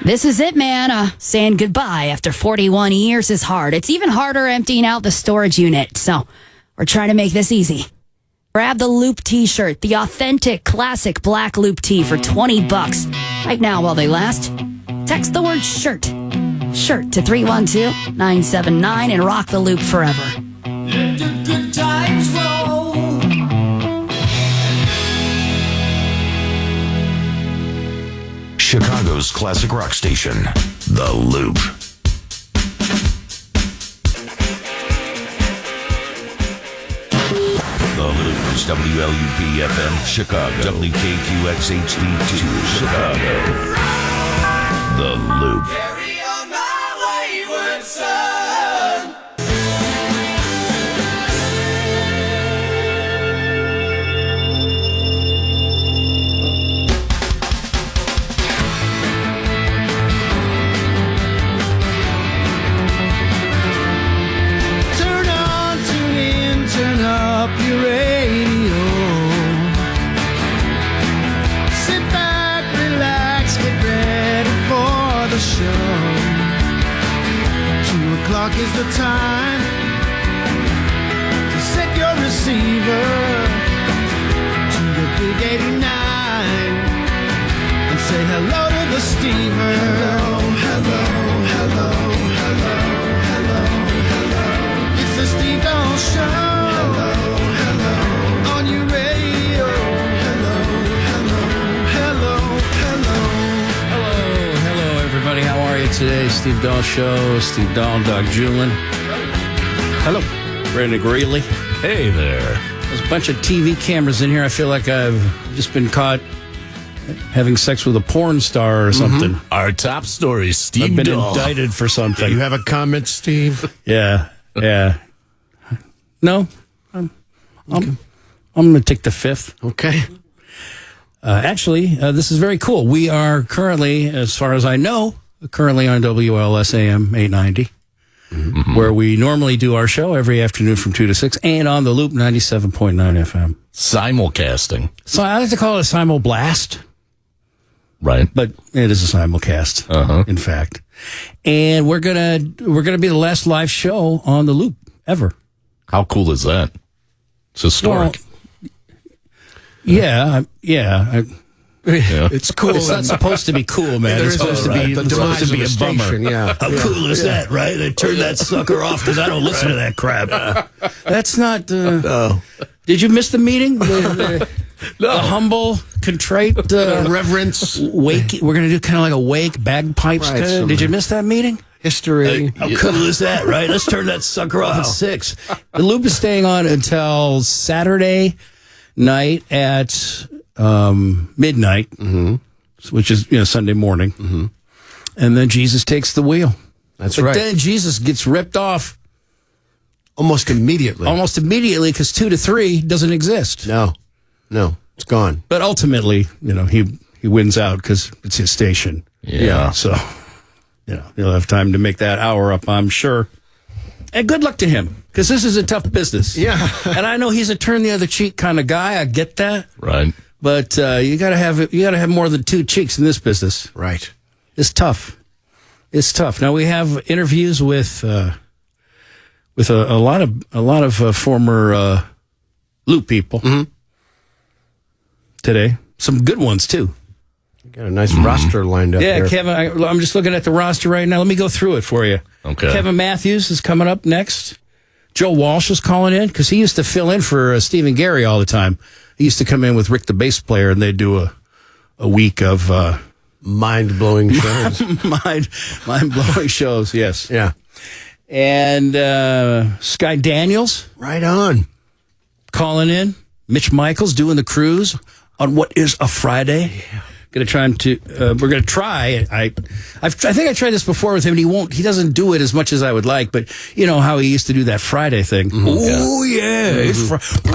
This is it, man. Saying goodbye after 41 years is hard. It's even harder emptying out the storage unit. So we're trying to make this easy. Grab the Loop t-shirt, the authentic classic black Loop tee for $20 right now while they last. Text the word shirt to 312-979 and rock the Loop forever. Let the good times roll. Chicago's classic rock station, The Loop. The Loop is WLUP FM Chicago, WKQX HD2 Chicago. The Loop. Carry on my wayward son. Turn on, tune in, turn up your radio. Sit back, relax, get ready for the show. 2 o'clock is the time to set your receiver to the big 89 and say hello to the Stever. Hello, hello, hello, hello, hello. It's the Steve Dawn Show. Hello, hello, on your radio. Hello, hello, hello, hello. Hello, everybody. How are you today? Steve Dahl Show. Steve Dahl, Doug Julin. Hello. Brandon Greeley. Hey there. There's a bunch of TV cameras in here. I feel like I've just been caught having sex with a porn star or something. Our top story, Steve I've been Dahl. indicted for something. You have a comment, Steve? Yeah. No, I'm going to take the fifth. Okay. Actually, this is very cool. We are currently, as far as I know, on WLS AM 890, where we normally do our show every afternoon from 2 to 6, and on the Loop 97.9 FM. Simulcasting. So I like to call it a simulblast, Right. but it is a simulcast, in fact. And we're gonna be the last live show on the Loop ever. How cool is that? It's historic. Yeah. It's cool. It's not supposed to be cool, man. There It's is supposed to be the it's supposed to be a demise of the bummer. station, yeah. How cool is that, right? They turned that sucker off because I don't listen to that crap. That's not. Did you miss the meeting? The humble, contrite, reverence. wake. We're going to do kind of like a wake bagpipes. Right, Kinda. Did you miss that meeting? History. How cool is that, right? Let's turn that sucker off at 6. The Loop is staying on until Saturday night at midnight, which is Sunday morning, and then Jesus takes the wheel. That's But right. then Jesus gets ripped off Almost immediately. because 2 to 3 doesn't exist. No, it's gone. But ultimately, he wins out because it's his station. Yeah. So, he'll have time to make that hour up, I'm sure. And good luck to him, because this is a tough business. Yeah. And I know he's a turn the other cheek kind of guy. I get that. Right. But you gotta have more than 2 cheeks in this business. Right. It's tough. Now we have interviews with a lot of former Loop people today. Some good ones too. Got a nice roster lined up Yeah, there. Kevin, I'm just looking at the roster right now. Let me go through it for you. Okay. Kevin Matthews is coming up next. Joe Walsh is calling in because he used to fill in for Stephen Gary all the time. He used to come in with Rick, the bass player, and they'd do a week of Mind-blowing shows. mind-blowing shows, yes. Yeah. And Sky Daniels Right on. calling in. Mitch Michaels doing the cruise on what is a Friday. We're gonna try. I think I tried this before with him, and he doesn't do it as much as I would like. But you know how he used to do that Friday thing.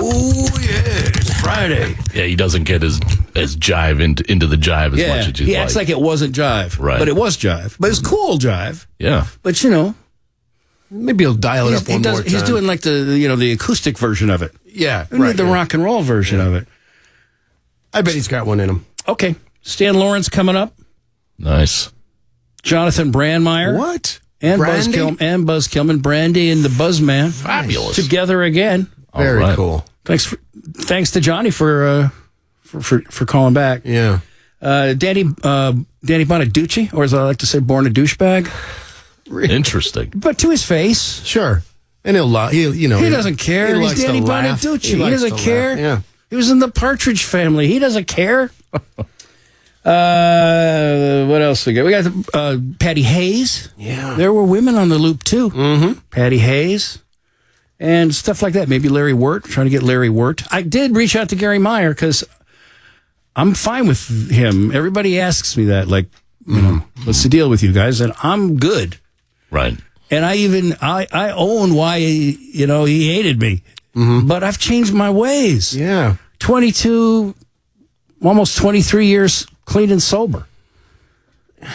It's Friday. Yeah, he doesn't get his jive into the jive as much as you'd he like. acts like it wasn't jive, Right. But it was jive. But it's cool jive. Yeah. But Maybe he'll dial it up one more time. he's doing like the acoustic version of it. Yeah, We need right. the rock and roll version of it. I bet he's got one in him. Okay, Stan Lawrence coming up. Nice. Jonathan Brandmeier. What? And Brandy? Buzz Kilman, Brandy and the Buzzman. Fabulous. Together again. Very right. cool. Thanks to Johnny for calling back. Yeah. Danny Bonaducci, or as I like to say, born a douchebag. Interesting. But to his face. Sure. And he Doesn't care. He He's likes Danny to laugh. Bonaducci. He likes doesn't to care. laugh. Yeah. He was in the Partridge Family. He doesn't care. What else we got? We got Patty Hayes. Yeah. There were women on the loop, too. Mm-hmm. Patty Hayes. And stuff like that. Maybe Larry Wirt. Trying to get Larry Wirt. I did reach out to Gary Meyer because I'm fine with him. Everybody asks me that. Like, you know, what's the deal with you guys? And I'm good. Right. And I own why, he hated me. Mm-hmm. But I've changed my ways. Yeah. 22, almost 23 years clean and sober.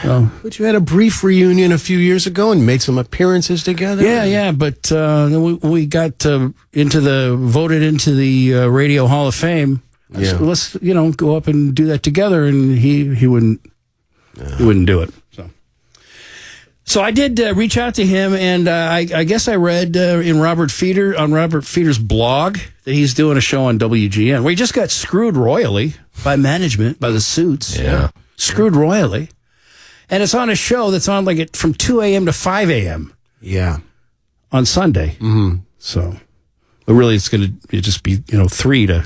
So, But you had a brief reunion a few years ago and made some appearances together. yeah. But then we got voted into the Radio Hall of Fame. Yeah. So let's go up and do that together. And he wouldn't do it. So I did reach out to him, and I guess I read on Robert Feeder's blog that he's doing a show on WGN where he just got screwed royally by management, by the suits. Yeah. Screwed royally. And it's on a show that's on from 2 a.m. to 5 a.m. Yeah. on Sunday. Mm-hmm. So, but really it's going to just be, 3 to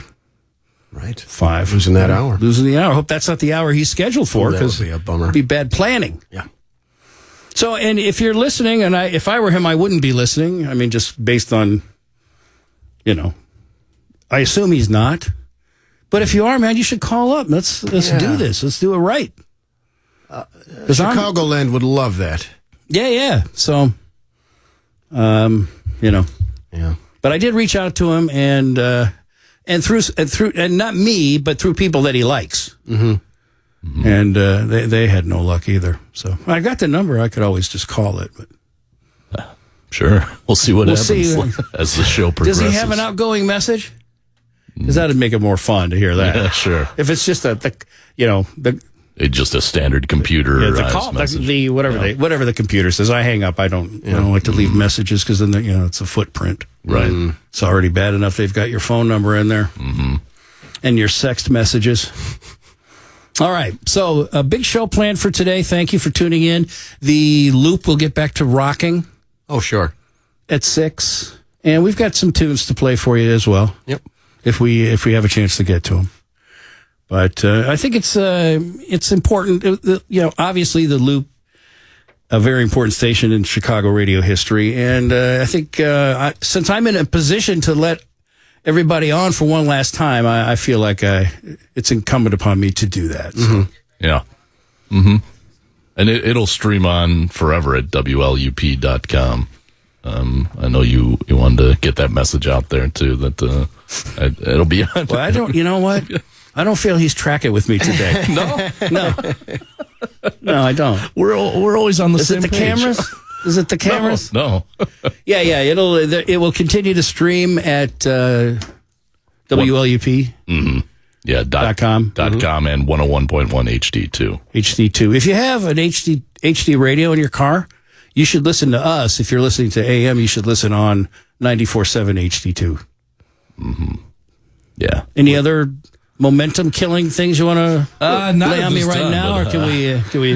Right. 5. Losing that hour. Losing the hour. Hope that's not the hour he's scheduled for, That would because be a bummer. it'd be bad planning. Yeah. So, and if you're listening, and if I were him, I wouldn't be listening. I mean, just based on, I assume he's not. But if you are, man, you should call up. Let's do this. Let's do it right. Chicagoland would love that. Yeah. So, Yeah. but I did reach out to him, and through not me, but through people that he likes. Mm-hmm. And they had no luck either. So I got the number. I could always just call it. But Sure. We'll see what happens see. as the show does progresses. he have an outgoing message? Because that'd make it more fun to hear that. Yeah, sure. If it's just the It's just a standard computer. the call, the whatever the computer says. I hang up. I don't like to leave messages because then it's a footprint. Right. It's already bad enough they've got your phone number in there and your sext messages. All right, so a big show planned for today. Thank you for tuning in. The Loop will get back to rocking Oh, sure. at 6, and we've got some tunes to play for you as well. Yep. If we have a chance to get to them. But I think it's important. Obviously the Loop, a very important station in Chicago radio history, and I think since I'm in a position to let everybody on for one last time, I feel like it's incumbent upon me to do that. So. Yeah. Mm-hmm. And it'll stream on forever at WLUP.com. I know you wanted to get that message out there too. That it'll be on. Well, I don't. You know what? I don't feel he's tracking with me today. No, I don't. We're always on the Is same it the page. cameras? Is it the cameras? No. Yeah. It will continue to stream at WLUP. Yeah. .com. .com and 101.1 HD2. HD2. If you have an HD radio in your car, you should listen to us. If you're listening to AM, you should listen on 94.7 HD2. Yeah. Any other momentum-killing things you want to lay on me right now, or can we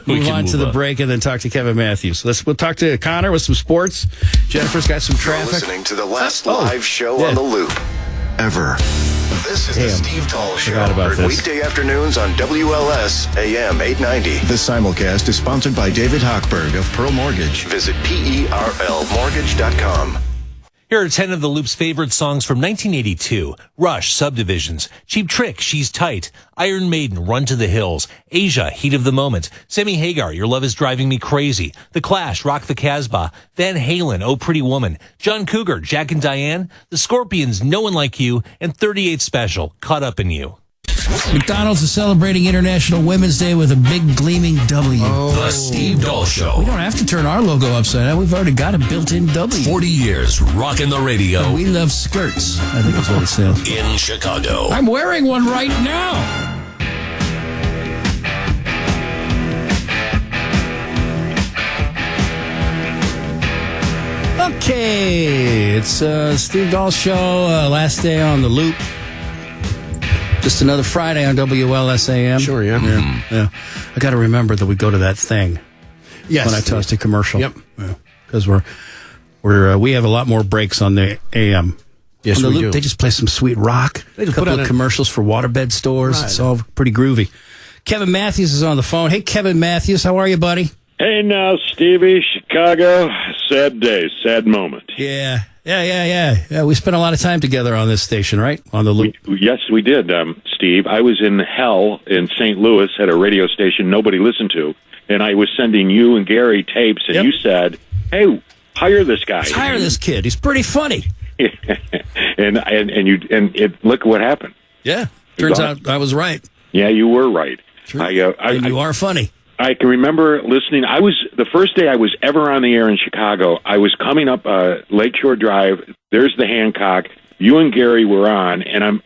move on to the break and then talk to Kevin Matthews? We'll talk to Connor with some sports. Jennifer's got some You're traffic. listening to the last live show on the Loop ever. This is the Steve Dahl Show. Forgot about Heard this. weekday afternoons on WLS AM 890. This simulcast is sponsored by David Hochberg of Pearl Mortgage. Visit PERLmortgage.com. Here are 10 of the Loop's favorite songs from 1982. Rush, Subdivisions. Cheap Trick, She's Tight. Iron Maiden, Run to the Hills. Asia, Heat of the Moment. Sammy Hagar, Your Love is Driving Me Crazy. The Clash, Rock the Casbah. Van Halen, Oh Pretty Woman. John Cougar, Jack and Diane. The Scorpions, No One Like You. And 38 Special, Caught Up in You. McDonald's is celebrating International Women's Day with a big gleaming W. The Steve Dahl Show. We don't have to turn our logo upside down. We've already got a built-in W. 40 years rocking the radio We love skirts, I think is what it says. in Chicago. I'm wearing one right now. Okay, it's Steve Dahl Show, last day on the loop. Just another Friday on WLSAM. Sure, yeah. Yeah. I got to remember that we go to that thing. Yes. When I toss the commercial. Yep. Because we have a lot more breaks on the AM. Yes, on the we loop, do. They just play some sweet rock. They just a couple put of on commercials for waterbed stores. Right. It's all pretty groovy. Kevin Matthews is on the phone. Hey, Kevin Matthews, how are you, buddy? Hey now, Stevie, Chicago. Sad day, sad moment. Yeah, we spent a lot of time together on this station, right? On the loop. Yes, we did, Steve. I was in hell in St. Louis at a radio station nobody listened to, and I was sending you and Gary tapes, and you said, hey, hire this guy. Let's hire this kid. He's pretty funny. and look what happened. Yeah, turns out I was right. Yeah, you were right. And you are funny. I can remember listening. The first day I was ever on the air in Chicago. I was coming up Lakeshore Drive. There's the Hancock. You and Gary were on, and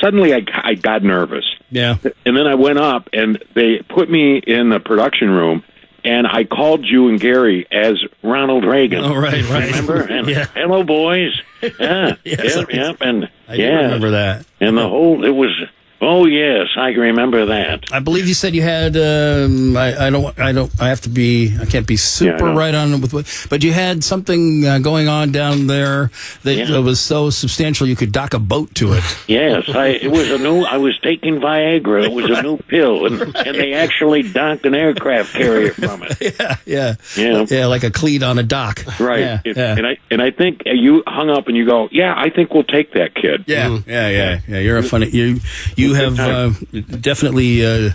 suddenly I got nervous. Yeah. And then I went up, and they put me in the production room, and I called you and Gary as Ronald Reagan. Oh, right. Remember? And hello, boys. Yeah. Yes, Yep. And I do remember that. And it was. Oh yes, I can remember that. I believe you said you had. I can't be super right on with, but you had something going on down there that was so substantial you could dock a boat to it. Yes, it was I was taking Viagra. It was a new pill, and they actually docked an aircraft carrier from it. Yeah, like a cleat on a dock. Right. Yeah. And I think you hung up and you go, I think we'll take that kid. Yeah. You're a funny. You have definitely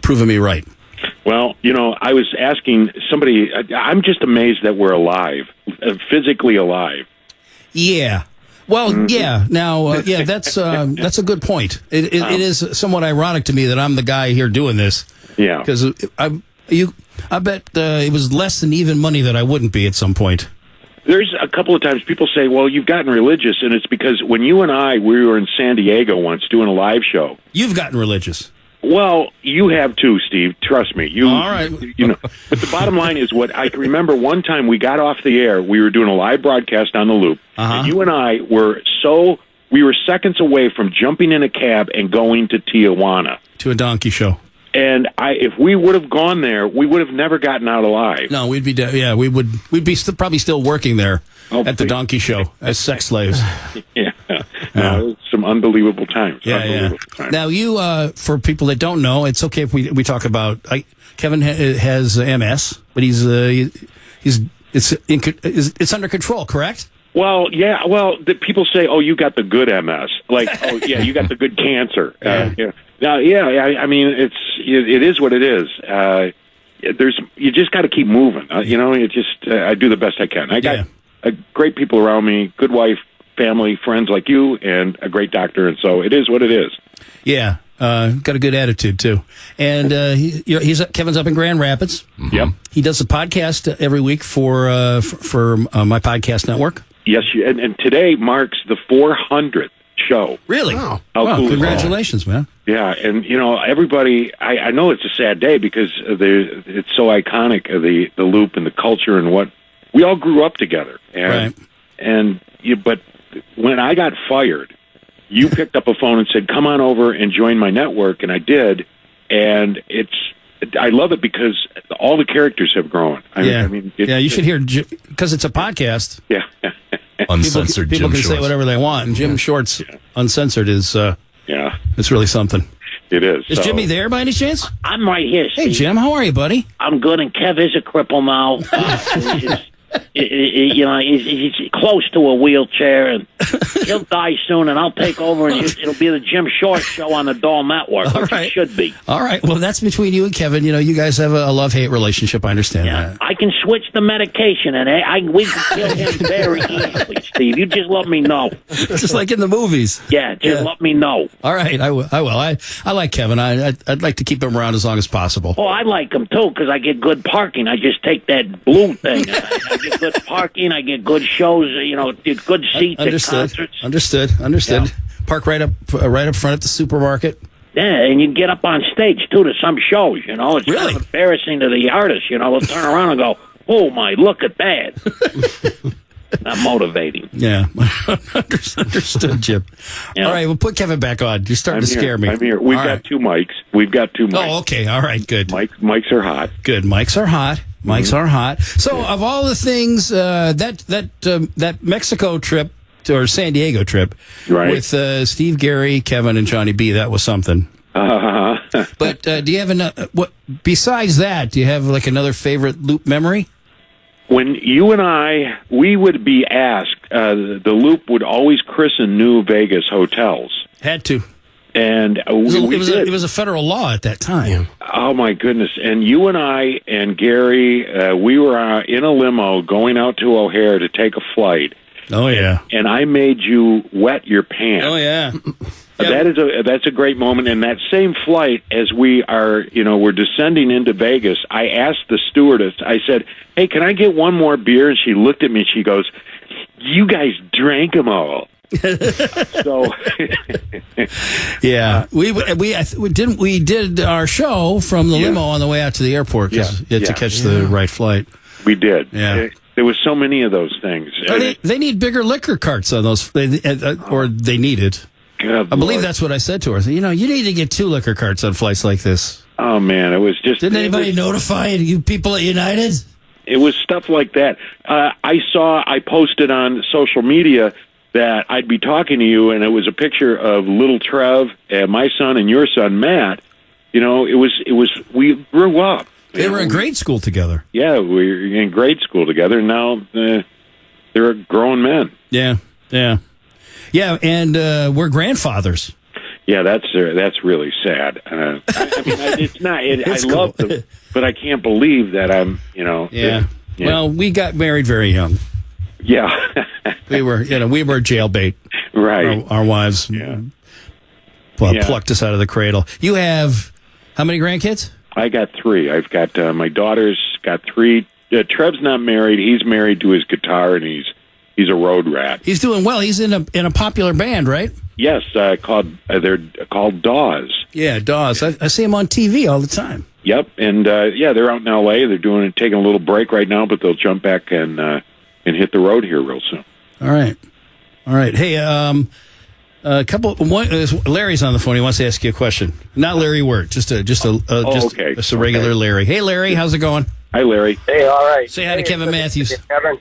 proven me right. Well, I was asking somebody. I'm just amazed that we're alive, physically alive. Yeah. Well, yeah. Now, that's a good point. It is somewhat ironic to me that I'm the guy here doing this. Yeah. Because I bet it was less than even money that I wouldn't be at some point. There's a couple of times people say, well, you've gotten religious, and it's because when you and we were in San Diego once doing a live show. You've gotten religious. Well, you have too, Steve. Trust me. All right. But the bottom line is what I can remember one time we got off the air, we were doing a live broadcast on the loop, and you and I we were seconds away from jumping in a cab and going to Tijuana. To a donkey show. And if we would have gone there, we would have never gotten out alive. No, we'd be we'd be probably still working there at the donkey show as sex slaves. No, some unbelievable times. Now, you for people that don't know, it's okay if we talk about. Kevin has MS, but it's under control, correct? Well, yeah. Well, people say, "Oh, you got the good MS." Like, "Oh, yeah, you got the good cancer." Now, I mean, it is what it is. You just got to keep moving. I do the best I can. I got great people around me, good wife, family, friends like you, and a great doctor, and so it is what it is. Yeah, got a good attitude too. And Kevin's up in Grand Rapids. Yep. He does a podcast every week for my podcast network. Yes, and today marks the 400th show. Really? Wow. Cool. Congratulations, man. Yeah, and everybody, I know it's a sad day because it's so iconic, the loop and the culture and what we all grew up together. And, right. But when I got fired, you picked up a phone and said, "Come on over and join my network," and I did. And I love it because all the characters have grown. You should hear, because it's a podcast. Yeah. Uncensored people Jim can Shorts. say whatever they want, and Jim Shorts Uncensored is it's really something. It is. Is Jimmy there by any chance? I'm right here, Steve. Hey, Jim, how are you, buddy? I'm good, and Kev is a cripple now. He's close to a wheelchair, and he'll die soon, and I'll take over, and it'll be the Jim Short Show on the Doll Network, which it should be. All right. Well, that's between you and Kevin. You guys have a love-hate relationship. I understand that. I can switch the medication, and we can kill him very easily, Steve. You just let me know. Just like in the movies. Yeah, let me know. All right, I will. I like Kevin. I'd like to keep him around as long as possible. Oh, I like him, too, because I get good parking. I just take that blue thing. I get good parking. I get good shows. Get good seats at concerts. Understood. Yeah. Park right up front at the supermarket. Yeah, and you get up on stage too to some shows. It's really kind of embarrassing to the artists. They'll turn around and go, oh my, look at that. Not motivating. Yeah. Understood, Jim. Yeah. All right, we'll put Kevin back on. You're starting to scare me. I'm here. We've All got right. two mics. Oh, okay. All right, good. Mics are hot. Good. Mics are hot. Mics are hot. So, of all the things, that Mexico trip or San Diego trip with Steve, Gary, Kevin, and Johnny B, that was something. But do you have what besides that? Do you have like another favorite Loop memory? When you and we would be asked, the Loop would always christen new Vegas hotels. Had to. And it was a federal law at that time. Oh, my goodness. And you and I and Gary, we were in a limo going out to O'Hare to take a flight. Oh, yeah. And I made you wet your pants. Oh, yeah. That's a great moment. And that same flight, as we're descending into Vegas, I asked the stewardess, I said, hey, can I get one more beer? And she looked at me and she goes, you guys drank them all. So yeah, we did our show from the limo on the way out to the airport because you had to catch the right flight. We did. Yeah. There was so many of those things. They need bigger liquor carts on those, or they need it. I believe that's what I said to her. You need to get 2 liquor carts on flights like this. Oh man, it was just. Didn't anybody notify you people at United? It was stuff like that. I posted on social media that I'd be talking to you, and it was a picture of little Trev, my son, and your son Matt. It was. We grew up. They were in grade school together. Yeah, we were in grade school together. Now they're grown men. Yeah, and we're grandfathers. Yeah, that's really sad. It's not. I love them, but I can't believe that I'm. Yeah. Well, we got married very young. Yeah. we were jailbait. Right. Our wives plucked us out of the cradle. You have how many grandkids? I got 3. I've got my daughter's got 3. Trev's not married. He's married to his guitar, and he's a road rat. He's doing well. He's in a popular band, right? Yes, they're called Dawes. Yeah, Dawes. I see him on TV all the time. Yep, and they're out in L.A. They're taking a little break right now, but they'll jump back and hit the road here real soon. All right. Hey, Larry's on the phone. He wants to ask you a question. Not Larry Wirt, just a regular Larry. Hey, Larry, how's it going? Hi, Larry. Hey, all right. Say hi to Kevin Matthews. Kevin.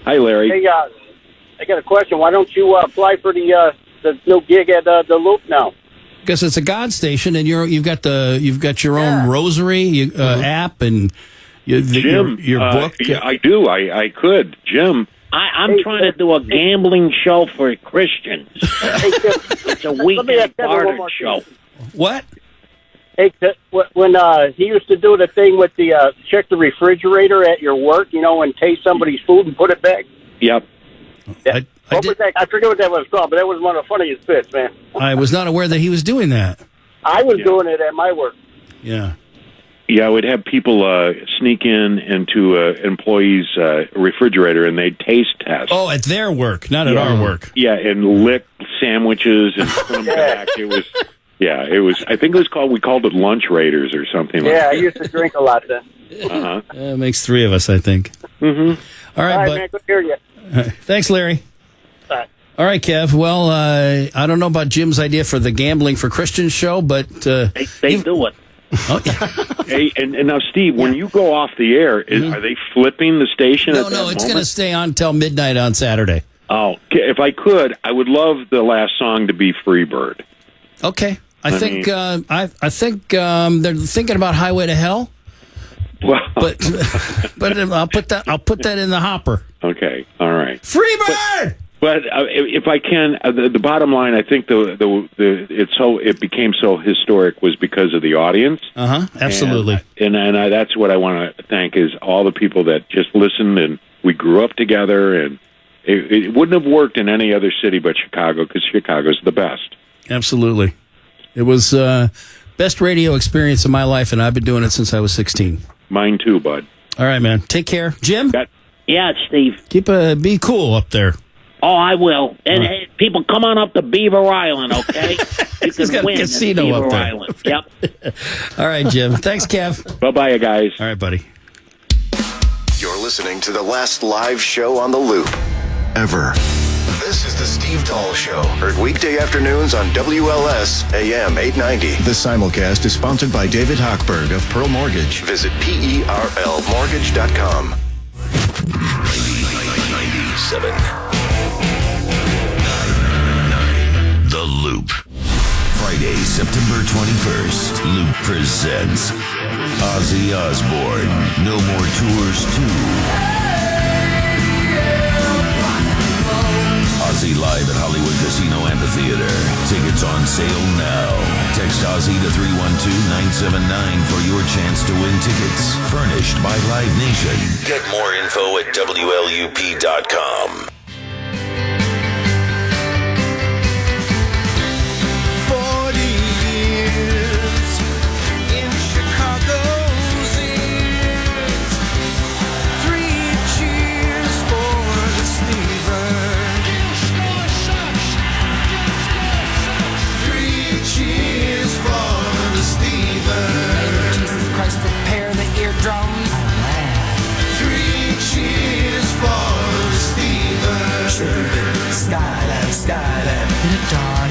Hi, Larry. Hey, I got a question. Why don't you apply for the new gig at the Loop now? Because it's a God station, and you've got your own rosary app and Jim, your book. Yeah, I do. I could, Jim. I'm trying to do a gambling show for Christians. It's a weekend barter show. What? Hey, when he used to do the thing with the check the refrigerator at your work, and taste somebody's food and put it back. Yep. I forget what that was called, but that was one of the funniest bits, man. I was not aware that he was doing that. I was doing it at my work. Yeah. Yeah, I would have people sneak into employees' refrigerator, and they'd taste test. Oh, at their work, not at our work. Yeah, and lick sandwiches and put them back. It was. I think we called it lunch raiders or something like that. Yeah, I used to drink a lot then. Uh-huh. It makes 3 of us, I think. Mm-hmm. All right, man, good to hear you. Thanks, Larry. Bye. All right, Kev. Well, I don't know about Jim's idea for the Gambling for Christians show, but... they do it. Oh, yeah. Hey, and now, Steve, when you go off the air, are they flipping the station? No, it's going to stay on till midnight on Saturday. Oh, if I could, I would love the last song to be Freebird. Okay. I think they're thinking about Highway to Hell. Well, but I'll put that in the hopper. Okay. All right. Freebird. But if I can, the bottom line, I think it became so historic was because of the audience. Absolutely. And that's what I want to thank is all the people that just listened, and we grew up together, and it wouldn't have worked in any other city but Chicago because Chicago's the best. Absolutely. It was best radio experience of my life, and I've been doing it since I was 16. Mine too, bud. All right, man. Take care, Jim. Yeah, Steve. Be cool up there. Oh, I will. And hey, people, come on up to Beaver Island, okay? You He's got a casino Beaver up there. Island. Yep. All right, Jim. Thanks, Kev. Bye-bye, guys. All right, buddy. You're listening to the last live show on the Loop ever. This is the Steve Dahl Show. Heard weekday afternoons on WLS AM 890. This simulcast is sponsored by David Hochberg of Pearl Mortgage. Visit PERLmortgage.com. 97. The Loop. Friday, September 21st. Loop presents Ozzy Osbourne. No More Tours 2. Ozzy live at Hollywood Casino Amphitheater. Tickets on sale now. Text Ozzy to 312-979 for your chance to win tickets. Furnished by Live Nation. Get more info at WLUP.com. 40 years in Chicago's ears. 3 cheers for the Steelers. 3 cheers for the Steelers. Jesus Christ, prepare the eardrums. 3 cheers for the Steelers. Skyline. Hit it, Dawn.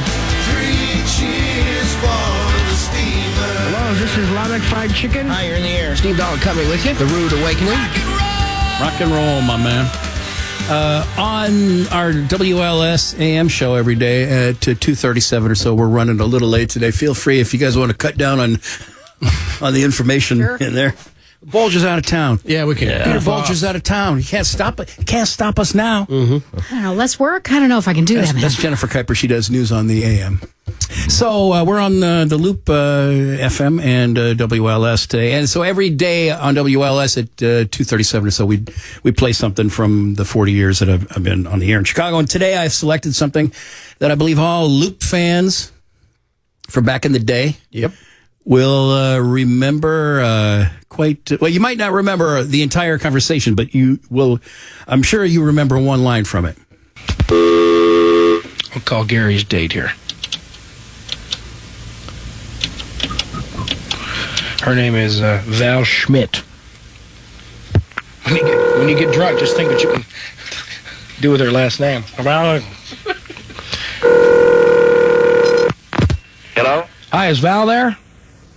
3 cheers for the Steelers. Hello, this is Lamech Fried Chicken. Hi, you're in the air. Steve Dahl coming with you. The Rude Awakening. Rock and roll, my man. On our WLS AM show every day at 2:37 or so, we're running a little late today. Feel free if you guys want to cut down on the information in there. Bulge is out of town. Yeah, we can. Peter Bulge is out of town. He can't stop it. He can't stop us now. I don't know, less work? I don't know if I can do that, man. That's Jennifer Kuiper. She does news on the AM. So we're on the Loop FM and WLS today. And so every day on WLS at 2:37 or so, we play something from the 40 years that I've been on the air in Chicago. And today I've selected something that I believe all Loop fans from back in the day will remember quite well. You might not remember the entire conversation, but you will. I'm sure you remember one line from it. I'll call Gary's date here. Her name is Val Schmidt. When you get drunk, just think what you can do with her last name. Hello? Hi, is Val there?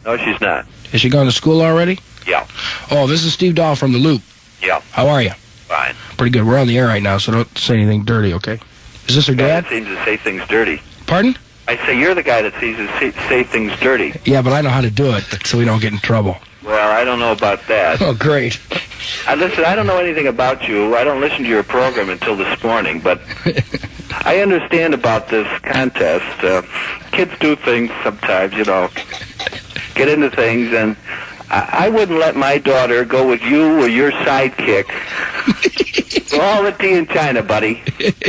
No, she's not. Is she going to school already? Yeah. Oh, this is Steve Dahl from the Loop. Yeah. How are you? Fine. Pretty good. We're on the air right now, so don't say anything dirty, okay? Is this her dad? That seems to say things dirty. Pardon? I say you're the guy that seems to say things dirty. Yeah, but I know how to do it, so we don't get in trouble. Well, I don't know about that. Oh, great. Listen, I don't know anything about you. I don't listen to your program until this morning, but I understand about this contest. Kids do things sometimes, you know, get into things, and I wouldn't let my daughter go with you or your sidekick. For all the tea in China, buddy,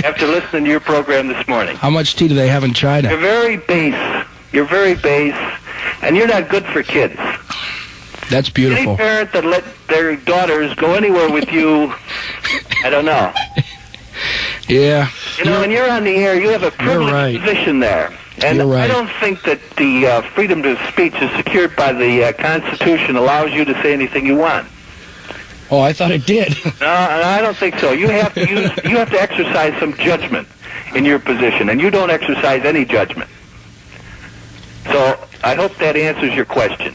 after listening to your program this morning. How much tea do they have in China? You're very base. You're very base, and you're not good for kids. That's beautiful. Any parent that let their daughters go anywhere with you, I don't know. Yeah. You know, when you're on the air, you have a privileged position there. And You're right. I don't think that the freedom to speech is secured by the Constitution allows you to say anything you want. Oh, I thought it did. No, I don't think so. You have to you have to exercise some judgment in your position, and you don't exercise any judgment. So I hope that answers your question.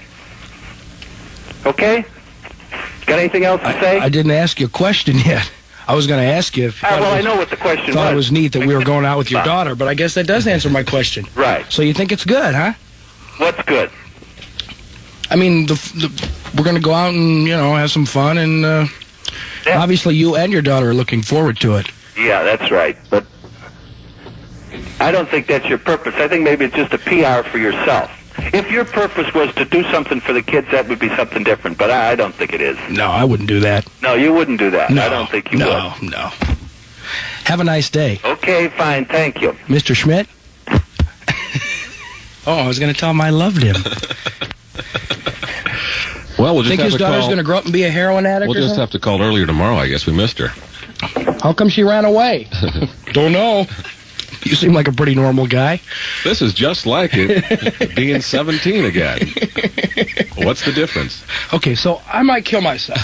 Okay? Got anything else to say? I didn't ask you a question yet. I was going to ask you if well, I know what the question was. thought it was neat that we were going out with your daughter, but I guess that does answer my question. Right. So you think it's good, huh? What's good? I mean, we're going to go out and, you know, have some fun, and obviously you and your daughter are looking forward to it. Yeah, that's right. But I don't think that's your purpose. I think maybe it's just a PR for yourself. If your purpose was to do something for the kids, that would be something different, but I don't think it is. No, I wouldn't do that. No, you wouldn't do that. No, I don't think you would. No. Have a nice day. Okay, fine, thank you. Mr. Schmidt? Oh, I was going to tell him I loved him. Well, we'll just think have his to daughter's call. going to grow up and be a heroin addict We'll or just something? have to call earlier tomorrow. I guess we missed her. How come she ran away? Don't know. You seem like a pretty normal guy. This is just like it, being 17 again. What's the difference? Okay, so I might kill myself.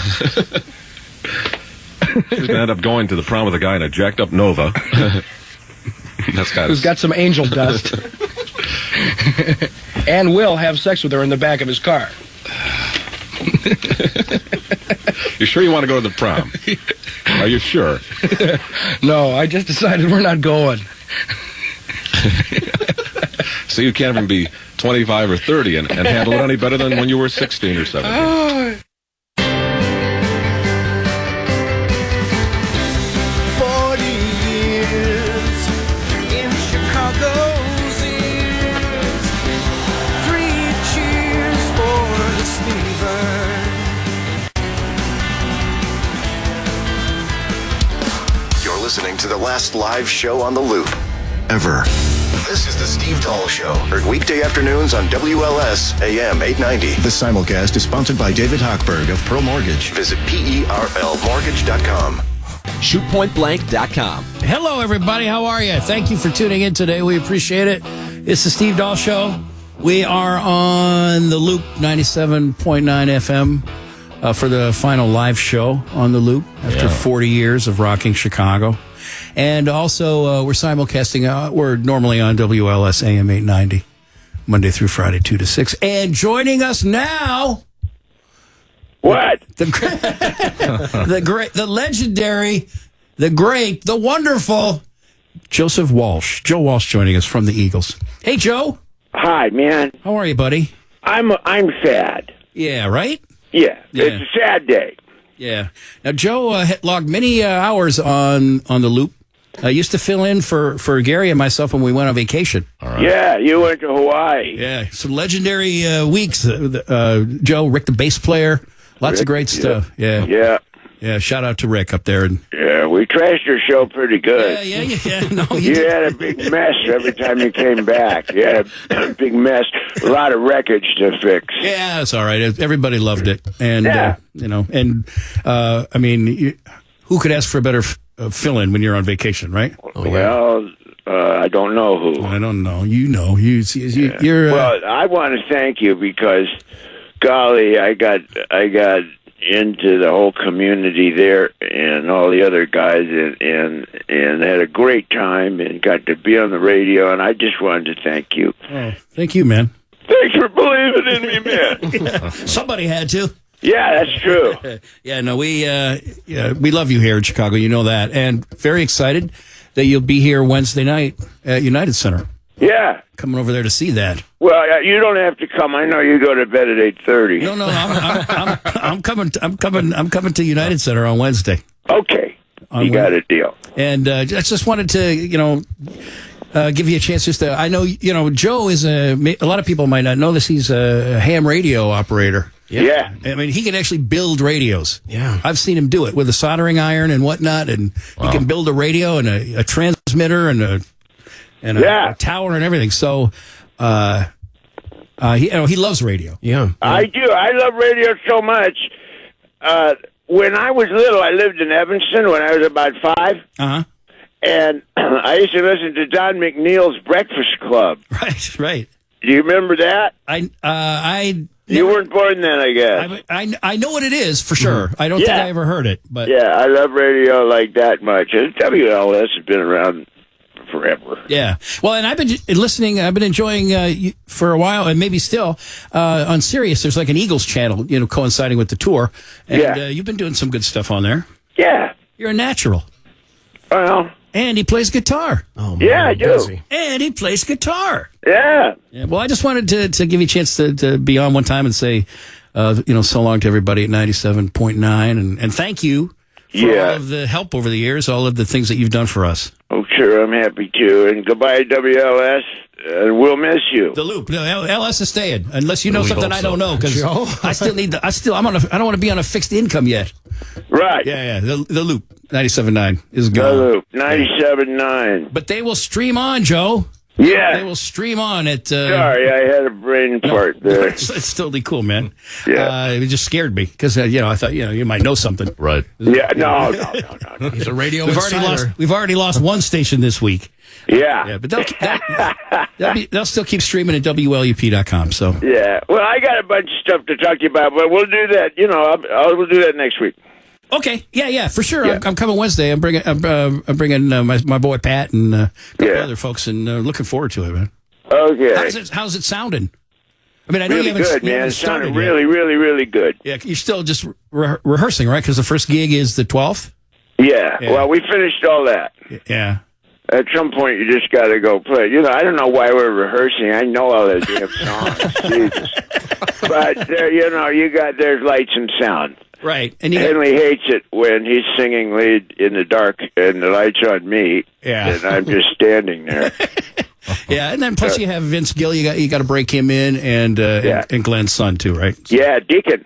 She's gonna end up going to the prom with a guy in a jacked up Nova. Who's got some angel dust. And will have sex with her in the back of his car. You sure you want to go to the prom? Are you sure? No, I just decided we're not going. So you can't even be 25 or 30 and handle it any better than when you were 16 or 17. 40 years in Chicago's ears. 3 cheers for the Stever. You're listening to the last live show on the loop ever. This is the Steve Dahl Show. Heard weekday afternoons on WLS AM 890. This simulcast is sponsored by David Hochberg of Pearl Mortgage. Visit PERLmortgage.com. ShootPointBlank.com. Hello, everybody. How are you? Thank you for tuning in today. We appreciate it. It's the Steve Dahl Show. We are on the Loop 97.9 FM for the final live show on the Loop after 40 years of rocking Chicago. And also, we're simulcasting. We're normally on WLS AM 890, Monday through Friday, 2 to 6. And joining us now... What? The great, the legendary, the great, the wonderful Joseph Walsh. Joe Walsh joining us from the Eagles. Hey, Joe. Hi, man. How are you, buddy? I'm sad. Yeah, right? Yeah. It's a sad day. Yeah. Now, Joe had logged many hours on the Loop. Used to fill in for Gary and myself when we went on vacation. All right. Yeah, you went to Hawaii. Yeah, some legendary weeks. Joe, Rick, the bass player. Lots of great stuff. Yeah. Shout out to Rick up there. And yeah, we trashed your show pretty good. Yeah. No, you had a big mess every time you came back. You had a big mess, a lot of wreckage to fix. Yeah, it's all right. Everybody loved it, and I mean, who could ask for a better fill-in when you're on vacation, right? Well, I don't know who. I don't know. You know, you're. Well, I want to thank you because, golly, I got into the whole community there and all the other guys and had a great time and got to be on the radio, and I just wanted to thank you. Oh, thank you, man. Thanks for believing in me, man. Somebody had to. Yeah, that's true. We love you here in Chicago. You know that, and very excited that you'll be here Wednesday night at United Center. Yeah, coming over there to see that. Well, you don't have to come. I know you go to bed at 8:30. No, I'm coming. I'm coming to United Center on Wednesday. Okay, you got a deal. And I just wanted to, give you a chance. I know, Joe is a lot of people might not know this. He's a ham radio operator. Yeah. I mean, he can actually build radios. Yeah. I've seen him do it with a soldering iron and whatnot, and he can build a radio and a transmitter and a tower and everything. So, he loves radio. Yeah. I do. I love radio so much. When I was little, I lived in Evanston when I was about 5. Uh-huh. And I used to listen to Don McNeil's Breakfast Club. Right. Do you remember that? You weren't born then, I guess. I know what it is for sure. I don't think I ever heard it, but yeah, I love radio like that much. WLS has been around forever. Yeah. Well, and I've been listening. I've been enjoying for a while, and maybe still on Sirius. There's like an Eagles channel, coinciding with the tour, and you've been doing some good stuff on there. Yeah. You're a natural. Well. And he plays guitar. Oh, man, yeah, I do. And he plays guitar. Yeah. Well, I just wanted to give you a chance to be on one time and say, so long to everybody at 97.9 and thank you for all of the help over the years, all of the things that you've done for us. Oh, sure. I'm happy to. And goodbye, WLS. We'll miss you. The Loop. No, LS is staying, unless you know something I don't know, because I still need I don't want to be on a fixed income yet. Right. Yeah. The Loop 97.9 is gone. The Loop 97.9. But they will stream on, Joe. Yeah. They will stream on at... Sorry, I had a brain fart there. It's totally cool, man. Yeah. It just scared me, because, I thought, you might know something. Right. Yeah, no. He's a radio We've already lost one station this week. Yeah. But they'll still keep streaming at WLUP.com, so... Yeah. Well, I got a bunch of stuff to talk to you about, but we'll do that, we'll do that next week. Okay, yeah, for sure. Yeah. I'm coming Wednesday. I'm bringing my boy Pat and a couple other folks, and looking forward to it, man. Okay. How's it sounding? I mean, I know really you haven't, good, you man. haven't It sounded started really, yet. really, really good. Yeah, you're still just rehearsing, right? Because the first gig is the 12th. Yeah. Well, we finished all that. Yeah. At some point, you just got to go play. You know, I don't know why we're rehearsing. I know all the damn songs, Jesus. But you know, there's lights and sound. Right. And Henley hates it when he's singing lead in the dark and the lights on me. Yeah. And I'm just standing there. Yeah, and then plus you have Vince Gill. You got to break him in, and Glenn's son too, right? Yeah, Deacon.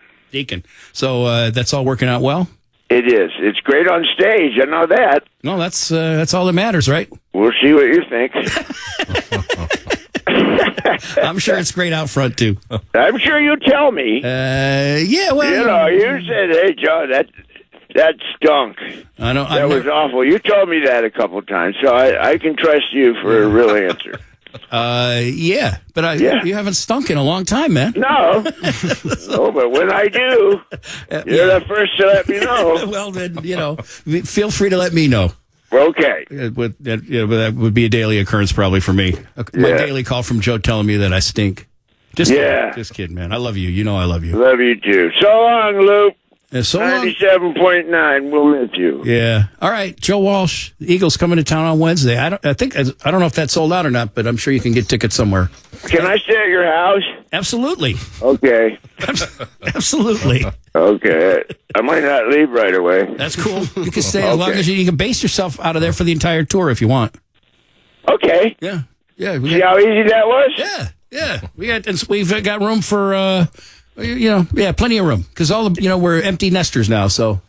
So that's all working out well. It is. It's great on stage. I know that. No, that's all that matters, right? We'll see what you think. I'm sure it's great out front too. I'm sure you tell me. Yeah, well, you know, you said, "Hey, Joe, that stunk." I know that was awful. You told me that a couple times, so I can trust you for a real answer. Yeah, but you haven't stunk in a long time, man. No, no, but when I do, you're the first to let me know. Well, then feel free to let me know. Okay. But that would be a daily occurrence probably for me. My daily call from Joe telling me that I stink. Just kidding, man. I love you. You know I love you. Love you too. So long, Luke. So long. 97.9. We'll miss you. Yeah. All right, Joe Walsh. The Eagles coming to town on Wednesday. I don't know if that's sold out or not, but I'm sure you can get tickets somewhere. Can I stay at your house? Absolutely. Okay. Absolutely. Okay. I might not leave right away. That's cool. You can stay as long as you can base yourself out of there for the entire tour if you want. Okay. Yeah. Yeah. See how easy that was? Yeah. We've got room for plenty of room because we're empty nesters now. So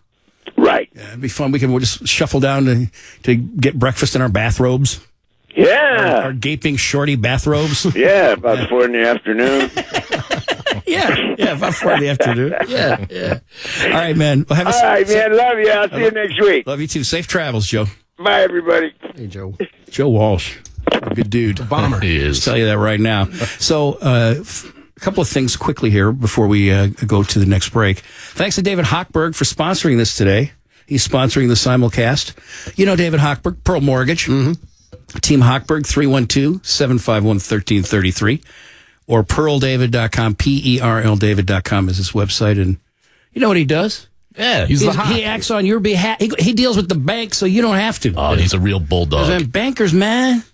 right. Yeah, it'd be fun. We'll just shuffle down to get breakfast in our bathrobes. Yeah. Our gaping shorty bathrobes. Yeah, about 4 in the afternoon. Yeah, about 4 in the afternoon. Yeah. All right, man. All right, man. Love you. I'll see you next week. Love you too. Safe travels, Joe. Bye, everybody. Hey, Joe. Joe Walsh. A good dude. Bomber. He is. I'll tell you that right now. So, a couple of things quickly here before we go to the next break. Thanks to David Hochberg for sponsoring this today. He's sponsoring the simulcast. You know David Hochberg, Pearl Mortgage. Mm-hmm. Team Hochberg, 312-751-1333. Or pearldavid.com, PERLDavid.com is his website. And you know what he does? Yeah, he acts on your behalf. He deals with the bank, so you don't have to. Oh, he's a real bulldog. Bankers, man,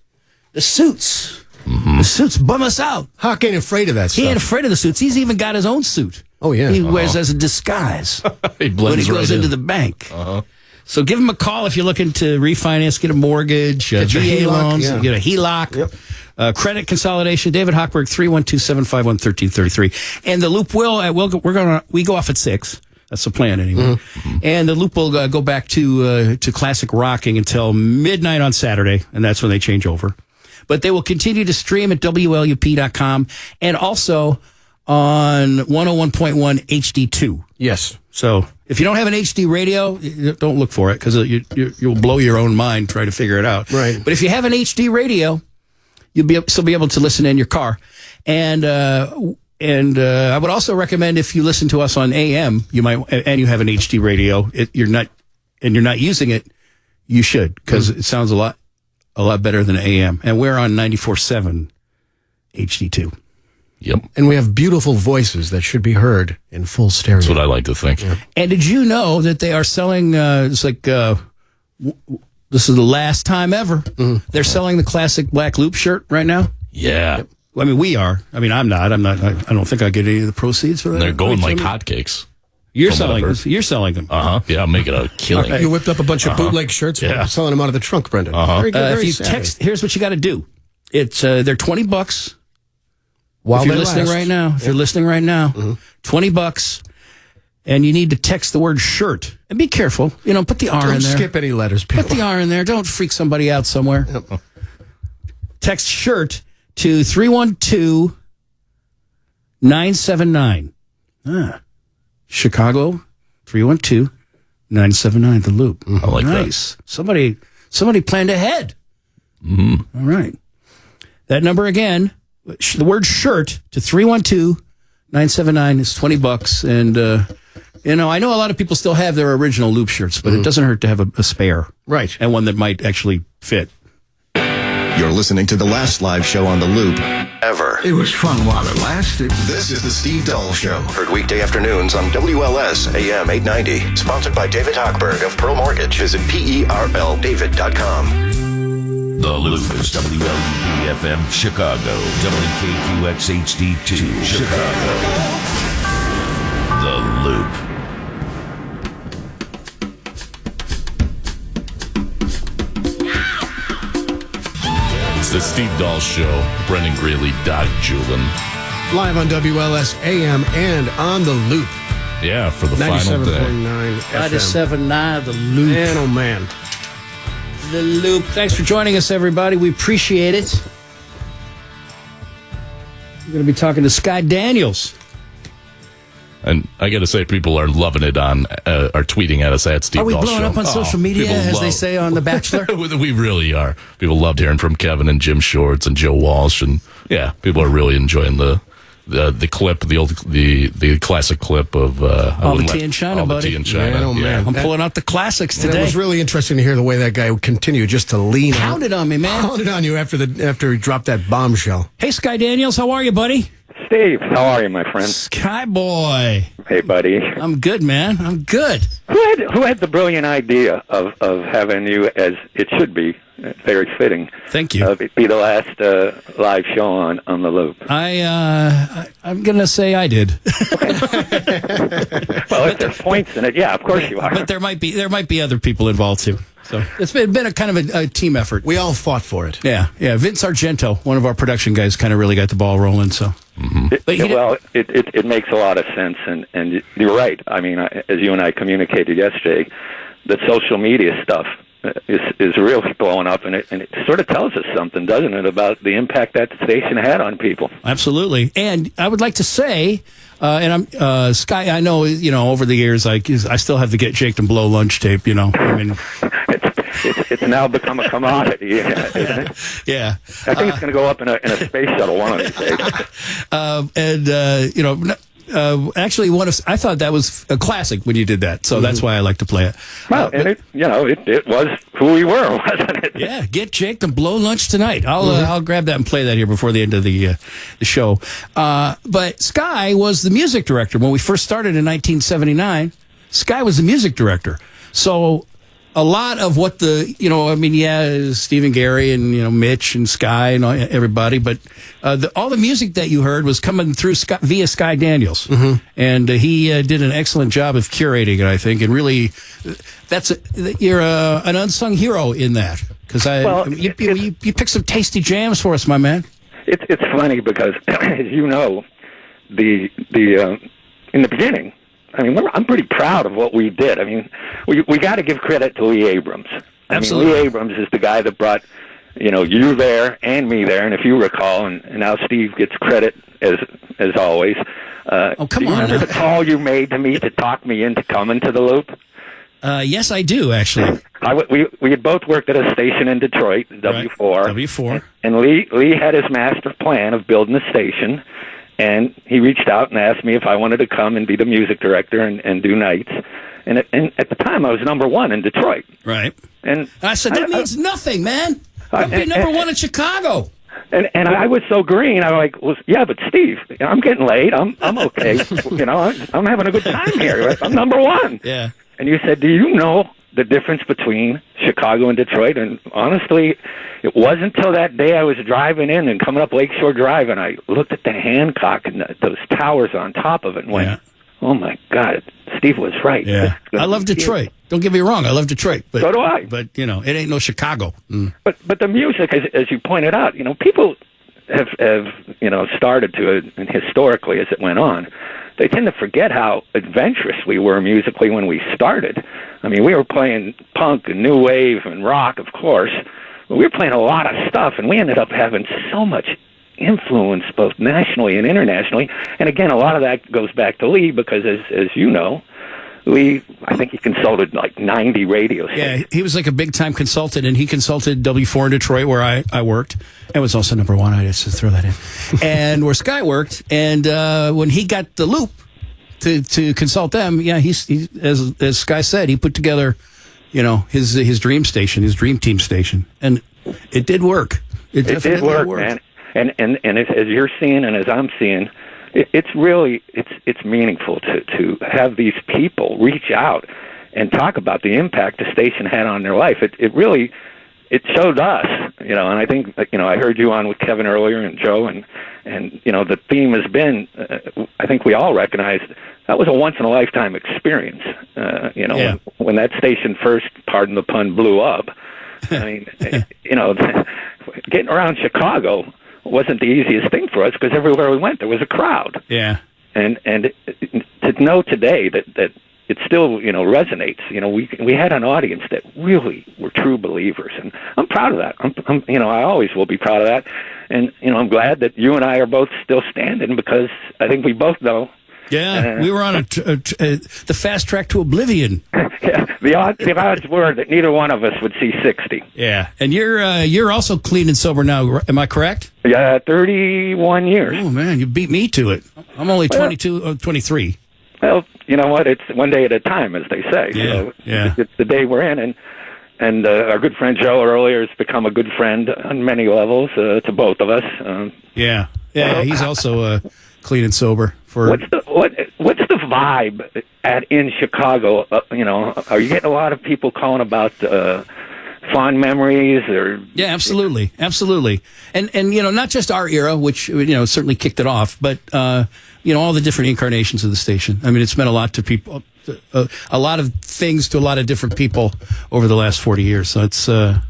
the suits. Mm-hmm. The suits bum us out. Hawk ain't afraid of that stuff. He ain't afraid of the suits. He's even got his own suit. Oh, yeah. He wears as a disguise he when he goes right into in. the bank. Uh-huh. So give him a call if you're looking to refinance, get a mortgage, Get your VA HELOC, loans, yeah. get a HELOC, credit consolidation. David Hochberg, 312-751-1333. And the Loop will, we go off at 6. That's the plan anyway. Mm-hmm. And the Loop will go back to classic rocking until midnight on Saturday, and that's when they change over. But they will continue to stream at WLUP.com and also on 101.1 HD2. Yes. So if you don't have an HD radio, don't look for it because you'll blow your own mind trying to figure it out. Right. But if you have an HD radio, you'll still be able to listen in your car. And I would also recommend if you listen to us on AM, you have an HD radio, you're not using it, you should because it sounds a lot better than AM. And we're on 94.7 HD2. Yep. And we have beautiful voices that should be heard in full stereo. That's what I like to think. Yeah. And did you know that they are selling, this is the last time ever, they're selling the classic black loop shirt right now? Yeah. Yep. I mean, we are. I mean, I'm not. I don't think I get any of the proceeds for that. They're going like hotcakes. You're selling them. Uh-huh. Yeah, I'm making a killing. You whipped up a bunch of bootleg shirts. Yeah. Selling them out of the trunk, Brendan. Uh-huh. If you text, here's what you got to do. It's they're $20. While if you're they listening last. right now, $20, and you need to text the word shirt. And be careful. Put the R Don't in there. skip any letters, people. Put the R in there. Don't freak somebody out somewhere. Yep. Text shirt to 312-979. Chicago, 312-979, the Loop. I like nice. Somebody planned ahead. Mm-hmm. All right. That number again, the word shirt to 312-979 is $20. And You know, I know a lot of people still have their original Loop shirts, but it doesn't hurt to have a spare. Right. And one that might actually fit. You're listening to the last live show on the Loop ever. It was fun while it lasted. This is the Steve Dahl Show. Heard weekday afternoons on WLS AM 890. Sponsored by David Hochberg of Pearl Mortgage. Visit PERLDavid.com. The Loop is WLUP FM Chicago, WKQX HD2 Chicago. The Loop. It's the Steve Dahl Show. Brendan Greeley, Doc Julin. Live on WLS AM and on the Loop. Yeah, for the final day. 97.9 FM. 97.9, the Loop. Man, oh man. The Loop. Thanks for joining us, everybody. We appreciate it. We're going to be talking to Sky Daniels. And I got to say, people are loving it are tweeting at us at Steve Are we Dahl blowing Show. up on social media, as they say on The Bachelor? We really are. People loved hearing from Kevin and Jim Shorts and Joe Walsh, and yeah, people are really enjoying the clip, the classic clip of all the tea in China, buddy. Tea in China. Man, oh man, I'm pulling out the classics today. It was really interesting to hear the way that guy continued just to lean Pounded on me, man. Pounded on you after he dropped that bombshell. Hey, Sky Daniels, how are you, buddy? Steve, how are you, my friend? Sky boy. Hey, buddy. I'm good, man. I'm good. Who had the brilliant idea of having you, as it should be, very fitting. Thank you. Be the last live show on the Loop. I'm gonna say I did. Well, if there's points in it, yeah, of course you are. But there might be other people involved too. So it's been a kind of a team effort. We all fought for it. Yeah. Vince Argento, one of our production guys, kind of really got the ball rolling. So, it makes a lot of sense, and you're right. I mean, as you and I communicated yesterday, the social media stuff is really blowing up, and it sort of tells us something, doesn't it, about the impact that the station had on people. Absolutely. And I would like to say, and I'm Sky, I know, over the years, I still have the Get Jaked and Blow lunch tape, I mean, it's now become a commodity, isn't it? Yeah. I think it's going to go up in a space shuttle one of these days. Actually, I thought that was a classic when you did that, so that's why I like to play it. Well, and it was who we were, wasn't it? Yeah, Get Jaked and Blow lunch tonight. I'll grab that and play that here before the end of the show. But Sky was the music director when we first started in 1979. Sky was the music director, so a lot of what Stephen Gary and, Mitch and Sky and everybody, but all the music that you heard was coming through via Sky Daniels. Mm-hmm. And he did an excellent job of curating it, I think. And really, you're an unsung hero in that. Because you picked some tasty jams for us, my man. It's funny because, as you know, in the beginning, I mean, I'm pretty proud of what we did. I mean, we got to give credit to Lee Abrams. Absolutely. Lee Abrams is the guy that brought, you there and me there. And if you recall, and now Steve gets credit as always. Come do you on. remember the call you made to me to talk me into coming to the Loop? Yes, I do, actually. We had both worked at a station in Detroit, W4. Right. W4. And Lee had his master plan of building a station. And he reached out and asked me if I wanted to come and be the music director and do nights. And at the time, I was number one in Detroit. Right. And I said, that means nothing, man. I'd be number one in Chicago. And I was so green. I was like, well, yeah, but Steve, I'm getting late. I'm okay. I'm having a good time here. I'm number one. Yeah. And you said, do you know the difference between Chicago and Detroit? And honestly, it wasn't until that day I was driving in and coming up Lakeshore Drive, and I looked at the Hancock and those towers on top of it and went, oh, my God, Steve was right. Yeah. I love Detroit. Don't get me wrong. I love Detroit. But, so do I. But, it ain't no Chicago. Mm. But the music, as you pointed out, people have started to, and historically as it went on, they tend to forget how adventurous we were musically when we started. I mean, we were playing punk and new wave and rock, of course, but we were playing a lot of stuff, and we ended up having so much influence both nationally and internationally. And again, a lot of that goes back to Lee because, as you know, Lee, I think he consulted like 90 radio stations. Yeah, he was like a big-time consultant, and he consulted W4 in Detroit, where I worked. It was also number one. I just throw that in. And where Sky worked. And when he got the Loop, to consult them, yeah, he as Sky said, he put together, his dream station, his dream team station, and it did work. It did work, man. And as you're seeing and as I'm seeing, it's really it's meaningful to have these people reach out and talk about the impact the station had on their life. It really showed us, and I think I heard you on with Kevin earlier and Joe, and the theme has been, I think we all recognize that was a once in a lifetime experience. When that station first, pardon the pun, blew up. I mean, getting around Chicago wasn't the easiest thing for us because everywhere we went there was a crowd. Yeah, and to know today that it still resonates. We had an audience that really were true believers, and I'm proud of that. I always will be proud of that, and I'm glad that you and I are both still standing because I think we both know. Yeah, we were on the fast track to oblivion. Yeah, the odds were that neither one of us would see 60. Yeah, and you're also clean and sober now. Am I correct? Yeah, 31 years. Oh man, you beat me to it. I'm only 23. Well, you know what? It's one day at a time, as they say. Yeah, so yeah. It's the day we're in, and our good friend Joe earlier has become a good friend on many levels to both of us. Yeah. He's also clean and sober. What's the vibe in Chicago? Are you getting a lot of people calling about fond memories or? Yeah, absolutely, and not just our era, which certainly kicked it off, but all the different incarnations of the station. I mean, it's meant a lot to people, a lot of things to a lot of different people over the last 40 years. So it's a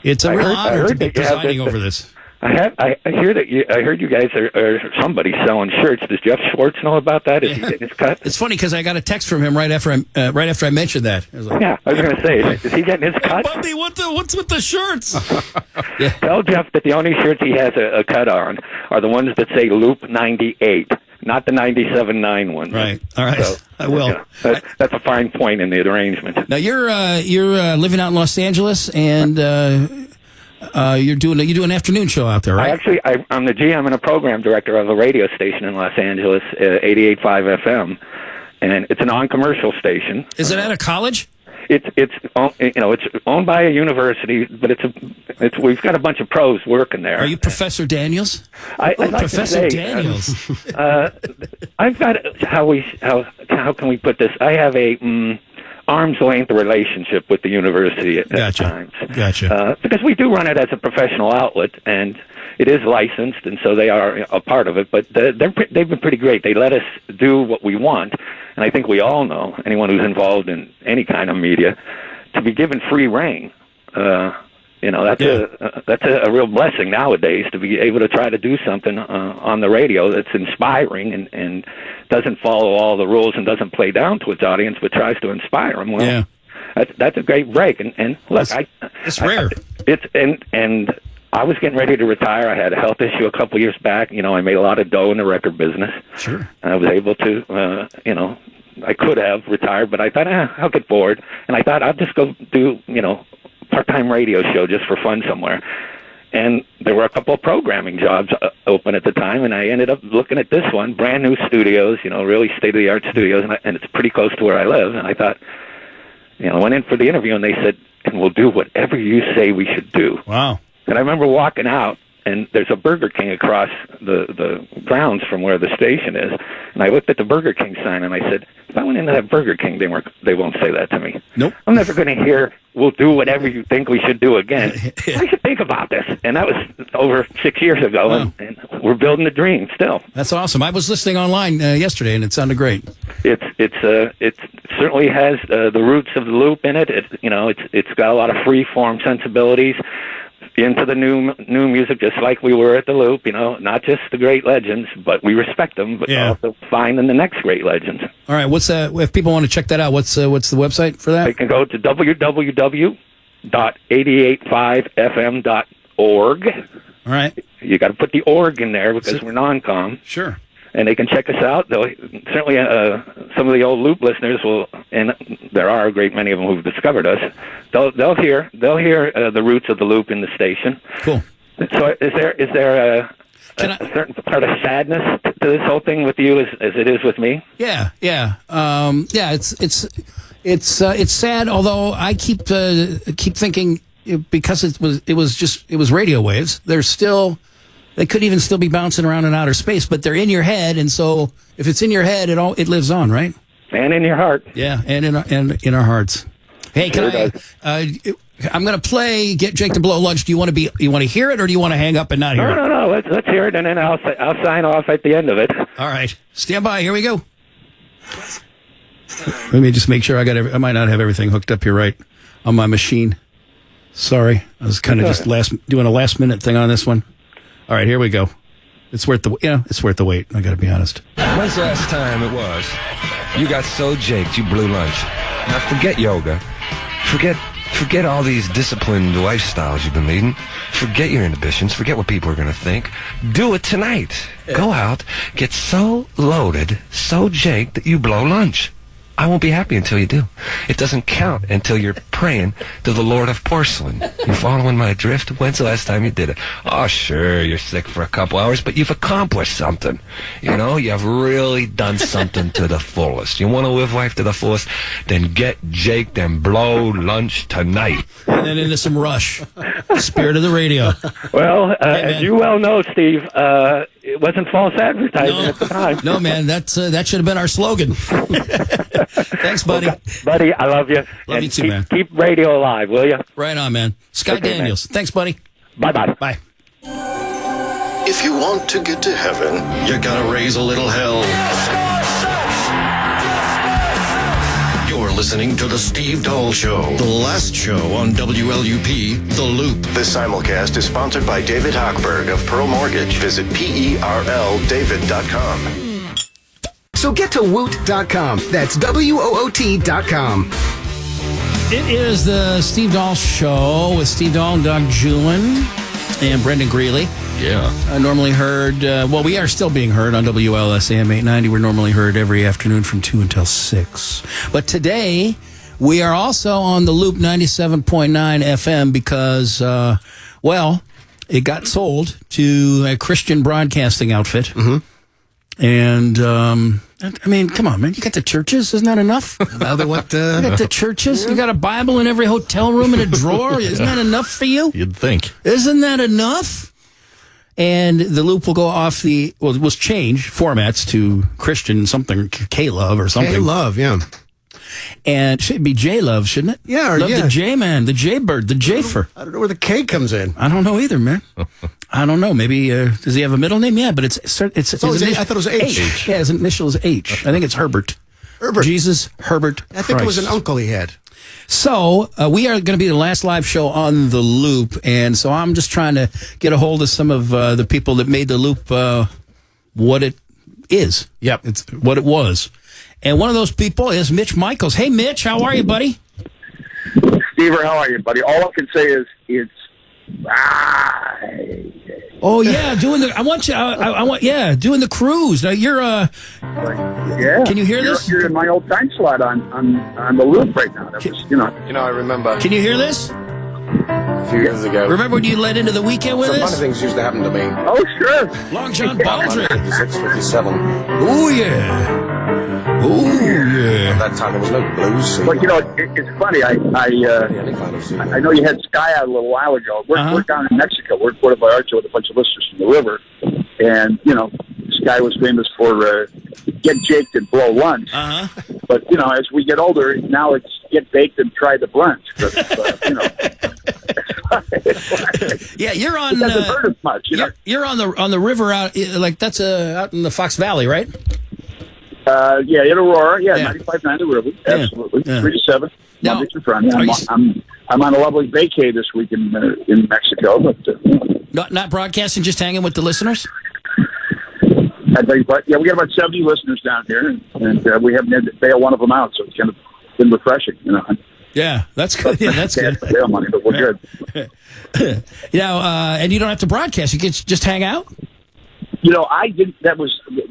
real honor to be presiding over this. I hear that I heard you guys are somebody selling shirts. Does Jeff Schwartz know about that? Is he getting his cut? It's funny because I got a text from him right after I mentioned that. I was like, I was going to say, is he getting his cut? Bundy, what's with the shirts? Tell Jeff that the only shirts he has a cut on are the ones that say Loop 98, not the 97.9 ones. Right. All right. So, I will. That's a fine point in the arrangement. Now you're living out in Los Angeles and. You do an afternoon show out there, right? I'm the GM and a program director of a radio station in Los Angeles, 88.5 FM, and it's a non-commercial station. Is it at a college? It's owned by a university, but we've got a bunch of pros working there. Are you Professor Daniels? I'd like Professor to say, Daniels. I've got how can we put this? I have a arm's length relationship with the university at times. Gotcha. Because we do run it as a professional outlet, and it is licensed, and so they are a part of it. But they've been pretty great. They let us do what we want, and I think we all know, anyone who's involved in any kind of media, to be given free rein. That's a real blessing nowadays to be able to try to do something on the radio that's inspiring and doesn't follow all the rules and doesn't play down to its audience, but tries to inspire them. Well, that's a great break. And look, it's rare. And I was getting ready to retire. I had a health issue a couple years back. I made a lot of dough in the record business. Sure. I was able to, I could have retired, but I thought, I'll get bored. And I thought I'll just go do, part-time radio show just for fun somewhere. And there were a couple of programming jobs open at the time, and I ended up looking at this one, brand new studios, really state-of-the-art studios, and it's pretty close to where I live. And I thought, I went in for the interview, and they said, and we'll do whatever you say we should do. Wow. And I remember walking out, and there's a Burger King across the grounds from where the station is. And I looked at the Burger King sign, and I said, if I went into that Burger King, they won't say that to me. Nope. I'm never going to hear, we'll do whatever you think we should do again. I should think about this. And that was over 6 years ago, wow. and we're building the dream still. That's awesome. I was listening online yesterday, and it sounded great. It certainly has the roots of the Loop in it. It's got a lot of free-form sensibilities into the new music, just like we were at the Loop, not just the great legends, but we respect them, but also finding the next great legends. All right, what's if people want to check that out, what's the website for that? They can go to www.885fm.org. All right. You got to put the org in there because we're non-com. Sure. And they can check us out. Certainly, some of the old Loop listeners will, and there are a great many of them who've discovered us. They'll hear the roots of the Loop in the station. Cool. So, is there a certain part of sadness to this whole thing with you as it is with me? Yeah. It's sad. Although I keep thinking because it was radio waves. They could even still be bouncing around in outer space, but they're in your head, and so if it's in your head, it lives on, right? And in your heart. Yeah, and in our hearts. Hey, I'm going to play Get Jake to Blow Lunch. Do you want to hear it, or do you want to hang up and not hear it? No. Let's hear it, and then I'll sign off at the end of it. All right, stand by. Here we go. Let me just make sure I might not have everything hooked up here right on my machine. Sorry, I was kind of just doing a last minute thing on this one. All right, here we go. It's worth the wait. I got to be honest. When's the last time it was you got so jaked you blew lunch? Now forget yoga. Forget all these disciplined lifestyles you've been leading. Forget your inhibitions. Forget what people are going to think. Do it tonight. Go out, get so loaded, so jaked that you blow lunch. I won't be happy until you do. It doesn't count until you're praying to the Lord of Porcelain. You following my drift? When's the last time you did it? Oh, sure, you're sick for a couple hours, but you've accomplished something. You know, you've really done something to the fullest. You want to live life to the fullest? Then get jaked and blow lunch tonight. And then into some Rush. Spirit of the radio. Well, as you well know, Steve, it wasn't false advertising at the time. No, man, that should have been our slogan. Thanks, buddy. Okay. Buddy, I love you. Love you too, man. Keep radio alive, will you? Right on, man. Sky Daniels. Man. Thanks, buddy. Bye-bye. Bye. If you want to get to heaven, you gotta raise a little hell. You're listening to The Steve Dahl Show, the last show on WLUP, The Loop. This simulcast is sponsored by David Hochberg of Pearl Mortgage. Visit PERLDavid.com. So get to woot.com. That's WOOT.com. It is the Steve Dahl Show with Steve Dahl and Doug Julin and Brendan Greeley. Yeah. Normally heard, we are still being heard on WLS AM 890. We're normally heard every afternoon from 2 until 6. But today, we are also on the Loop 97.9 FM because, it got sold to a Christian broadcasting outfit. Mm-hmm. And, I mean, come on, man. You got the churches. Isn't that enough? Now that what? You got the churches. You got a Bible in every hotel room in a drawer. Isn't that enough for you? You'd think. Isn't that enough? And the Loop will go off we'll change formats to Christian something, K-Love or something. K-Love, yeah. And it should be J-Love, shouldn't it? Yeah, Love the J-Man, the J-Bird, the J-fer. I don't know where the K comes in. I don't know either, man. I don't know. Maybe, does he have a middle name? Yeah, but it's always I thought it was H. Yeah, his initial is H. I think it's Herbert. Jesus Herbert I think Christ. It was an uncle he had. So, we are going to be the last live show on the Loop, and so I'm just trying to get a hold of some of the people that made the Loop what it is. Yep. It's what it was. And one of those people is Mitch Michaels. Hey, Mitch, how are you, buddy? Stever, how are you, buddy? All I can say is it's... Oh, yeah, doing the the cruise. Now, you're, yeah. Can you hear this? You're in my old time slot on the Loop right now. That was, I remember. Can you hear this? A few years ago. Remember when you led into the weekend with us? Some funny things used to happen to me. Oh, sure. Long John Baldry. 56, 57. Oh, yeah. Oh, yeah. At that time, there was no blues. But, it's funny. I know you had Sky out a little while ago. We're down in Mexico. We're in Puerto Vallarta with a bunch of listeners from the river. And, Sky was famous for get jaked and blow lunch. But, as we get older, now it's get baked and try the brunch. Yeah, you're on. It doesn't hurt as much, You're on the river out that's out in the Fox Valley, right? Yeah, in Aurora. Yeah, 95.9 the river. Absolutely, 3 to 7. Monday through Friday. I'm on a lovely vacay this week in Mexico, but not broadcasting, just hanging with the listeners. I tell you what, we got about 70 listeners down here, and we haven't had to bail one of them out, so it's kind of been refreshing, Yeah, that's good. Yeah, that's good. Bail money, but we're good. And you don't have to broadcast; you can just hang out. I didn't.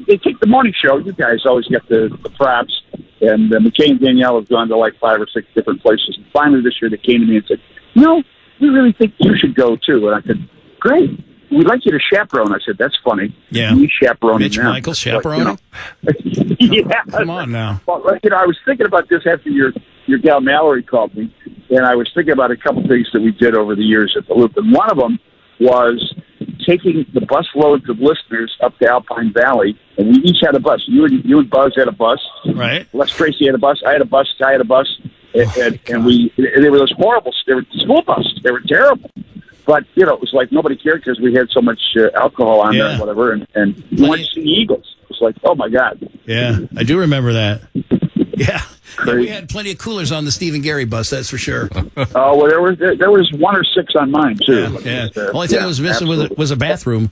They take the morning show. You guys always get the props, and McKay and Danielle have gone to like 5 or 6 different places. And finally, this year, they came to me and said, "We really think you should go too." And I said, "Great." we'd like you to chaperone. I said, that's funny. Yeah. Me chaperoning Mitch them. Michaels chaperoning? Yeah. Come on now. Well, I was thinking about this after your gal Mallory called me, and I was thinking about a couple things that we did over the years at the Loop, and one of them was taking the bus loads of listeners up to Alpine Valley, and we each had a bus. You and Buzz had a bus. Right. Les Tracy had a bus. I had a bus. Ty had a bus. And they were those horrible. They were school buses. They were terrible. But, it was like nobody cared because we had so much alcohol on there and whatever. And we went to see the Eagles. It was like, oh, my God. Yeah, I do remember that. Yeah. We had plenty of coolers on the Steve and Gary bus, that's for sure. Oh, well, there was 1 or 6 on mine, too. Yeah. Only thing I was missing was a bathroom.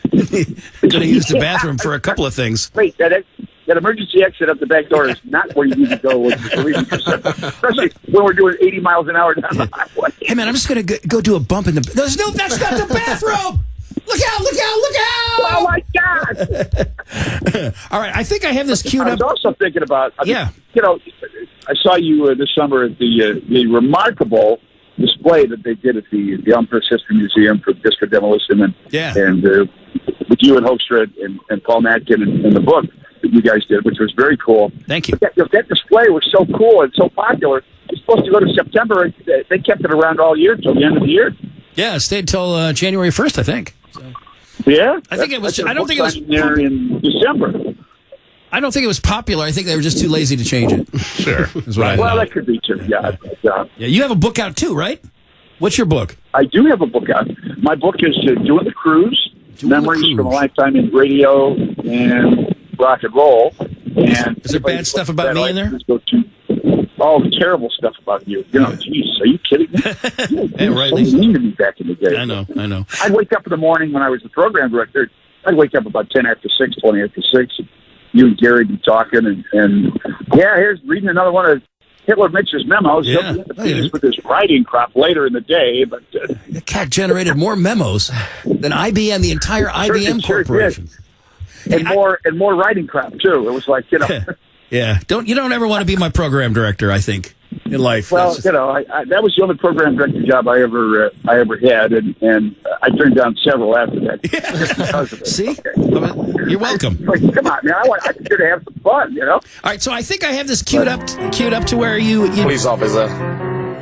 Could have used the bathroom for a couple of things. Wait, that emergency exit up the back door is not where you need to go, especially when we're doing 80 miles an hour down the highway. Hey, man, I'm just going to go do a bump in the... That's not the bathroom! Look out, look out, look out! Oh, my God! All right, I think I have this queued up. I was also thinking about... Yeah. I saw you this summer at the remarkable display that they did at the Elm First History Museum for Disco Demolition, and with you and Hoekstra and Paul Natkin and the book that you guys did, which was very cool. Thank you. But that display was so cool and so popular. It was supposed to go to September. And they kept it around all year till the end of the year. Yeah, it stayed till January 1st, I think. Yeah, I think it was. I don't think it was there in December. I don't think it was popular. I think they were just too lazy to change it. Sure. Well, that could be true. Yeah. Yeah. You have a book out too, right? What's your book? I do have a book out. My book is Doing the Cruise, Memories from a Lifetime in Radio and Rock and Roll. And is there bad stuff about me in there? All the terrible stuff about you. Geez, are you kidding me? Yeah, right. So mean to me back in the day. I know. I'd wake up in the morning when I was the program director. I'd wake up about 10 after 6, 20 after 6. And you and Gary be talking, and here's reading another one of Hitler Mitch's memos. Yeah. He'll be with his writing crop later in the day. But the cat generated more memos than IBM, the entire IBM corporation. And more writing crap too. It was like Yeah, you don't ever want to be my program director, I think, in life. Well, that was the only program director job I ever had, and I turned down several after that. Just because of it. See, you're welcome. Come on, man! I'm here to have some fun, All right, so I think I have this queued up to where you police officer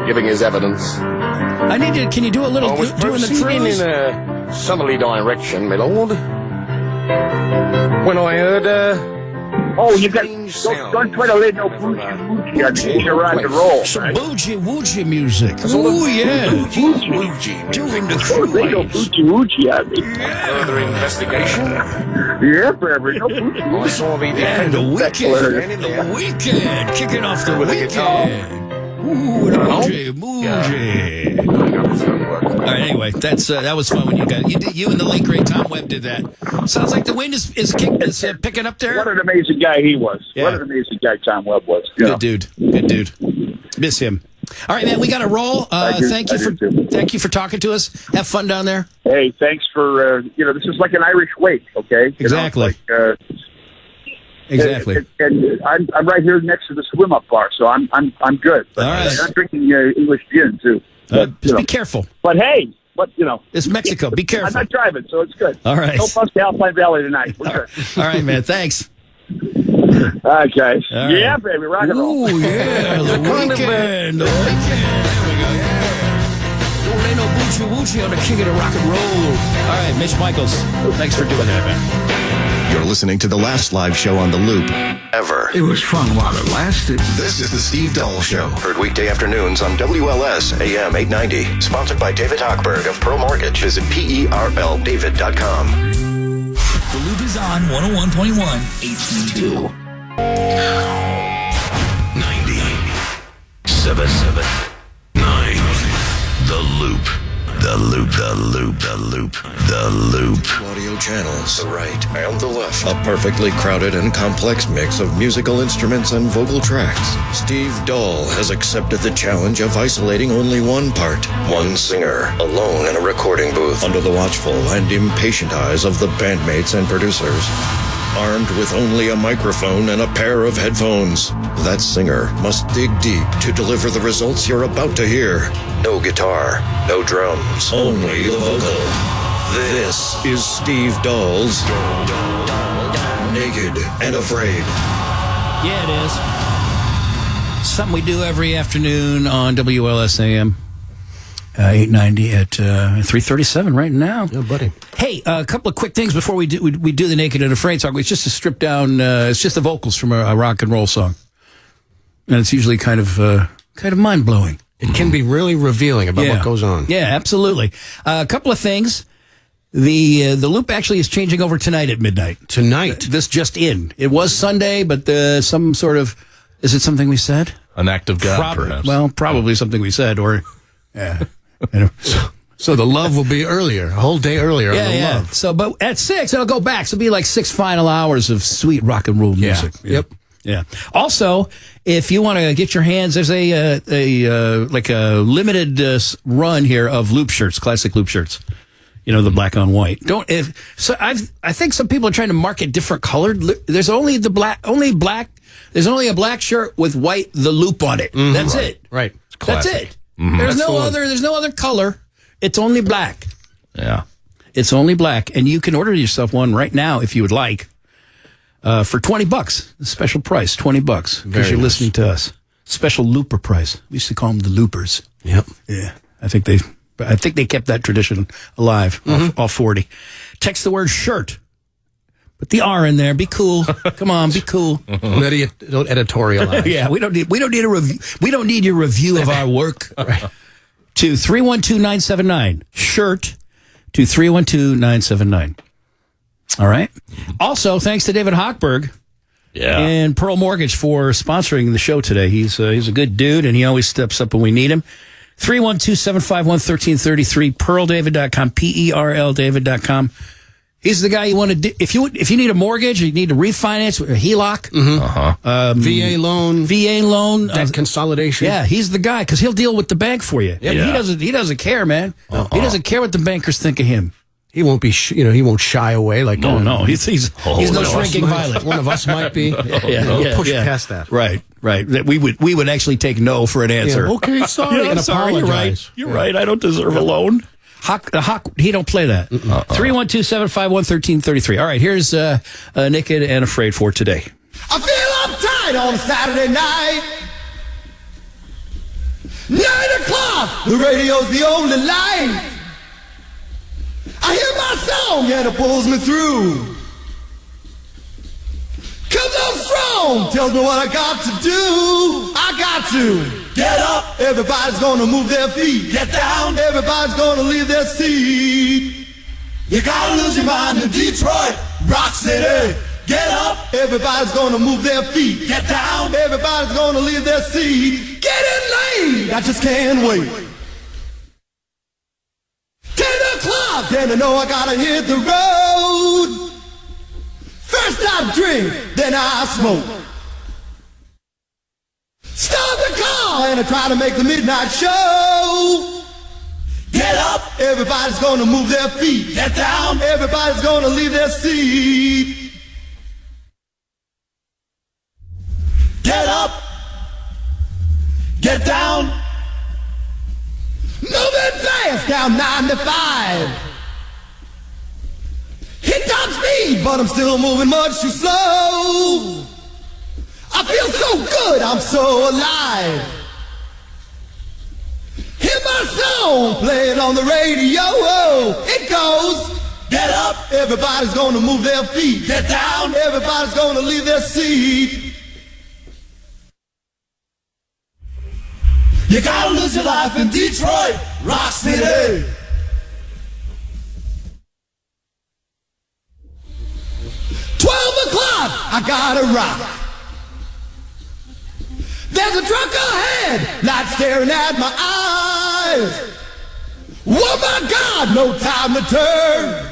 giving his evidence. I need to. Can you do a little doing the cruise? In a southerly direction, my lord. When I heard. You got don't try to lay no bougie on your rock and roll. Some bougie music. Oh yeah, bougie doing the cruise. Lay no bougie on me. Further investigation. Yeah, forever. No bougie. I saw the defendant. The weekend, kicking off the weekend. Ooh, the bougie. All right, anyway, that was fun when you and the late great Tom Webb did that. Sounds like the wind is picking up there. What an amazing guy he was. Yeah. What an amazing guy Tom Webb was. Good dude. Miss him. All right, man, we got to roll. Thank you for talking to us. Have fun down there. Hey, thanks for this is like an Irish wake, okay? Exactly. Exactly. And I'm right here next to the swim up bar, so I'm good. But all right. I'm drinking English gin too. Just be careful. But hey, it's Mexico. Be careful. I'm not driving, so it's good. All right. No bus to Alpine Valley tonight. We're good. All right, man. Thanks. All right, guys. All right. Yeah, baby. Rock and roll. Ooh, yeah. The weekend. There we go. Yeah. Don't lay no boochie on the king of the rock and roll. All right, Mitch Michaels. Thanks for doing that, man. You're listening to the last live show on the Loop ever. It was fun while it lasted. This is the Steve Dahl Show. Heard weekday afternoons on WLS AM 890. Sponsored by David Hochberg of Pearl Mortgage. Visit PERLDavid.com. The Loop is on 101.1 HD2. 97.9. The Loop. The Loop, the Loop, the Loop, the Loop. Audio channels, the right and the left. A perfectly crowded and complex mix of musical instruments and vocal tracks. Steve Dahl has accepted the challenge of isolating only one part. One singer, alone in a recording booth, under the watchful and impatient eyes of the bandmates and producers. Armed with only a microphone and a pair of headphones, that singer must dig deep to deliver the results you're about to hear. No guitar, no drums, only the vocal. This is Steve Dahl's Naked and Afraid. Yeah, it is. Something we do every afternoon on WLSAM 890 at 3:37 right now. Yeah, buddy. Hey, a couple of quick things before we do the Naked and Afraid song. It's just a stripped down. It's just the vocals from a rock and roll song, and it's usually kind of mind blowing. It can be really revealing about what goes on. Yeah, absolutely. A couple of things. The loop actually is changing over tonight at midnight. Tonight? This just in. It was Sunday, but some sort of... Is it something we said? An act of God, perhaps. Well, probably something we said, or... Yeah. So the love will be earlier, a whole day earlier. Yeah, on the yeah. love. So, but at 6, it'll go back. So it'll be like 6 final hours of sweet rock and roll music. Yeah. Yep. Yeah. Also, if you want to get your hands, there's a limited run here of loop shirts, classic loop shirts. You know, the black on white. I think some people are trying to market different colored. There's only black. There's only a black shirt with white, the loop on it. Mm-hmm. That's it. Right. That's it. Mm-hmm. There's no other color. It's only black. Yeah. It's only black. And you can order yourself one right now if you would like. For $20, a special price, $20, because you're listening to us. Special looper price. We used to call them the loopers. Yep. Yeah. I think they kept that tradition alive. All 40. Text the word shirt. Put the R in there. Be cool. Come on, be cool. Don't editorialize. Yeah, we don't need a review. We don't need your review of our work. Right. To 312-979. Shirt to 312-979. All right. Also, thanks to David Hochberg and Pearl Mortgage for sponsoring the show today. He's a good dude, and he always steps up when we need him. 312-751-1333, pearldavid.com, PERLDavid.com. He's the guy you want to if you need a mortgage, you need to refinance, a HELOC, VA loan, debt consolidation. Yeah, he's the guy because he'll deal with the bank for you. Yeah. He doesn't care, man. He doesn't care what the bankers think of him. He won't be, he won't shy away like. No, he's no shrinking violet. One of us might be. Push past that. Right. That we would actually take no for an answer. Yeah, okay, sorry, I'm sorry. You're right. I don't deserve a loan. Hawk, he don't play that. 312-751-1333. All right, here's Naked and Afraid for today. I feel uptight on a Saturday night. 9 o'clock, the radio's the only light. I hear my song and it pulls me through. Comes on strong, tells me what I got to do. I got to get up. Everybody's gonna move their feet. Get down. Everybody's gonna leave their seat. You gotta lose your mind in Detroit, Rock City. Get up. Everybody's gonna move their feet. Get down. Everybody's gonna leave their seat. Get in lane. I just can't wait. 10 o'clock, then I know I gotta hit the road. First I drink, then I smoke. Start the car and I try to make the midnight show. Get up, everybody's gonna move their feet. Get down, everybody's gonna leave their seat. Get up, get down. Moving fast down 95. Hit top speed, but I'm still moving much too slow. I feel so good, I'm so alive. Hear my song playing on the radio. It goes, get up, everybody's gonna move their feet. Get down, everybody's gonna leave their seat. You gotta lose your life in Detroit, Rock City. I gotta rock. There's a truck ahead, light staring at my eyes. Oh my God, no time to turn.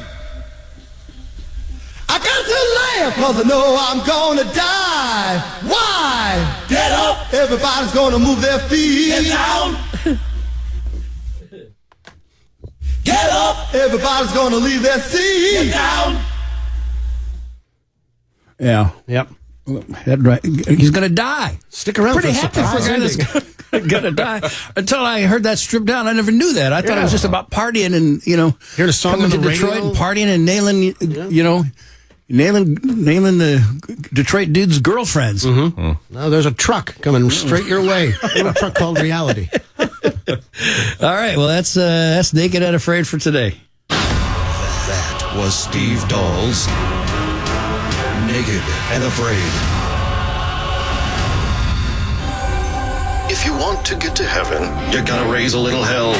I got to laugh cause I know I'm gonna die. Why? Get up, everybody's gonna move their feet. Get down. Get up, everybody's gonna leave their seat. Get down. Yeah. Yep. Right. He's going to die. Stick around Pretty for a happy for a surprise guy ending. that's gonna die. Until I heard that stripped down, I never knew that. I thought it was just about partying and hear the song coming on to the Detroit radio? and partying and nailing, nailing the Detroit dudes' girlfriends. No, there's a truck coming straight your way. A little truck called Reality. All right, well that's Naked and Afraid for today. That was Steve Dahl's Naked and Afraid. If you want to get to heaven, you gotta raise a little hell.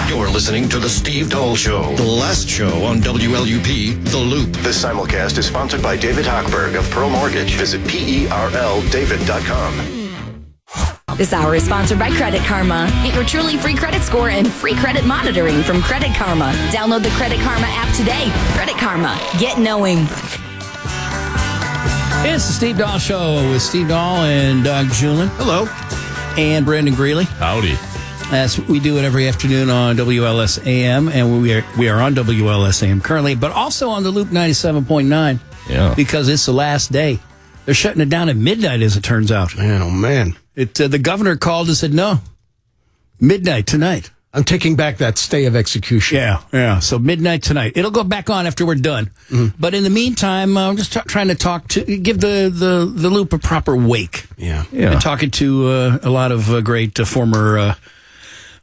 You're listening to The Steve Dahl Show, the last show on WLUP, The Loop. This simulcast is sponsored by David Hochberg of Pearl Mortgage. Visit PERLDavid.com. This hour is sponsored by Credit Karma. Get your truly free credit score and free credit monitoring from Credit Karma. Download the Credit Karma app today. Credit Karma. Get knowing. It's the Steve Dahl Show with Steve Dahl and Doug Julin. Hello. And Brandon Greeley. Howdy. As we do it every afternoon on WLS AM, and we are on WLS AM currently, but also on the Loop 97.9. Yeah. Because it's the last day. They're shutting it down at midnight, as it turns out. Man, oh man. The governor called and said, no, midnight tonight. I'm taking back that stay of execution. Yeah. So midnight tonight. It'll go back on after we're done. But in the meantime, I'm just trying to give the Loop a proper wake. Yeah. Been talking to a lot of great former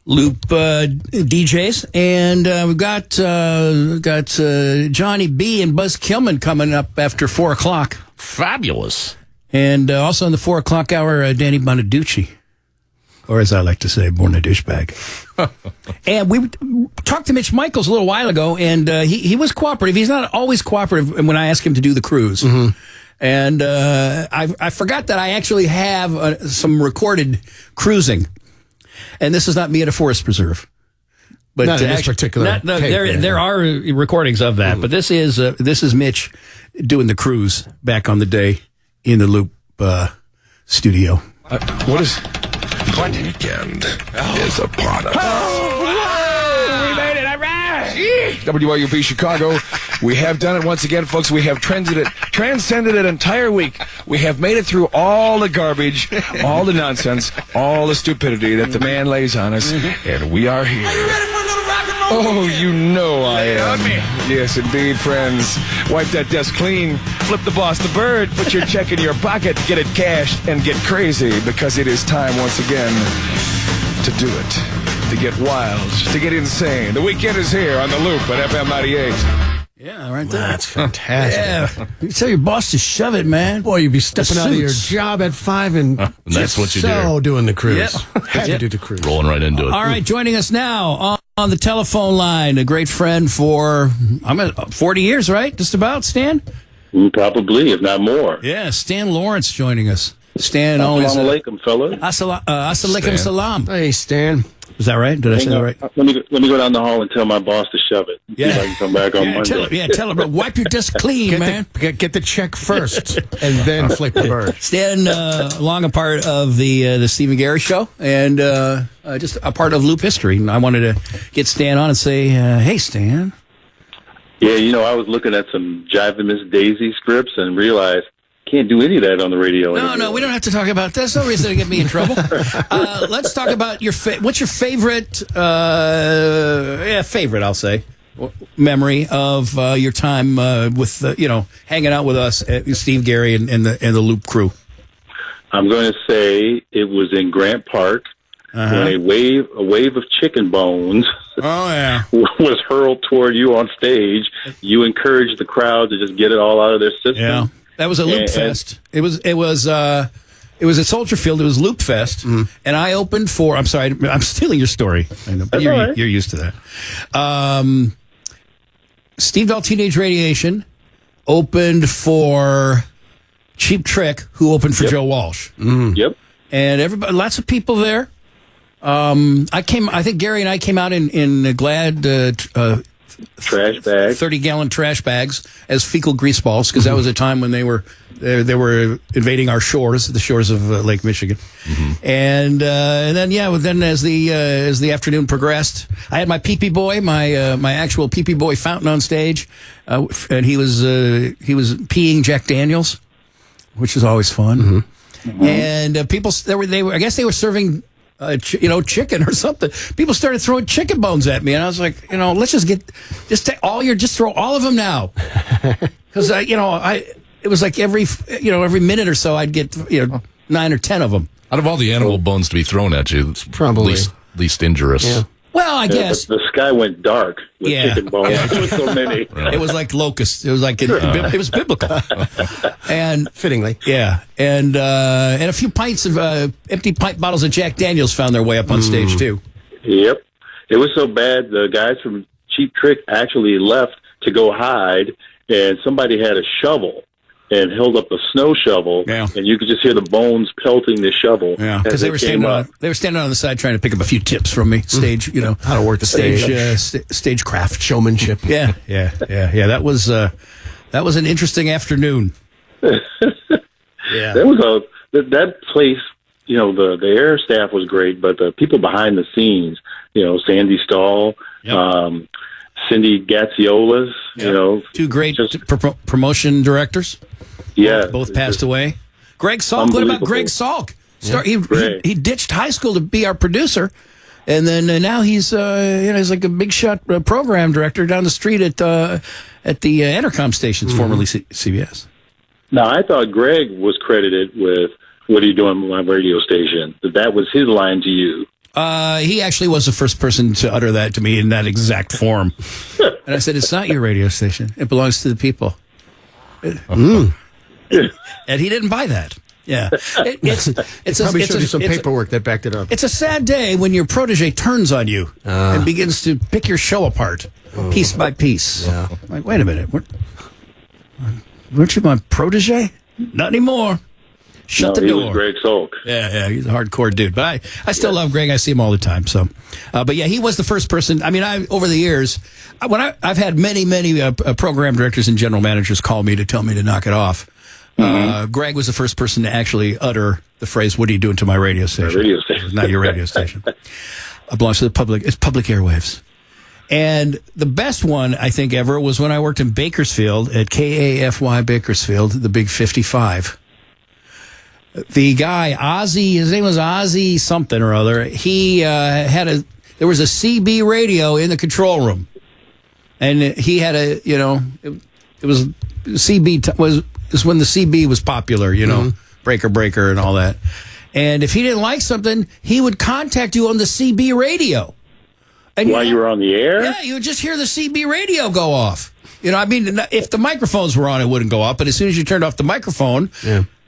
Loop DJs, and we've got Johnny B and Buzz Kilman coming up after 4 o'clock. Fabulous. And also in the 4 o'clock hour, Danny Bonaducci, or as I like to say, born a douchebag. And we talked to Mitch Michaels a little while ago, and he was cooperative. He's not always cooperative when I ask him to do the cruise. And I forgot that I actually have some recorded cruising. And this is not me at a forest preserve. But not in this particular tape, there are recordings of that. But this is Mitch doing the cruise back on the day in the Loop studio. What weekend is upon us. We made it, all right! WLUP Chicago. We have done it once again, folks. We have transcended an entire week. We have made it through all the garbage, all the nonsense, all the stupidity that the man lays on us, and we are here. Oh, you know I am. Yes, indeed, friends. Wipe that desk clean, flip the boss the bird, put your check in your pocket, get it cashed, and get crazy, because it is time once again to do it, to get wild, to get insane. The weekend is here on the Loop at FM 98. Yeah, right there. That's fantastic. Yeah. You tell your boss to shove it, man. Boy, you'd be stepping out of your job at 5 and that's what you do. Doing the cruise. Yep. Had to do the cruise. Rolling right into it. All right, joining us now on the telephone line, a great friend for 40 years, right? Just about, Stan? Probably, if not more. Yeah, Stan Lawrence joining us. Stan always. Assalamu alaikum, fellas. Assalamu salam. Hey, Stan. Is that right? Did I say that right? Let me go down the hall and tell my boss to shove it. Yeah. See if I can come back on Monday. Tell him, but wipe your desk clean, man. Get the check first, and then flick the bird. Stan, long a part of the Stephen Gary show, and just a part of Loop history. And I wanted to get Stan on and say, hey, Stan. Yeah, I was looking at some Jiving Miss Daisy scripts and realized can't do any of that on the radio. No, we don't have to talk about that. There's no reason to get me in trouble. Let's talk about what's your favorite, I'll say, memory of your time with, hanging out with us, Steve Gary and the Loop crew. I'm going to say it was in Grant Park when a wave of chicken bones was hurled toward you on stage. You encouraged the crowd to just get it all out of their system. Yeah. That was a Loop Fest. It was at Soldier Field. It was Loop Fest, and I opened for. I'm sorry, I'm stealing your story. I know, but you're used to that. Steve Dahl Teenage Radiation opened for Cheap Trick, who opened for Joe Walsh. Yep. And everybody, lots of people there. I think Gary and I came out in Glad. Trash bags, 30-gallon trash bags as fecal grease balls, because that was a time when they were invading our shores, the shores of Lake Michigan, and then as the afternoon progressed, I had my pee-pee boy, my actual pee-pee boy fountain on stage, and he was peeing Jack Daniels, which is always fun. and people I guess they were serving chicken or something. People started throwing chicken bones at me, and I was like, let's just throw all of them now, because it was like every minute or so I'd get 9 or 10 of them. Out of all the animal bones to be thrown at you, it's probably least injurious. Yeah. Well, I guess the sky went dark with chicken bones. There was so many. It was like locusts. It was like it was biblical, and fittingly, yeah, and a few pints of empty pint bottles of Jack Daniels found their way up on stage too. Yep, it was so bad. The guys from Cheap Trick actually left to go hide, and somebody had a shovel and held up a snow shovel, and you could just hear the bones pelting the shovel. Yeah, because they were standing on the side trying to pick up a few tips from me. Stage, how to work the stage, stagecraft, showmanship. Yeah. That was an interesting afternoon. Yeah, there was that place. The air staff was great, but the people behind the scenes, Sandy Stahl, Cindy Gatziolas, two great promotion directors. Yeah, both passed away. Greg Salk. What about Greg Salk? He ditched high school to be our producer, and then now he's he's like a big shot program director down the street at the Entercom stations, formerly CBS. Now I thought Greg was credited with "What are you doing with my radio station?" That was his line to you. He actually was the first person to utter that to me in that exact form, and I said, "It's not your radio station; it belongs to the people." And he didn't buy that. Yeah, it's probably showed you some paperwork that backed it up. It's a sad day when your protege turns on you and begins to pick your show apart piece by piece. Yeah. Like, wait a minute, weren't you my protege? Not anymore. Shut the door. He was Greg Salk. Yeah, he's a hardcore dude. But I still love Greg. I see him all the time. So, but yeah, he was the first person. I mean, over the years, I've had many program directors and general managers call me to tell me to knock it off. Greg was the first person to actually utter the phrase, "What are you doing to my radio station?" My radio station. It's not your radio station. It belongs to the public. It's public airwaves. And the best one, I think, ever was when I worked in Bakersfield at KAFY Bakersfield, the Big 55. The guy, Ozzy, his name was Ozzy something or other. He there was a CB radio in the control room. And he had it was CB was when the CB was popular, breaker and all that. And if he didn't like something, he would contact you on the CB radio. And while you were on the air? Yeah, you would just hear the CB radio go off. If the microphones were on, it wouldn't go up. But as soon as you turned off the microphone,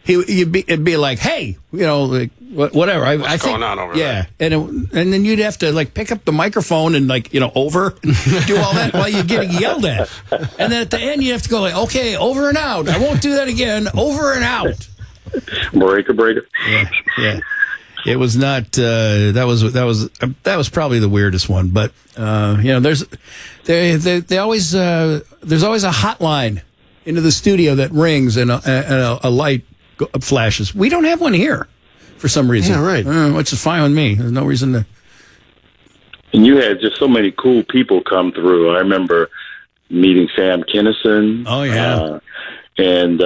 it'd be like, hey, like whatever. What's going on over there? Yeah, and then you'd have to like pick up the microphone and over and do all that while you're getting yelled at. And then at the end, you have to go like, okay, over and out. I won't do that again. Over and out. Breaker. Yeah. It was not. That was probably the weirdest one. But there's always a hotline into the studio that rings and a light flashes. We don't have one here for some reason. Yeah, right. Which is fine with me. There's no reason to. And you had just so many cool people come through. I remember meeting Sam Kinison. Oh yeah. And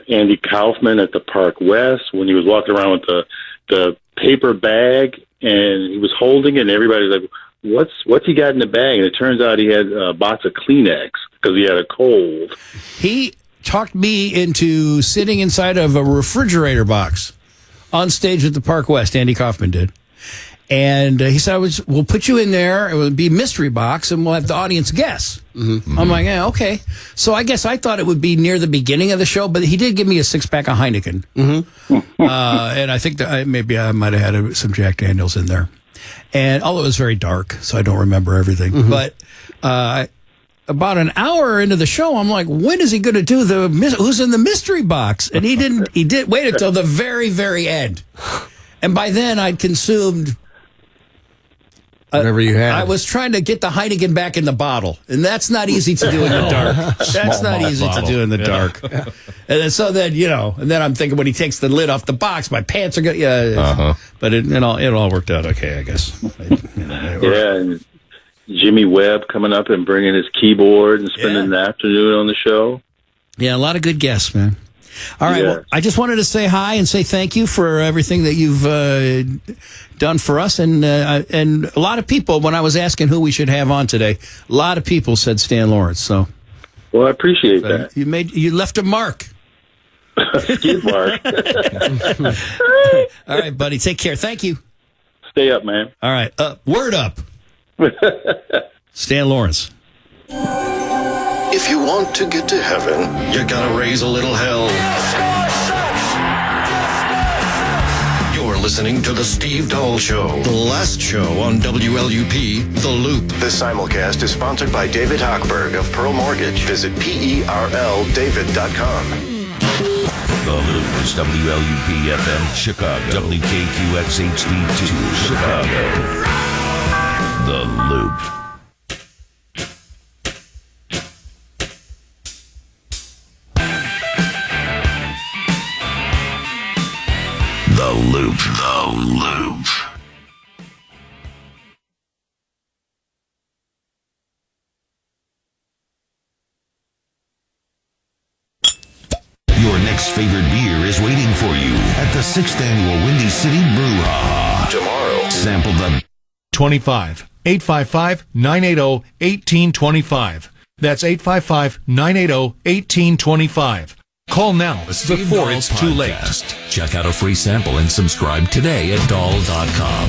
Andy Kaufman at the Park West when he was walking around with the paper bag and he was holding it and everybody's like, what's he got in the bag? And it turns out he had a box of Kleenex because he had a cold. He talked me into sitting inside of a refrigerator box on stage at the Park West. Andy Kaufman did. And he said, we'll put you in there. It would be a mystery box, and we'll have the audience guess. Mm-hmm. I'm like, yeah, okay. So I guess I thought it would be near the beginning of the show, but he did give me a 6-pack of Heineken. Mm-hmm. And I think that maybe I might have had some Jack Daniels in there. And although it was very dark, so I don't remember everything. Mm-hmm. But about an hour into the show, I'm like, when is he going to do who's in the mystery box? And he did wait until the very, very end. And by then I'd consumed whatever you had. I was trying to get the Heineken back in the bottle, and that's not easy to do in the dark. That's not easy to do in the dark. And so then, and then I'm thinking when he takes the lid off the box, my pants are going. Yeah, but it all worked out okay, I guess. Yeah, and Jimmy Webb coming up and bringing his keyboard and spending the afternoon on the show. Yeah, a lot of good guests, man. All right. Yes. Well, I just wanted to say hi and say thank you for everything that you've done for us. And a lot of people, when I was asking who we should have on today, a lot of people said Stan Lawrence. So, well, I appreciate that. You left a mark. Skid mark. All right, buddy. Take care. Thank you. Stay up, man. All right. Word up. Stan Lawrence. If you want to get to heaven, you gotta raise a little hell. You're listening to The Steve Dahl Show, the last show on WLUP, The Loop. This simulcast is sponsored by David Hochberg of Pearl Mortgage. Visit PERLDavid.com. The Loop is WLUP FM Chicago, WKQX HD2 Chicago. The Loop. The Loop. The Loop. Your next favorite beer is waiting for you at the 6th Annual Windy City Brouhaha. Tomorrow. Sample the 25 855 980 1825. That's 855 980 1825. Call now before it's too late. Check out a free sample and subscribe today at Dahl.com.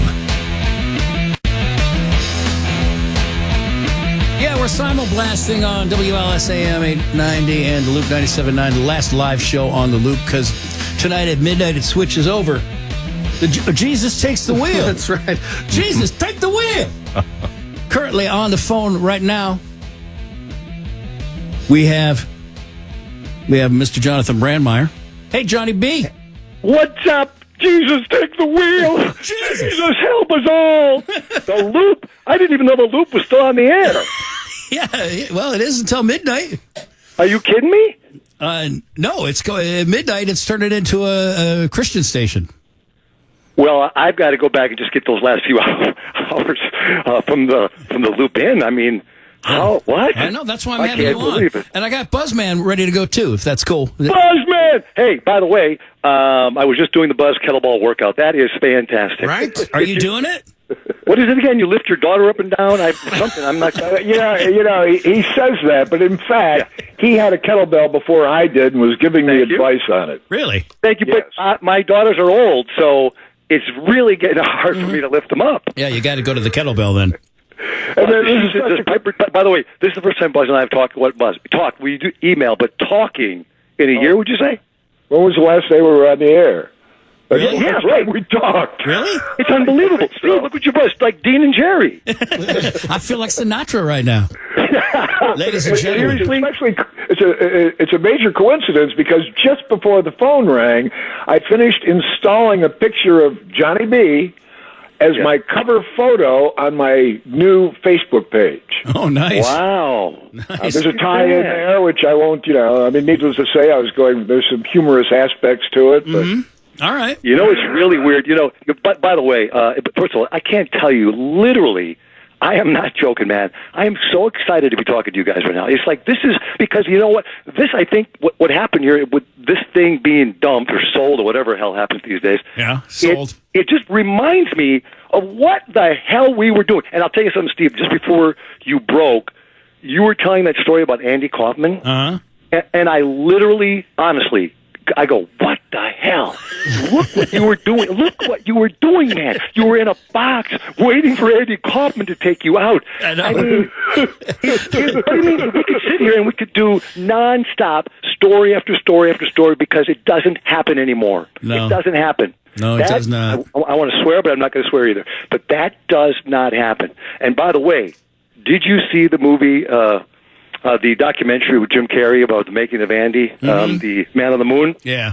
Yeah, we're simulblasting on WLSAM 890 and the Loop 97.9, the last live show on the Loop, because tonight at midnight it switches over. Jesus takes the wheel. That's right. Jesus, take the wheel. Currently on the phone right now, we have Mr. Jonathan Brandmeier. Hey, Johnny B. What's up? Jesus, take the wheel. Jesus, help us all. The Loop. I didn't even know the Loop was still on the air. Yeah, well, it is until midnight. Are you kidding me? No, it's at midnight. It's turned it into a Christian station. Well, I've got to go back and just get those last few hours from the Loop in. I mean, what? I know, that's why I'm having you on. And I got Buzzman ready to go, too, if that's cool. Buzzman! Hey, by the way, I was just doing the Buzz kettleball workout. That is fantastic. Right? Are you doing it? What is it again? You lift your daughter up and down? I'm not... He says that, but in fact, he had a kettlebell before I did and was giving me advice on it. Really? Thank you, Yes. but my daughters are old, so it's really getting hard for me to lift them up. Yeah, you got to go to the kettlebell then. And then by the way, this is the first time Buzz and I have talked. What Buzz? Talk. We do email, but talking in a year, would you say? When was the last day we were on the air? Really? Yeah, right. We talked. Really? It's unbelievable. Steve, look what you Buzz, like Dean and Jerry. I feel like Sinatra right now. Ladies and gentlemen. Seriously, it's a major coincidence because just before the phone rang, I finished installing a picture of Johnny B as my cover photo on my new Facebook page. Oh, nice. Wow. Nice. There's a tie in there, which I won't, needless to say, there's some humorous aspects to it, but... All right. You know, it's really weird. But by the way, first of all, I can't tell you, literally, I am not joking, man. I am so excited to be talking to you guys right now. It's like, this is, because you know what? This, I think, what happened here with this thing being dumped or sold or whatever hell happens these days. Yeah, sold. It just reminds me of what the hell we were doing. And I'll tell you something, Steve, just before you broke, you were telling that story about Andy Kaufman. Uh-huh. And I literally, honestly, I go, what the hell? Look what you were doing. Look what you were doing, man. You were in a box waiting for Andy Kaufman to take you out. I know. I mean, what do you mean? We could sit here and we could do nonstop story after story after story because it doesn't happen anymore. No. It doesn't happen. No, it does not. I want to swear, but I'm not going to swear either. But that does not happen. And by the way, did you see the movie... the documentary with Jim Carrey about the making of Andy, the Man on the Moon? Yeah.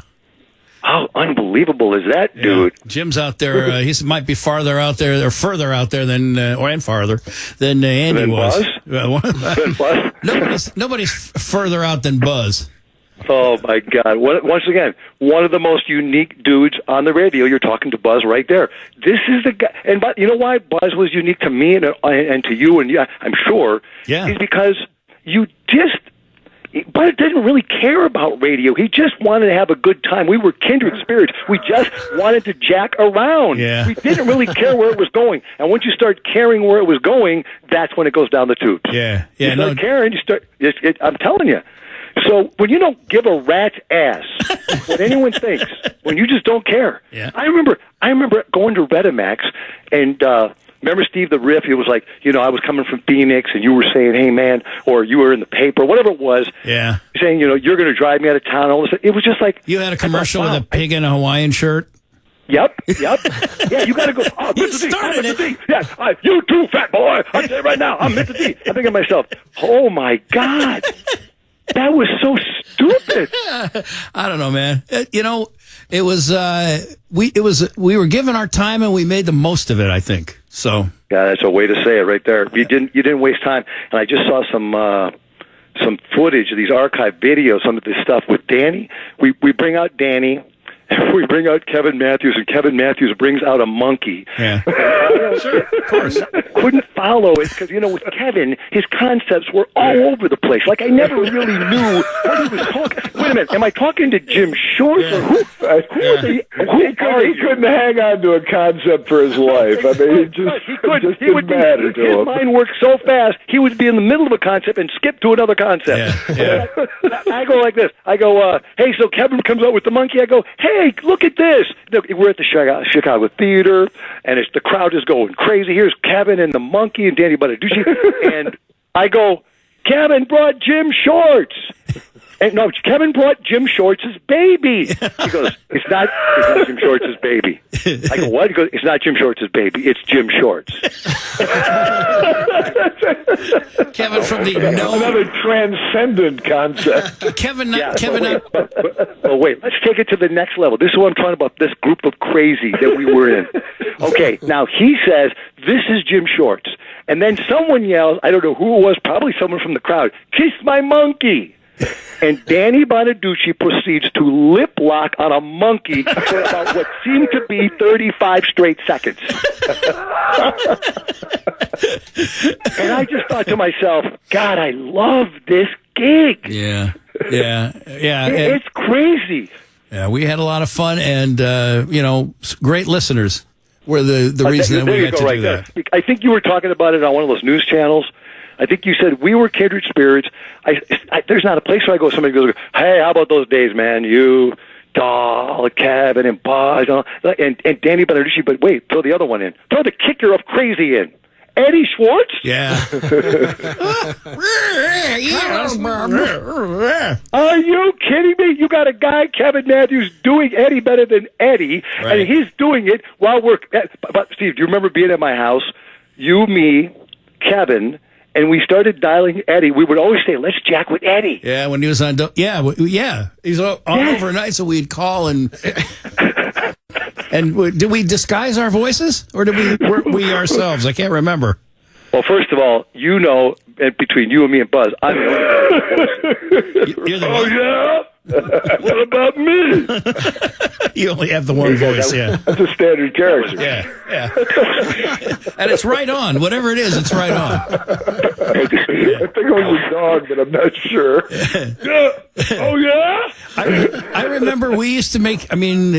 How unbelievable is that, dude? Jim's out there. He might be farther out there or further out there than, farther than Andy Than was. Buzz? Than Buzz? Nobody's further out than Buzz. Oh, my God. Once again, one of the most unique dudes on the radio. You're talking to Buzz right there. This is the guy. And you know why Buzz was unique to me and to you, and I'm sure? Yeah. Is because you just Bud didn't really care about radio. He just wanted to have a good time. We were kindred spirits. We just wanted to jack around. Yeah. We didn't really care where it was going. And once you start caring where it was going, that's when it goes down the tubes. Yeah. You start caring, I'm telling you. So when you don't give a rat's ass what anyone thinks, when you just don't care. Yeah. I remember going to Redemax and remember Steve the Riff? It was like, I was coming from Phoenix and you were saying, hey man, or you were in the paper, whatever it was. Yeah. Saying, you're going to drive me out of town. All this. It was just like you had a commercial with a pig in a Hawaiian shirt. Yep. Yeah, you got to go. Oh, You Mr. D, started Mr. D. Yeah, you too, fat boy. I'm saying right now, I'm Mr. D. I think of myself, oh my God. That was so stupid. I don't know, man. It was we were given our time and we made the most of it, I think. So yeah, that's a way to say it right there. You didn't waste time. And I just saw some footage of these archive videos, some of this stuff with Danny. We bring out Danny. We bring out Kevin Matthews, and Kevin Matthews brings out a monkey. Yeah. Sure, of course. Couldn't follow it because, with Kevin, his concepts were all over the place. Like, I never really knew what he was talking. Wait a minute, am I talking to Jim Short or who? He couldn't hang on to a concept for his life. I mean, he would matter to his him. mind worked so fast, he would be in the middle of a concept and skip to another concept. Yeah. I go like this. I go, hey, so Kevin comes out with the monkey. I go, hey, look at this. We're at the Chicago Theater, and the crowd is going crazy. Here's Kevin and the monkey and Danny Bonaducci. And I go, Kevin brought Jim Shorts. And no, Kevin brought Jim Shorts' baby. He goes, it's not Jim Shorts' baby. I go, what? He goes, it's not Jim Shorts' baby. It's Jim Shorts. Kevin from the another transcendent concept. Kevin. But wait, let's take it to the next level. This is what I'm talking about, this group of crazy that we were in. Okay, now he says, this is Jim Shorts. And then someone yells, I don't know who it was, probably someone from the crowd, kiss my monkey. And Danny Bonaducci proceeds to lip lock on a monkey for about what seemed to be 35 straight seconds. And I just thought to myself, God, I love this gig. Yeah. It's crazy. Yeah, we had a lot of fun, and great listeners were the reason that we got to do that. I think you were talking about it on one of those news channels. I think you said we were kindred spirits. There's not a place where I go, somebody goes, hey, how about those days, man? You, Dahl, Kevin, and Buzz, and Danny Bonaducci, but wait, throw the other one in. Throw the kicker of crazy in. Eddie Schwartz? Yeah. Are you kidding me? You got a guy, Kevin Matthews, doing Eddie better than Eddie, right. And he's doing it while we're... But Steve, do you remember being at my house? You, me, Kevin... And we started dialing Eddie. We would always say, let's jack with Eddie. Yeah, when he was on... He's on overnight, so we'd call and... And did we disguise our voices? Or were we ourselves? I can't remember. Well, first of all, between you and me and Buzz, I'm the You're the one. Yeah? What about me? You only have the one voice, yeah. That's a standard character. Yeah. And it's right on. Whatever it is, it's right on. I think it was a dog, but I'm not sure. Yeah. Oh, yeah? I remember we used to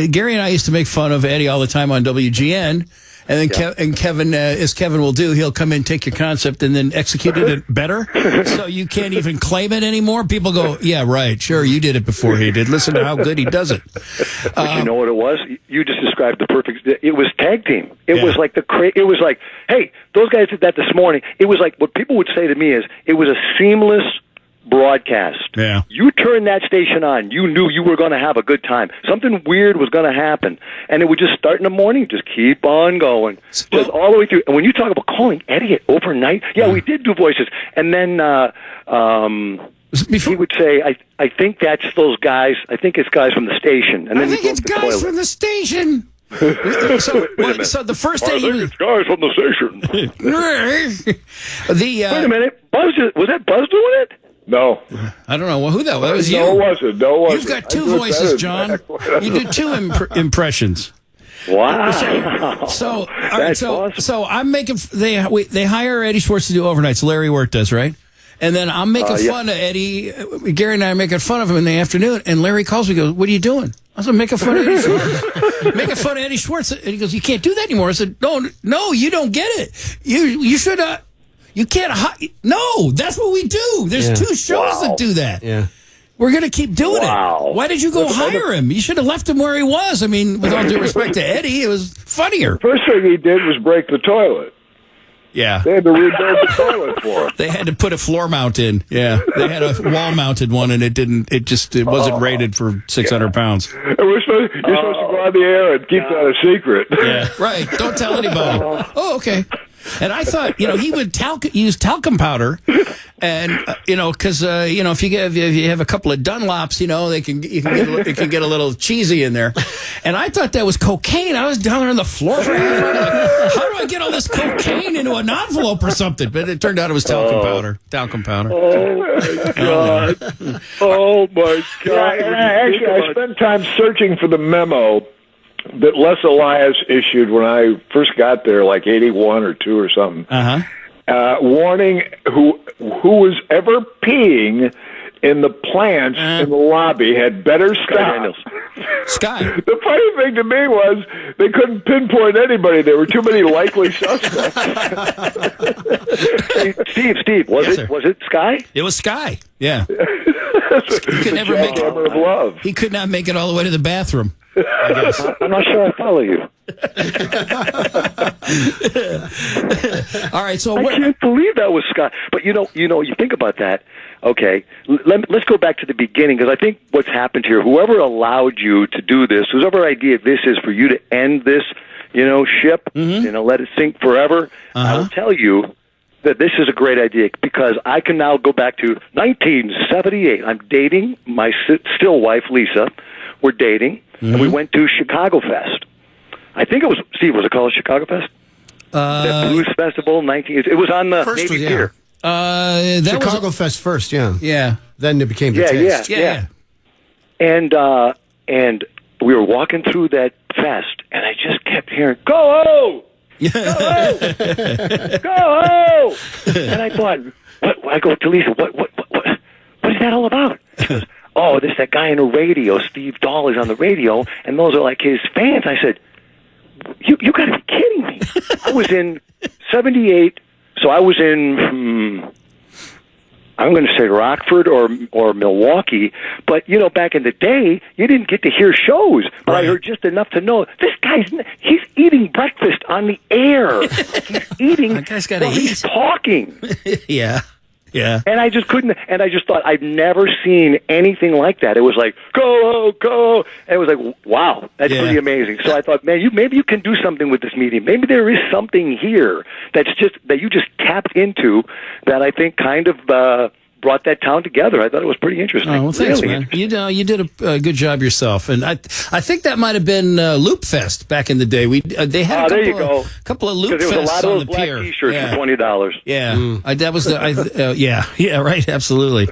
Gary and I used to make fun of Eddie all the time on WGN. And then Kevin, as Kevin will do, he'll come in, take your concept, and then execute it better. So you can't even claim it anymore. People go, yeah, right, sure, you did it before he did. Listen to how good he does it. But you know what it was? You just described the perfect... It was tag team. It was like it was like, hey, those guys did that this morning. It was like, what people would say to me is, it was a seamless broadcast. Yeah. You turned that station on, you knew you were going to have a good time. Something weird was going to happen. And it would just start in the morning, just keep on going. Just all the way through. And when you talk about calling Eddie at overnight, we did do voices. And then he would say, I think that's those guys, I think it's guys from the station. And then I think it's guys from the station. So the first day it's guys from the station. Wait a minute. Buzz, was that Buzz doing it? No. I don't know. Well, who that was? That was you. No, it wasn't. You've got two voices, John. You did two impressions. Wow. So I'm making. They hire Eddie Schwartz to do overnights. Larry Work does, right? And then I'm making fun of Eddie. Gary and I are making fun of him in the afternoon. And Larry calls me and goes, what are you doing? I said, making fun of Eddie Schwartz. Making fun of Eddie Schwartz. And he goes, you can't do that anymore. I said, no, you don't get it. You should, you can't, no, that's what we do. There's 2 shows that do that. Yeah. We're going to keep doing it. Why did you go hire him? You should have left him where he was. I mean, with all due respect to Eddie, it was funnier. First thing he did was break the toilet. Yeah. They had to rebuild the toilet for him. They had to put a floor mount in. Yeah. They had a wall mounted one and it wasn't rated for 600 pounds. And you're supposed to go on the air and keep that a secret. Yeah. Right. Don't tell anybody. Oh, okay. And I thought, he would use talcum powder, and because if you have a couple of Dunlops, it can get a little cheesy in there. And I thought that was cocaine. I was down there on the floor for how do I get all this cocaine into an envelope or something? But it turned out it was talcum powder. Talcum powder. Oh my God! Oh my God! Yeah, I spent time searching for the memo that Les Elias issued when I first got there, like 81 or 2 or something. Warning who was ever peeing in the plants in the lobby had better stop. Sky. The funny thing to me was they couldn't pinpoint anybody. There were too many likely suspects. Steve, was it Sky? It was Sky. Yeah. He could never make it. He could not make it all the way to the bathroom. I'm not sure I follow you. All right, so I can't believe that was Scott. But you think about that. Okay, let's go back to the beginning, because I think what's happened here, whoever allowed you to do this, whoever idea this is for you to end this, ship, let it sink forever, I will tell you that this is a great idea, because I can now go back to 1978. I'm dating my still wife, Lisa. We're dating, and we went to Chicago Fest. I think it was, Steve, was it called Chicago Fest? That Blues Festival, it was on the first Navy Pier. That Chicago Fest first, yeah. Yeah. Then it became the Taste. Yeah. And we were walking through that fest, and I just kept hearing, "Go! Go! Go!" And I thought, I go to Lisa, what is that all about? She goes, "Oh, there's that guy on the radio, Steve Dahl is on the radio, and those are like his fans." I said, You got to be kidding me. I was in 78, so I was in, I'm going to say Rockford or Milwaukee, but, back in the day, you didn't get to hear shows, but I heard just enough to know, this he's eating breakfast on the air. He's eating that guy's gotta he's talking. Yeah. Yeah. And I just couldn't, and I just thought, I've never seen anything like that. It was like, go. And it was like, wow, that's pretty amazing. So I thought, man, maybe you can do something with this medium. Maybe there is something here that you just tapped into that I think kind of brought that town together. I thought it was pretty interesting. Oh, well, thanks, really man. You did a good job yourself, and I think that might have been Loop Fest back in the day. They had a couple of Loop Fests there was a lot of on those the black pier. T-shirts for $20. Yeah, that was the yeah, right, absolutely.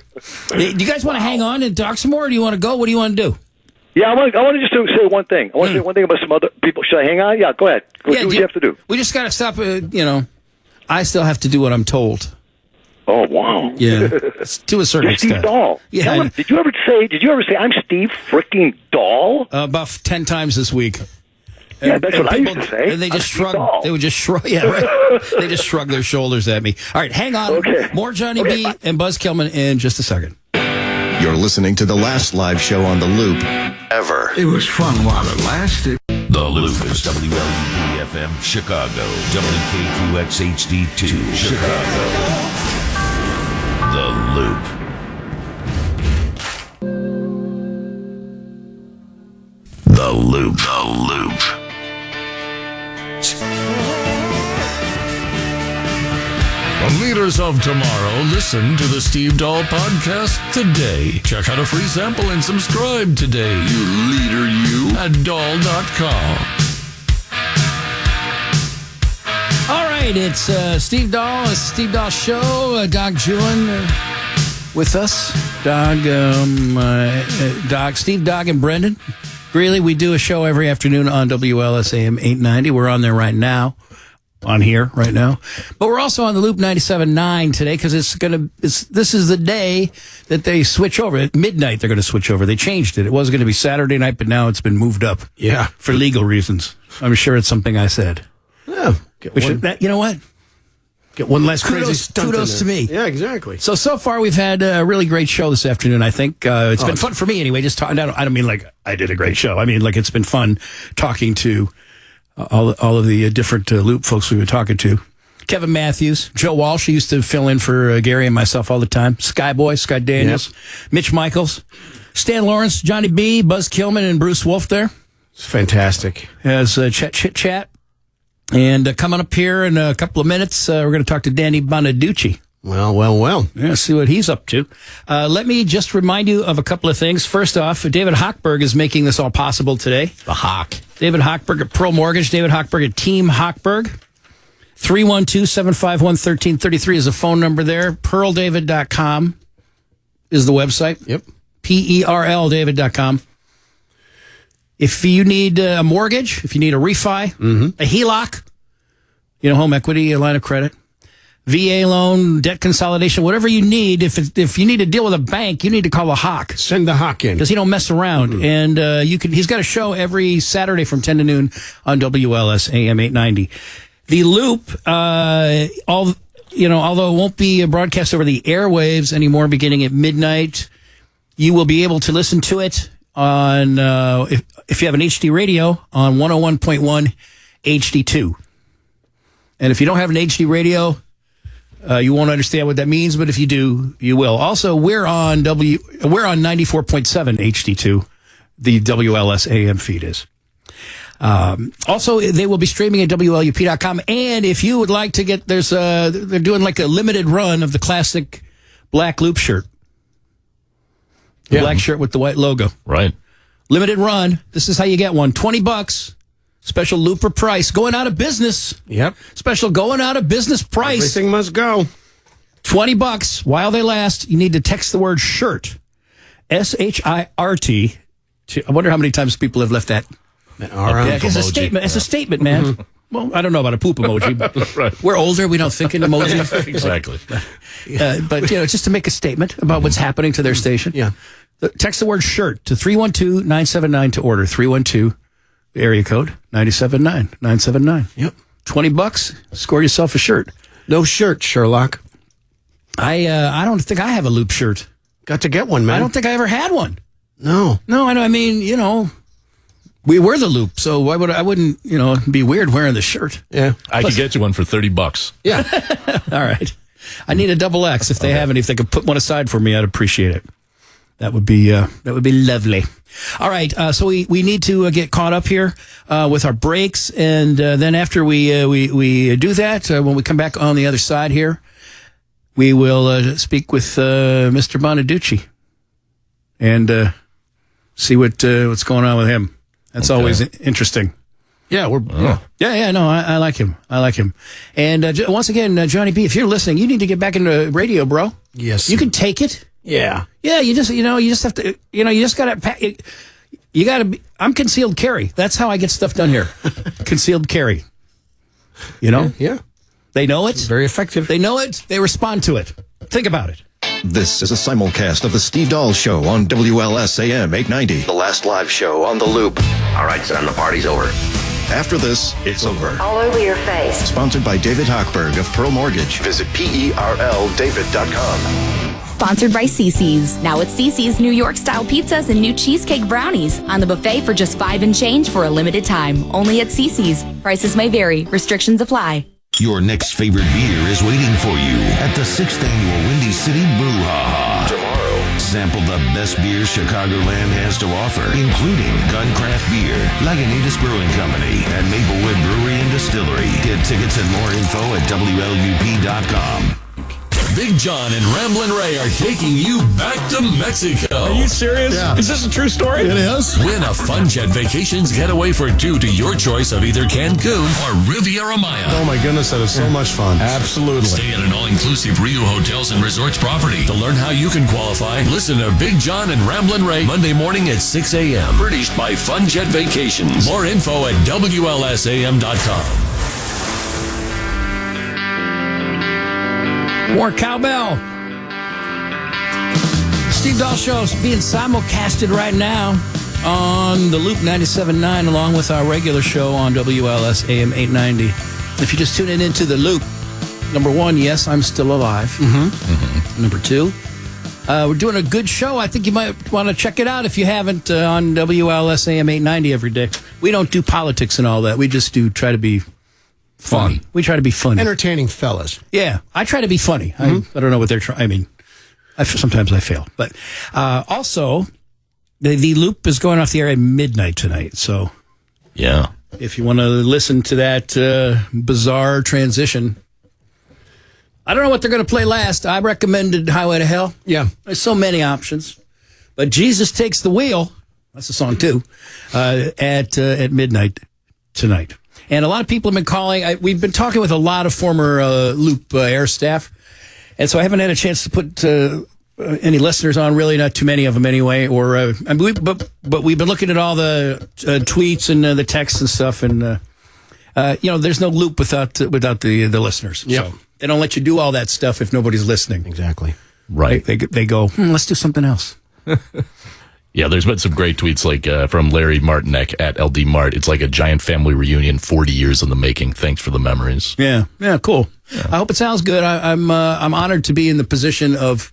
Do you guys want to hang on and talk some more, or do you want to go? What do you want to do? Yeah, I want to just say one thing. I want to say one thing about some other people. Should I hang on? Yeah, go ahead. Do what you have to do. We just got to stop. I still have to do what I'm told. Oh, wow. Yeah, to a certain extent. Steve Dahl. Yeah. Did you ever say, I'm Steve freaking Dahl? About 10 times this week. Yeah, that's what I used to say. And they just shrug. They would just shrug. Yeah, right. They just shrug their shoulders at me. All right, hang on. Okay. More Johnny B and Buzz Kilman in just a second. You're listening to the last live show on The Loop ever. It was fun while it lasted. The Loop is WLUP FM Chicago, WKQX HD2 Chicago. The Loop. The Loop. The Loop. The leaders of tomorrow listen to the Steve Dahl podcast today. Check out a free sample and subscribe today. You leader, you. At Dahl.com. All right, it's Steve Dahl. It's Steve Dahl Show. Doc Jewin with us. Steve, Doc, and Brendan. Greeley, we do a show every afternoon on WLS AM 890. We're on there right now. on here right now. But we're also on the Loop 97.9 today because this is the day that they switch over. At midnight, they're going to switch over. They changed it. It was going to be Saturday night, but now it's been moved up. Yeah. For legal reasons. I'm sure it's something I said. Yeah. You know what? Get one less Kudos to me. Yeah, exactly. So far we've had a really great show this afternoon. I think it's been fun for me anyway. Just talking. I don't mean like I did a great show. I mean like it's been fun talking to all of the different Loop folks we've been talking to. Kevin Matthews, Joe Walsh, he used to fill in for Gary and myself all the time. Skyboy, Scott Daniels, Mitch Michaels, Stan Lawrence, Johnny B, Buzz Kilman, and Bruce Wolf there. It's fantastic. As chat. And coming up here in a couple of minutes, we're going to talk to Danny Bonaducci. Well. Yeah, see what he's up to. Let me just remind you of a couple of things. First off, David Hochberg is making this all possible today. The Hawk. David Hochberg at Pearl Mortgage. David Hochberg at Team Hochberg. 312-751-1333 is the phone number there. PearlDavid.com is the website. Yep. PERLDavid.com. If you need a mortgage, if you need a refi, a HELOC, home equity, a line of credit, VA loan, debt consolidation, whatever you need, if you need to deal with a bank, you need to call the Hawk. Send the Hawk in. Because he don't mess around. And he's got a show every Saturday from 10 to noon on WLS AM 890. The Loop, although it won't be broadcast over the airwaves anymore beginning at midnight, you will be able to listen to it on if you have an HD radio on 101.1 HD2. And if you don't have an HD radio, you won't understand what that means, but if you do, you will. Also, we're on 94.7 HD2, the WLS AM feed is. Also, they will be streaming at WLUP.com. And if you would like to get, they're doing like a limited run of the classic black Loop shirt. The black shirt with the white logo. Right. Limited run. This is how you get one. $20. Special Looper price. Going out of business. Yep. Special going out of business price. Everything must go. $20 while they last. You need to text the word shirt. SHIRT. I wonder how many times people have left that. It's a statement. It's a statement, man. Mm-hmm. Well, I don't know about a poop emoji, but right. We're older. We don't think in emojis. Exactly. But just to make a statement about what's happening to their station. Yeah. Text the word shirt to 312-979 to order. 312 area code 979. Yep. $20. Score yourself a shirt. No shirt, Sherlock. I don't think I have a Loop shirt. Got to get one, man. I don't think I ever had one. No. I mean, we wear the Loop, so why would I wouldn't, be weird wearing the shirt. Yeah. I could get you one for $30. Yeah. All right. I need a double X if they have any. If they could put one aside for me, I'd appreciate it. That would be lovely. All right. So we need to get caught up here with our breaks, and then after we do that, when we come back on the other side here, we will speak with Mr. Bonaducci and see what's going on with him. That's always interesting. Yeah, Yeah, no, I like him. And once again, Johnny B, if you're listening, you need to get back into radio, bro. Yes. You can take it. Yeah. Yeah, you just have to, you just got to, be, I'm concealed carry. That's how I get stuff done here. Concealed carry. Yeah. They know it. It's very effective. They know it. They respond to it. Think about it. This is a simulcast of the Steve Dahl Show on WLS AM 890. The last live show on the Loop. All right, son, the party's over. After this, it's over. All over your face. Sponsored by David Hochberg of Pearl Mortgage. Visit PERLDavid.com. Sponsored by CiCi's. Now it's CiCi's New York-style pizzas and new cheesecake brownies on the buffet for just $5 and change for a limited time. Only at CiCi's. Prices may vary. Restrictions apply. Your next favorite beer is waiting for you at the 6th Annual Windy City Brouhaha. Tomorrow. Sample the best beer Chicagoland has to offer, including Gun Craft Beer, Lagunitas Brewing Company, and Maplewood Brewery and Distillery. Get tickets and more info at WLUP.com. Big John and Ramblin' Ray are taking you back to Mexico. Are you serious? Yeah. Is this a true story? It is. Win a Fun Jet Vacations getaway for two to your choice of either Cancun or Riviera Maya. Oh my goodness, that is so much fun. Absolutely. Stay at an all-inclusive Rio Hotels and Resorts property. To learn how you can qualify, listen to Big John and Ramblin' Ray Monday morning at 6 a.m. Furnished by Fun Jet Vacations. More info at WLSAM.com. More cowbell. Steve Dahl Show is being simulcasted right now on the Loop 97.9 along with our regular show on WLS AM 890. If you're just tuning into the Loop, number one, yes, I'm still alive. Number two, we're doing a good show. I think you might want to check it out if you haven't on WLS AM 890 every day. We don't do politics and all that. We just try to be funny. We try to be funny. Entertaining fellas. Yeah, I try to be funny. I don't know what they're trying. I mean, sometimes I fail. But also, the Loop is going off the air at midnight tonight. So, yeah, if you want to listen to that bizarre transition, I don't know what they're going to play last. I recommended Highway to Hell. Yeah. There's so many options. But Jesus Takes the Wheel, that's a song too, at midnight tonight. And a lot of people have been calling. We've been talking with a lot of former Loop air staff. And so I haven't had a chance to put any listeners on, really, not too many of them anyway. But we've been looking at all the tweets and the texts and stuff. And, there's no Loop without the listeners. Yeah. So they don't let you do all that stuff if nobody's listening. Exactly. Right. They go, let's do something else. Yeah, there's been some great tweets like from Larry Martinek at LD Mart. It's like a giant family reunion, 40 years in the making. Thanks for the memories. Yeah, cool. Yeah. I hope it sounds good. I'm honored to be in the position of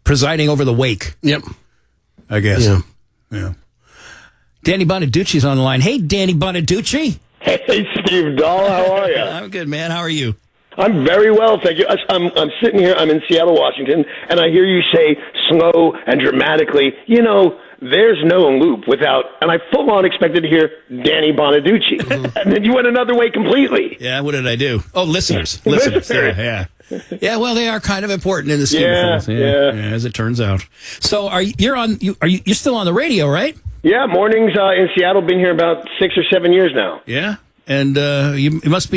presiding over the wake. Yep. I guess. Yeah. Danny Bonaducci's on the line. Hey, Danny Bonaducci. Hey, Steve Dahl. How are you? I'm good, man. How are you? I'm very well, thank you. I'm sitting here. I'm in Seattle, Washington, and I hear you say slow and dramatically, there's no Loop without, and I full on expected to hear Danny Bonaducci. And then you went another way completely. Yeah, what did I do? Oh, listeners. Yeah. Yeah, well, they are kind of important in the scheme of things. Yeah, as it turns out. So you're still on the radio, right? Yeah, mornings in Seattle. Been here about 6 or 7 years now. Yeah, and you must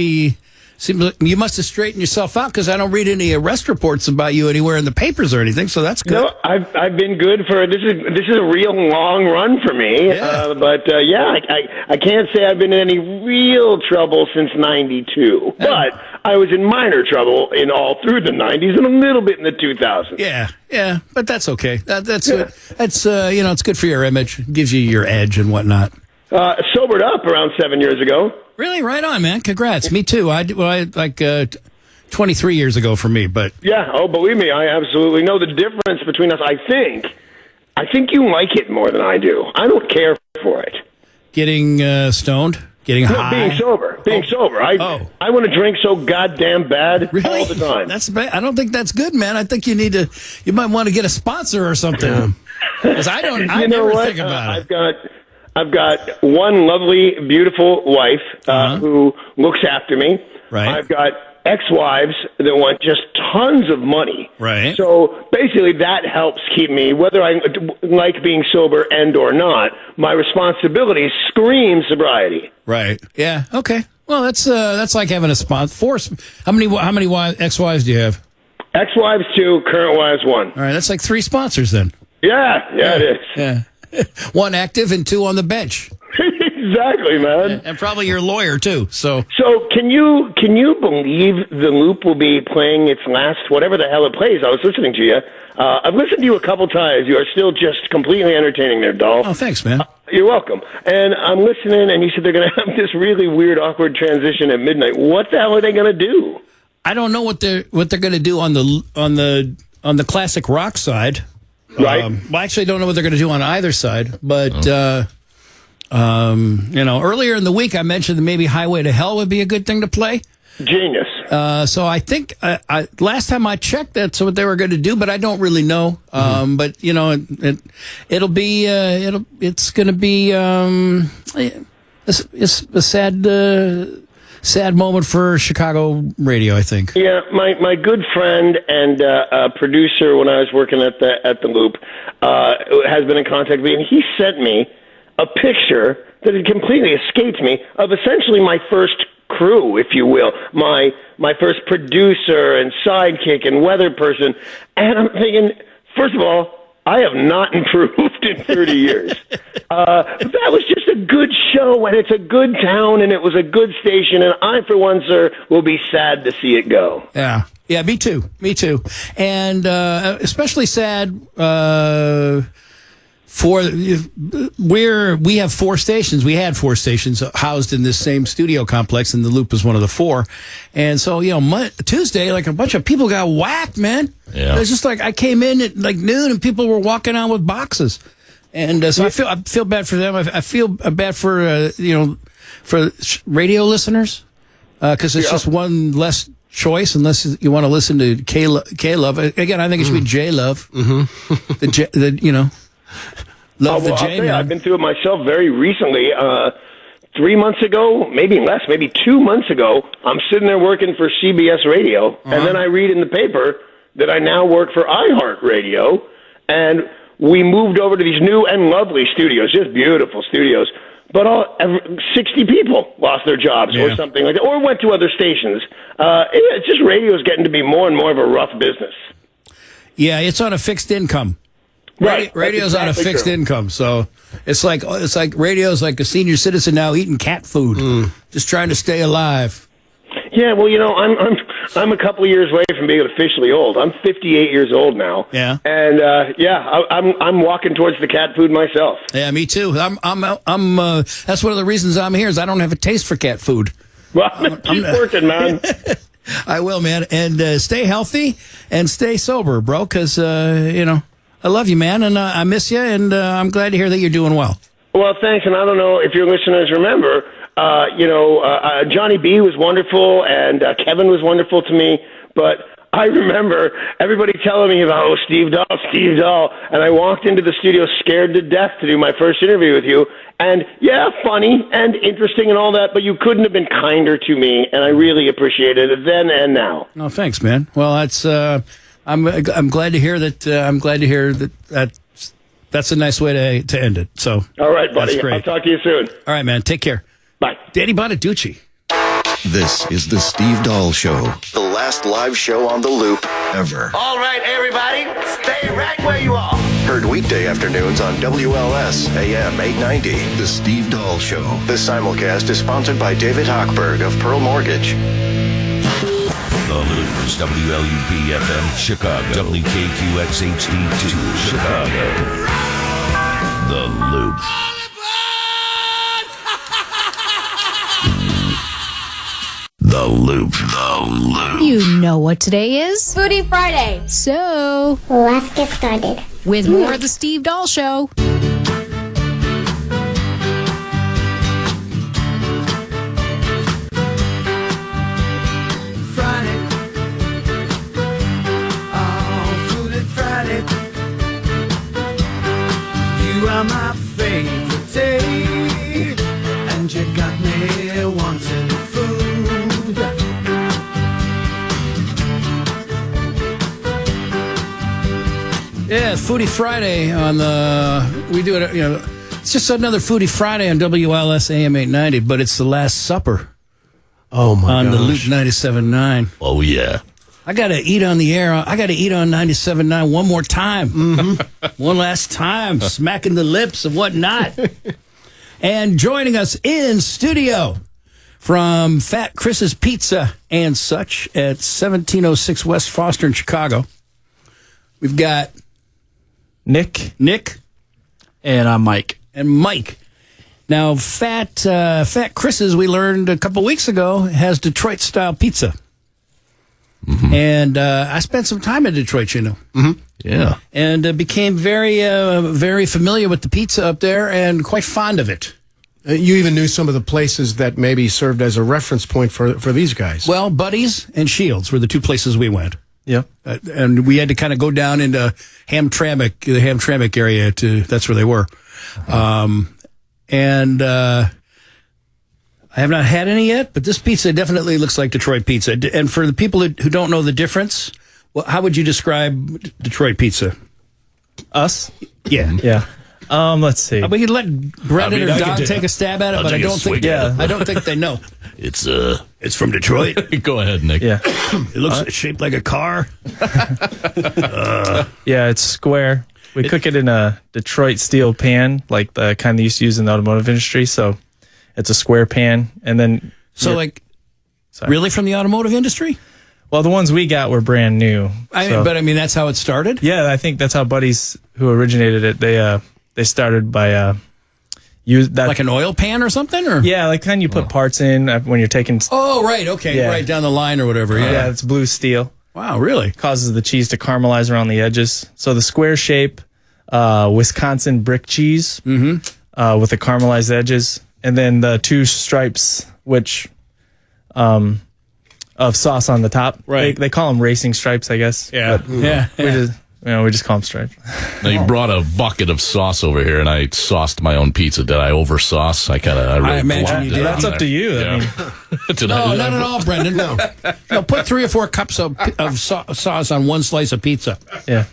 have straightened yourself out because I don't read any arrest reports about you anywhere in the papers or anything. So that's good. No, I've been good for this is a real long run for me. Yeah. I can't say I've been in any real trouble since '92, but I was in minor trouble in all through the '90s and a little bit in the 2000s. Yeah, but that's okay. That's it's good for your image. It gives you your edge and whatnot. Sobered up around 7 years ago. Really? Right on, man. Congrats. Me too. I 23 years ago for me, but... Yeah, believe me, I absolutely know the difference between us. I think you like it more than I do. I don't care for it. Getting stoned? Getting high? Being sober. I want to drink so goddamn bad all the time. That's bad. I don't think that's good, man. I think you might want to get a sponsor or something. Because I never think about it. I've got one lovely, beautiful wife who looks after me. Right. I've got ex-wives that want just tons of money. Right. So basically that helps keep me, whether I like being sober and or not, my responsibility screams sobriety. Right. Yeah. Okay. Well, that's like having a sponsor. How many ex-wives do you have? Ex-wives 2, current wives 1. All right. That's like 3 sponsors then. Yeah, it is. Yeah. 1 active and 2 on the bench. Exactly, man. And probably your lawyer too. So can you believe the Loop will be playing its last whatever the hell it plays? I was listening to you. I've listened to you a couple times. You are still just completely entertaining there, Dahl. Oh, thanks, man. You're welcome. And I'm listening, and you said they're going to have this really weird, awkward transition at midnight. What the hell are they going to do? I don't know what they're going to do on the classic rock side. Right. Well, I actually don't know what they're going to do on either side, but earlier in the week I mentioned that maybe Highway to Hell would be a good thing to play. Genius. So I think last time I checked, that's what they were going to do, but I don't really know. But it'll be it's going to be it's a sad moment for Chicago radio, I think. Yeah, my good friend and producer when I was working at the Loop has been in contact with me, and he sent me a picture that had completely escaped me of essentially my first crew, if you will, my first producer and sidekick and weather person. And I'm thinking, first of all, I have not improved in 30 years. That was just a good show, and it's a good town, and it was a good station, and I, for one, sir, will be sad to see it go. Yeah. Yeah, me too. And especially sad we have 4 stations. We had 4 stations housed in this same studio complex, and the Loop was one of the 4. And so, Tuesday, like a bunch of people got whacked, man. Yeah. It was just like I came in at like noon, and people were walking out with boxes. And so I feel bad for them. I feel bad for for radio listeners because it's just one less choice unless you want to listen to K-Love. Again, I think it should be J-Love. Mm-hmm. Love the J, man. I've been through it myself very recently. 3 months ago, maybe less, maybe 2 months ago, I'm sitting there working for CBS Radio, and then I read in the paper that I now work for iHeartRadio, and we moved over to these new and lovely studios, just beautiful studios. But 60 people lost their jobs or something like that, or went to other stations. It's just radio's getting to be more and more of a rough business. Yeah, it's on a fixed income. Right. Radio's on a fixed income, so it's like radio's like a senior citizen now eating cat food, just trying to stay alive. Yeah, well, I'm a couple of years away from being officially old. I'm 58 years old now. Yeah, and I'm walking towards the cat food myself. Yeah, me too. I'm that's one of the reasons I'm here is I don't have a taste for cat food. Well, keep working, man. I will, man, and stay healthy and stay sober, bro. Because I love you, man, and I miss you, and I'm glad to hear that you're doing well. Well, thanks, and I don't know if your listeners remember. Johnny B was wonderful, and Kevin was wonderful to me, but I remember everybody telling me about, Steve Dahl, and I walked into the studio scared to death to do my first interview with you, and funny and interesting and all that, but you couldn't have been kinder to me, and I really appreciated it then and now. Oh, thanks, man. Well, that's, I'm glad to hear that, that's a nice way to end it, so. All right, buddy. That's great. I'll talk to you soon. All right, man. Take care. Bye. Danny Bonaducci. This is the Steve Dahl Show, the last live show on the Loop ever. All right, everybody, stay right where you are. Heard weekday afternoons on WLS AM 890. The Steve Dahl Show. This simulcast is sponsored by David Hochberg of Pearl Mortgage. The Loop's WLUP FM Chicago. WKQX HD2 Chicago. The Loop. The Loop. The Loop. You know what today is? Foodie Friday. So, let's get started. With more of the Steve Dahl Show. You are my favorite day, and you got me wanting food. Yeah, Foodie Friday on we do it, it's just another Foodie Friday on WLS AM 890, but it's the Last Supper. Oh, my on gosh. the Loop 97.9. Oh, yeah. I got to eat on the air. I got to eat on 97.9 one more time. Mm-hmm. One last time, smacking the lips and whatnot. And joining us in studio from Fat Chris's Pizza and such at 1706 West Foster in Chicago, we've got Nick. And I'm Mike. Now, Fat Chris's, we learned a couple weeks ago, has Detroit-style pizza. Mm-hmm. And I spent some time in Detroit, Mm-hmm. Yeah. And became very, very familiar with the pizza up there and quite fond of it. You even knew some of the places that maybe served as a reference point for these guys. Well, Buddy's and Shields were the two places we went. Yeah. And we had to kind of go down into the Hamtramck area that's where they were. I have not had any yet, but this pizza definitely looks like Detroit pizza. And for the people who don't know the difference, well, how would you describe Detroit pizza? Us? Yeah. Yeah. Let's see. We could let Brendan or Don take a stab at it, but I don't think they know. It's from Detroit. Go ahead, Nick. Yeah. It looks shaped like a car. Yeah, it's square. We cook it in a Detroit steel pan, like the kind they used to use in the automotive industry. So it's a square pan, and then really from the automotive industry. Well, the ones we got were brand new. But I mean, that's how it started. Yeah, I think that's how buddies who originated it. They started by use that like an oil pan or something, or like kind you put parts in when you're taking. Oh, right, okay, right down the line or whatever. Yeah, it's blue steel. Wow, really? Causes the cheese to caramelize around the edges. So the square shape, Wisconsin brick cheese with the caramelized edges, and then the two stripes, which of sauce on the top. Right. They call them racing stripes, I guess. Yeah, we just call them stripes. Now you brought a bucket of sauce over here, and I sauced my own pizza. Did I over sauce? I really imagine you did. That's up to you. Yeah. No, not at all, Brendan. No, put 3 or 4 cups of sauce on one slice of pizza. Yeah.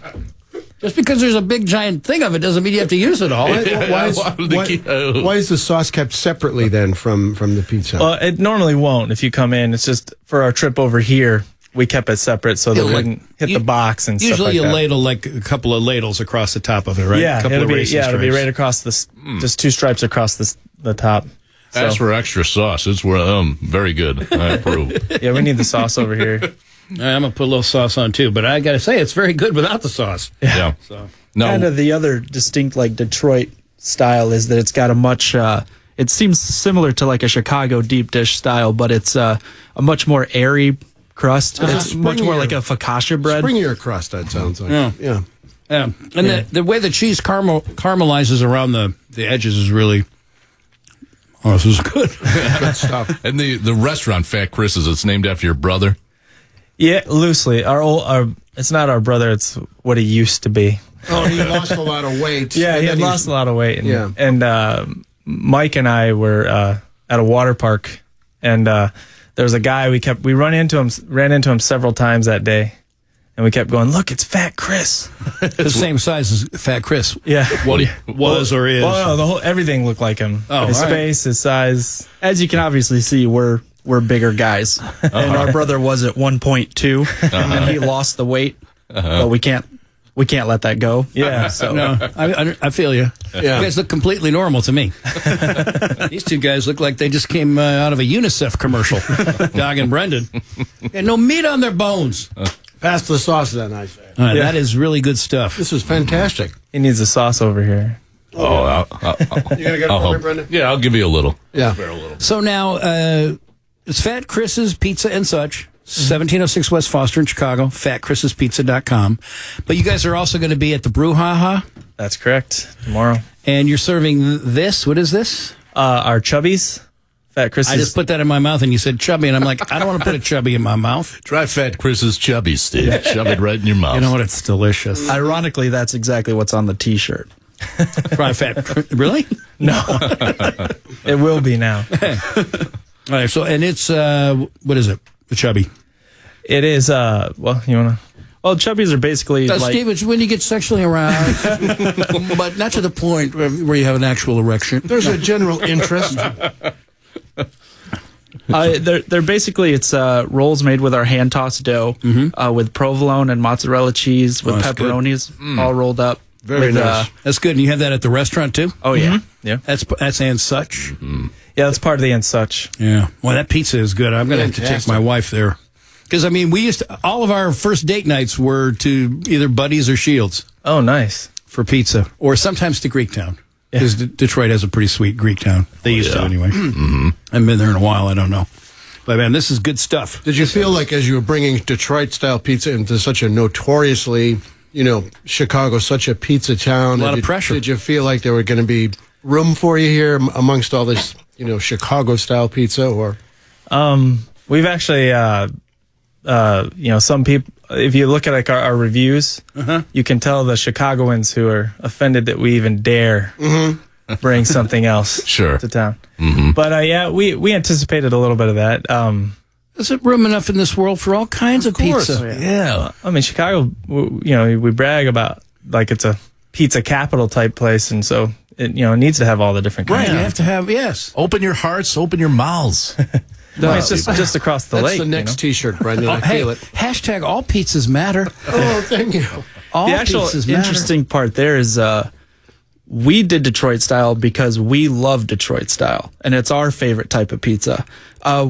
Just because there's a big giant thing of it doesn't mean you have to use it all. Why is the sauce kept separately then from the pizza? Well, it normally won't if you come in. It's just for our trip over here, we kept it separate so that it wouldn't hit the box and stuff like that. Usually you ladle like a couple of ladles across the top of it, right? Yeah, a couple it'll be right across just 2 stripes across the top. As for extra sauce, it's very good. I approve. Yeah, we need the sauce over here. I'm going to put a little sauce on too, but I got to say, it's very good without the sauce. Yeah. So. No. Kind of the other distinct like Detroit style is that it's got a much, it seems similar to like a Chicago deep dish style, but it's a much more airy crust. It's much more like a focaccia bread. Springier crust, that sounds like. Yeah. And the way the cheese caramelizes around the edges is really... Oh, this is good. Good stuff. And the restaurant, Fat Chris's, it's named after your brother? Yeah, loosely. It's not our brother. It's what he used to be. Oh, he lost a lot of weight. Yeah, he had lost a lot of weight. And Mike and I were at a water park, and there was a guy we ran into him several times that day, and we kept going, look, it's Fat Chris. The same size as Fat Chris. Yeah. What he was or is. Well, no, everything looked like him. Oh, his right. face, his size. As you can obviously see, we're bigger guys, and our brother was at 1.2, and he lost the weight, but we can't let that go. Yeah. So No, I feel you. You guys look completely normal to me. These two guys look like they just came out of a UNICEF commercial. Doug and Brendan. And no meat on their bones. Pass the sauce then, I say. That is really good stuff. This is fantastic. He needs a sauce over here. Oh, You going to get it for me, Brendan? Yeah, I'll give you a little. Yeah. So now, it's Fat Chris's Pizza and Such, 1706 West Foster in Chicago, fatchrispizza.com. But you guys are also going to be at the Brouhaha. That's correct. Tomorrow. And you're serving this. What is this? Our Chubbies. Fat Chris's. I just put that in my mouth and you said chubby, and I'm like, I don't want to put a chubby in my mouth. Try Fat Chris's Chubby, Steve. Shove it right in your mouth. You know what? It's delicious. ironically, that's exactly what's on the T-shirt. Try Fat. Really? No. It will be now. All right. So, and it's, what is it? The chubby. It is, well, you want to... Well, Chubbies are basically like... Steve, it's when you get sexually aroused, but not to the point where you have an actual erection. There's a general interest. They're basically, it's rolls made with our hand-tossed dough, with provolone and mozzarella cheese, with pepperonis all rolled up. Very nice. That's good. And you have that at the restaurant, too? Oh, yeah. Yeah. That's and such. Yeah, that's part of the and such. Yeah. Well, that pizza is good. I'm going to have to take my wife there. Because, I mean, we used to, all of our first date nights were to either Buddy's or Shields. Oh, nice. For pizza. Or sometimes to Greektown. Because Detroit has a pretty sweet Greektown. They used to, anyway. I haven't been there in a while. I don't know. But, man, this is good stuff. Did you feel like as you were bringing Detroit-style pizza into such a notoriously, Chicago, such a pizza town? A lot of pressure. Did you feel like there were going to be room for you here amongst all this, Chicago-style pizza? Or We've actually... some people, if you look at like our reviews, you can tell the Chicagoans who are offended that we even dare bring something else to town. But we anticipated a little bit of that. Is it room enough in this world for all kinds of pizza? Yeah. I mean, Chicago, we brag about like it's a pizza capital type place, and so it needs to have all the different kinds. Right, you have to have, yes. Open your hearts, open your mouths. It's just across the That's lake. the next T-shirt, Brendan. I hey, feel it. hashtag all pizzas matter. Oh, thank you. All The actual pizzas matter. interesting part there is we did Detroit style because we love Detroit style, and it's our favorite type of pizza.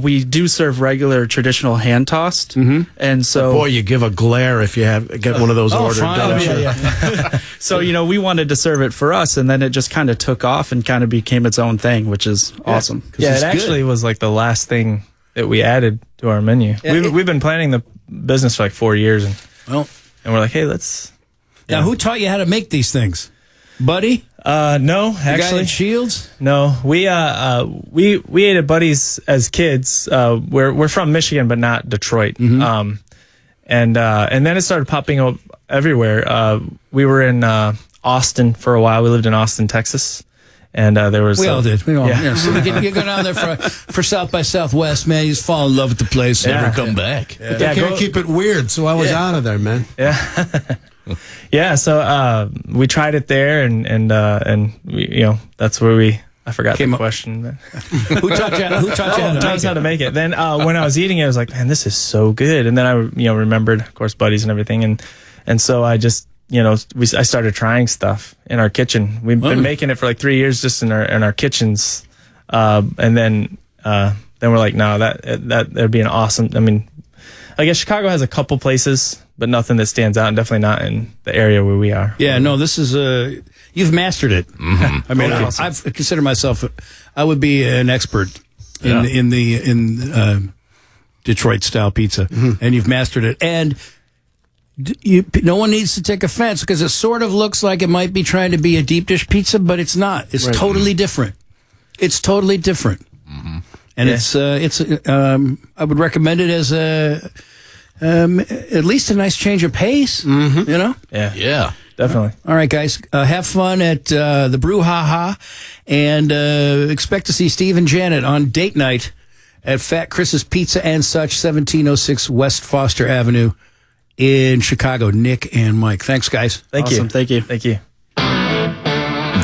We do serve regular traditional hand tossed, and so Boy, you give a glare if you get one of those ordered. fine. Don't you? so we wanted to serve it for us, and then it just kind of took off and kind of became its own thing, which is awesome. Yeah, it's it actually was like the last thing that we added to our menu. We've been planning the business for like 4 years, and we're like, hey, let's. Now, who taught you how to make these things? Buddy? No, The guy actually, in Shields? no. We ate at Buddy's as kids. We're from Michigan, but not Detroit. And then it started popping up everywhere. We were in Austin for a while. We lived in Austin, Texas, and there was We all did. We all. Yeah. So you go down there for South by Southwest, man. You just fall in love with the place. Yeah. Never come back. But they can't keep it weird, so I was out of there, man. Yeah, so we tried it there, and we, that's where I forgot the question. Who taught you how to make it? Then when I was eating it, I was like, man, this is so good. And then I remembered, of course, Buddies and everything, and so I just I started trying stuff in our kitchen. We've been making it for like 3 years just in our kitchens, and then we're like, no, that'd be an awesome. I mean, I guess Chicago has a couple places, but nothing that stands out, and definitely not in the area where we are. Yeah, no, this is you've mastered it. I mean, I consider myself, I would be an expert in Detroit style pizza, and you've mastered it. And no one needs to take offense because it sort of looks like it might be trying to be a deep dish pizza, but it's not. It's totally different. It's totally different. And it's I would recommend it as at least a nice change of pace, Yeah, definitely. All right, guys, have fun at the Brouhaha, and expect to see Steve and Janet on date night at Fat Chris's Pizza and Such, 1706 West Foster Avenue in Chicago. Nick and Mike, thanks, guys. Thank you. Thank you.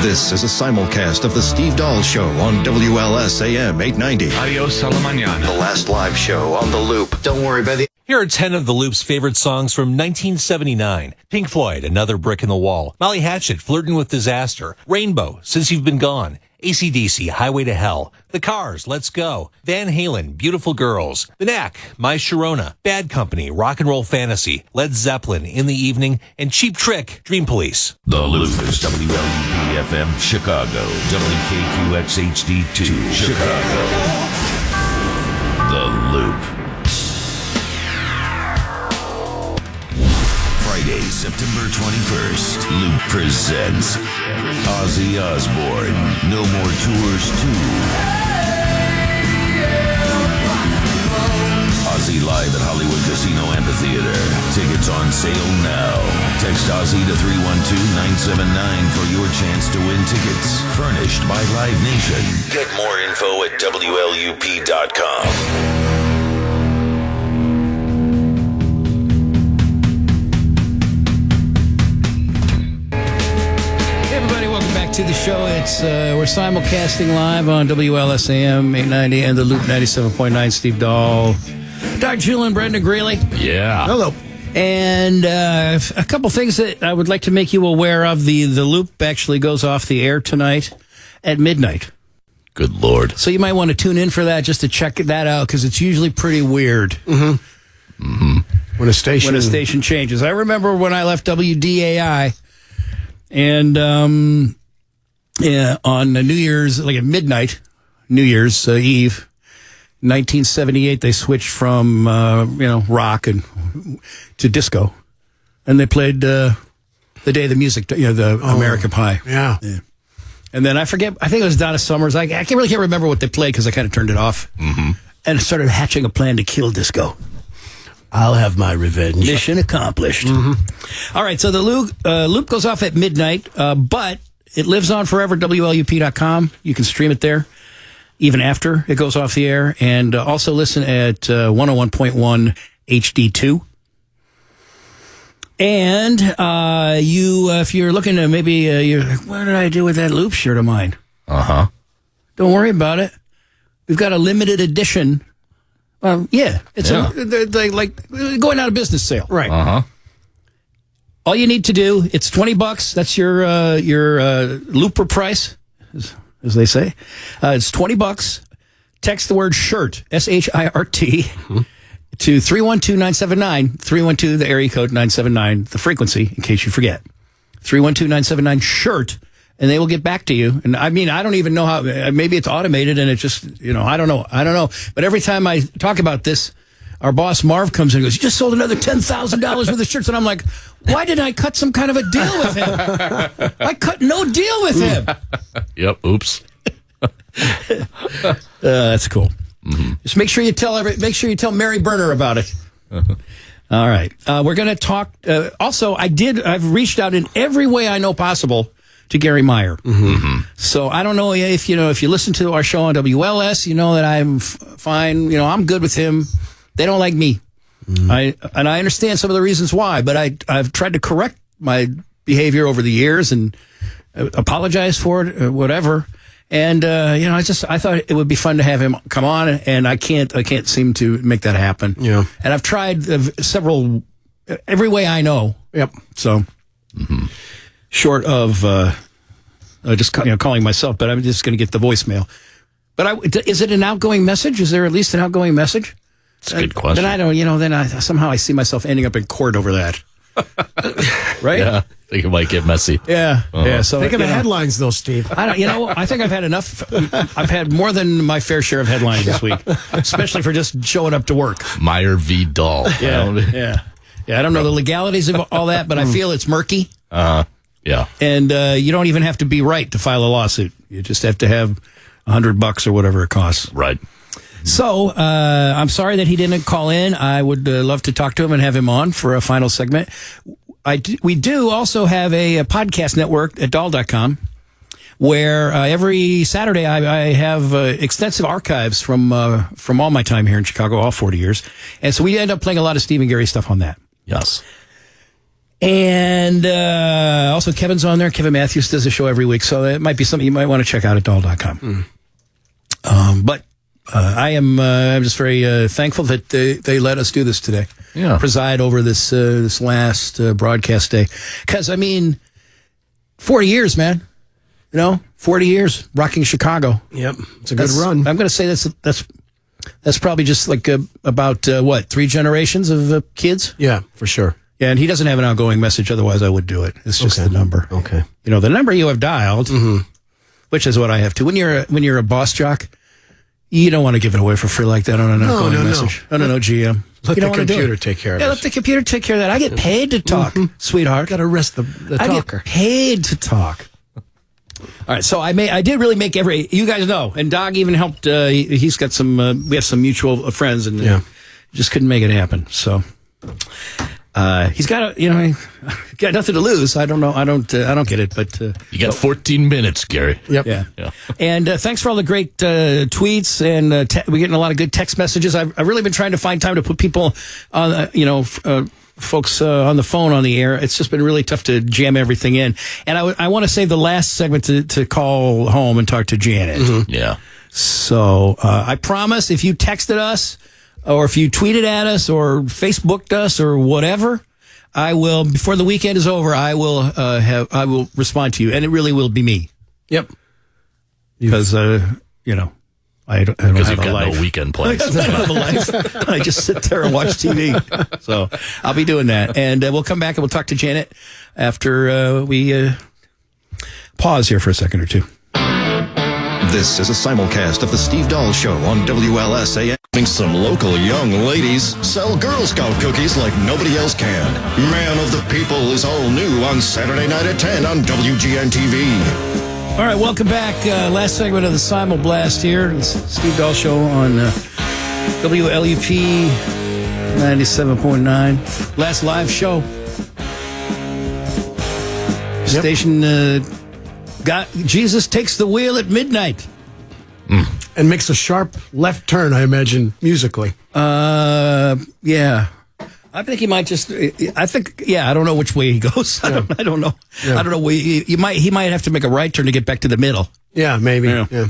This is a simulcast of The Steve Dahl Show on WLS AM 890. Adios a la mañana. The last live show on The Loop. Don't worry about the... Here are 10 of The Loop's favorite songs from 1979. Pink Floyd, Another Brick in the Wall. Molly Hatchet, Flirtin' with Disaster. Rainbow, Since You've Been Gone. AC/DC, Highway to Hell. The Cars, Let's Go. Van Halen, Beautiful Girls. The Knack, My Sharona. Bad Company, Rock and Roll Fantasy. Led Zeppelin, In the Evening. And Cheap Trick, Dream Police. The Loop is WLUP FM Chicago, WKQX HD2 Chicago. The Loop. Friday, September 21st, Loop presents Ozzy Osbourne, No More Tours 2. Ozzy live at Hollywood Casino Amphitheater. Tickets on sale now. Text Ozzy to 312-979 for your chance to win tickets. Furnished by Live Nation. Get more info at WLUP.com. To the show. It's we're simulcasting live on WLSAM 890 and the Loop 97.9. Steve Dahl, Doug Jewell, and Brenda Greeley. Yeah. Hello. And a couple things that I would like to make you aware of. The Loop actually goes off the air tonight at midnight. Good Lord. So you might want to tune in for that just to check that out because it's usually pretty weird. When a station changes. I remember when I left WDAI and on New Year's, like at midnight, New Year's Eve, 1978, they switched from rock and to disco, and they played the Day of the Music, the American Pie. Yeah. And then I think it was Donna Summers. I can't remember what they played because I kind of turned it off, and started hatching a plan to kill disco. I'll have my revenge. Mission accomplished. All right, so the Loop goes off at midnight, but it lives on forever, WLUP.com. You can stream it there, even after it goes off the air. And also listen at 101.1 HD2. And if you're looking to maybe, what did I do with that Loop shirt of mine? Uh-huh. Don't worry about it. We've got a limited edition Yeah, it's they're like going out of business sale. Right. All you need to do, it's $20. That's your looper price, as they say. It's $20. Text the word shirt, SHIRT, to 312-979, 312, the area code 979, the frequency, in case you forget. 312-979 shirt, and they will get back to you. And I mean, I don't even know how, maybe it's automated and it just, I don't know. But every time I talk about this, our boss Marv comes in and goes, you just sold another $10,000 worth of shirts. And I'm like, why didn't I cut some kind of a deal with him? I cut no deal with him. Yep. Oops. That's cool. Just make sure you tell Mary Berner about it. All right. We're going to talk. Also, I've reached out in every way I know possible to Gary Meyer. So I don't know if you listen to our show on WLS, you know that I'm fine. I'm good with him. They don't like me. I understand some of the reasons why, but I've tried to correct my behavior over the years and apologize for it, whatever. And I thought it would be fun to have him come on, and I can't seem to make that happen. Yeah. And I've tried every way I know. Yep. So short of just calling myself, but I'm just going to get the voicemail. But is it an outgoing message? Is there at least an outgoing message? That's a good question. Then I don't, then I somehow I see myself ending up in court over that. Right? Yeah. I think it might get messy. Yeah. Yeah. So think of the headlines, though, Steve. I think I've had enough. I've had more than my fair share of headlines this week, especially for just showing up to work. Meyer v. Dahl. Yeah. I don't know the legalities of all that, but I feel it's murky. Yeah. And you don't even have to be right to file a lawsuit. You just have to have $100 or whatever it costs. Right. So I'm sorry that he didn't call in. I would love to talk to him and have him on for a final segment. We do also have a podcast network at Dahl.com where every Saturday I have extensive archives from all my time here in Chicago, all 40 years. And so we end up playing a lot of Steve and Gary stuff on that. Yes. And also Kevin's on there. Kevin Matthews does a show every week. So it might be something you might want to check out at Dahl.com. But I'm just very thankful that they let us do this today. Yeah. Preside over this last broadcast day. Because, 40 years, man. 40 years rocking Chicago. Yep. It's a good run. I'm going to say that's probably just like about, 3 generations of kids? Yeah, for sure. Yeah, and he doesn't have an outgoing message. Otherwise, I would do it. It's just the number. Okay. The number you have dialed, which is what I have to. When you're a boss jock, you don't want to give it away for free like that on an outgoing message. No, GM. Let the computer take care of it. Yeah, let the computer take care of that. I get paid to talk, sweetheart. Got to rest the talker. I get paid to talk. All right, so I did really make you guys know, and Dog even helped. He's got some. We have some mutual friends, and just couldn't make it happen. So he's got got nothing to lose. I don't know. I don't get it. But you got 14 minutes, Gary. Yep. Yeah. And thanks for all the great tweets, and we're getting a lot of good text messages. I've really been trying to find time to put people on, folks on the phone on the air. It's just been really tough to jam everything in. And I want to save the last segment to call home and talk to Janet. Yeah. So I promise if you texted us or if you tweeted at us or Facebooked us or whatever, I will, before the weekend is over, I will respond to you, and it really will be me. Yep. Because, I don't have a life. No weekend plans. I don't have a life. I just sit there and watch TV. So I'll be doing that. And we'll come back and we'll talk to Janet after we pause here for a second or two. This is a simulcast of the Steve Dahl Show on WLS AM. Some local young ladies sell Girl Scout cookies like nobody else can. Man of the People is all new on Saturday night at 10 on WGN-TV. All right, welcome back. Last segment of the Simul Blast here. It's Steve Dahl Show on WLUP 97.9. Last live show. Station Jesus takes the wheel at midnight. And makes a sharp left turn, I imagine, musically. Yeah. I think he might just. I don't know which way he goes. I don't know. Yeah. I don't know. He might have to make a right turn to get back to the middle. Yeah, maybe. Yeah.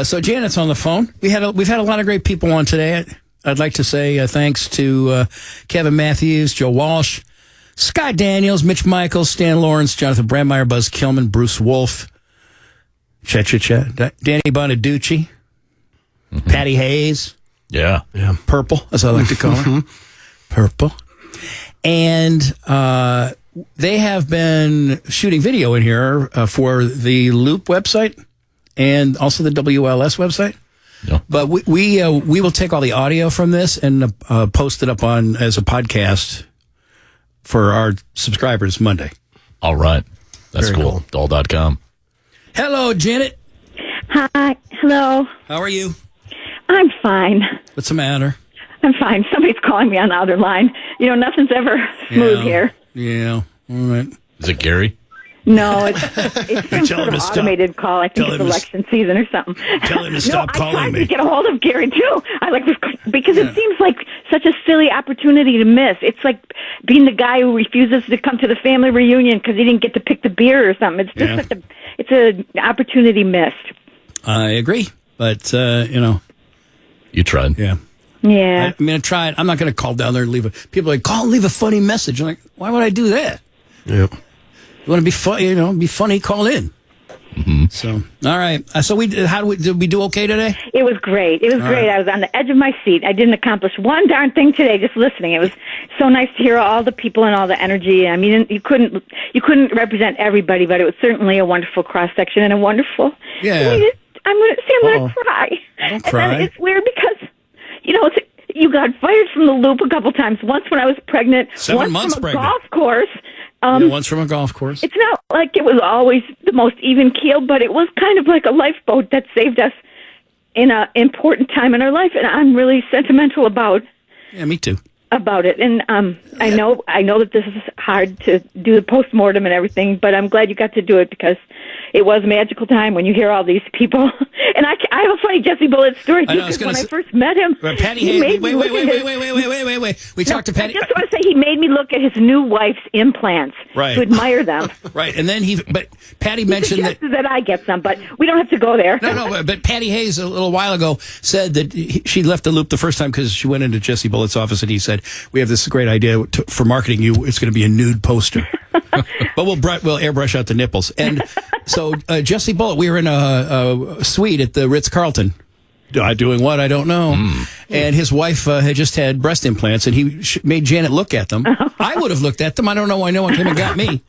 So Janet's on the phone. We've had a lot of great people on today. I'd like to say thanks to Kevin Matthews, Joe Walsh, Scott Daniels, Mitch Michaels, Stan Lawrence, Jonathan Brandmeier, Buzz Kilman, Bruce Wolf, Danny Bonaducci, Patty Hayes. Yeah. Purple, as I like to call her. Purple. And they have been shooting video in here for the Loop website and also the WLS website. Yeah. But we will take all the audio from this and post it up on as a podcast for our subscribers Monday. All right. That's Very cool. Doll.com. Hello, Janet. Hi. Hello. How are you? I'm fine. What's the matter? I'm fine. Somebody's calling me on the other line. You know, nothing's ever smooth here. Yeah. All right. Is it Gary? No, it's some sort of automated call. I think it's election season or something. Tell him to stop calling me. I tried to get a hold of Gary, too. Because it seems like such a silly opportunity to miss. It's like being the guy who refuses to come to the family reunion because he didn't get to pick the beer or something. It's just it's an opportunity missed. I agree. But, You tried. Yeah. Yeah. I mean, I tried. I'm not going to call down there and people are like, call and leave a funny message. I'm like, why would I do that? Yeah. You want to be funny, be funny, call in. Mm-hmm. So, all right. So did we do okay today? It was great. It was All great. right. I was on the edge of my seat. I didn't accomplish one darn thing today just listening. It was so nice to hear all the people and all the energy. I mean, you couldn't represent everybody, but it was certainly a wonderful cross section and a wonderful. Yeah. I'm going to cry. Don't cry. And then it's weird because you got fired from the Loop a couple times. Once when I was pregnant. 7 months from pregnant. A golf course. Once from a golf course. It's not like it was always the most even keel, but it was kind of like a lifeboat that saved us in an important time in our life, and I'm really sentimental about. Yeah, me too. About it, and I know that this is hard to do the postmortem and everything, but I'm glad you got to do it because it was a magical time when you hear all these people. And I have a funny Jesse Bullitt story too, because when I first met him, Patty he Hayes. made me look at Wait. We talked to Patty. I just want to say he made me look at his new wife's implants Right. to admire them. Right, and then but Patty mentioned that I get some, but we don't have to go there. No, but Patty Hayes a little while ago said that she left the Loop the first time because she went into Jesse Bullitt's office and he said, "We have this great idea for marketing you. It's going to be a nude poster, but we'll airbrush out the nipples." And so Jesse Bullitt, we were in a suite at the Ritz-Carlton. Doing what? I don't know. And his wife had just had breast implants, and he made Janet look at them. I would have looked at them. I don't know why no one came and got me.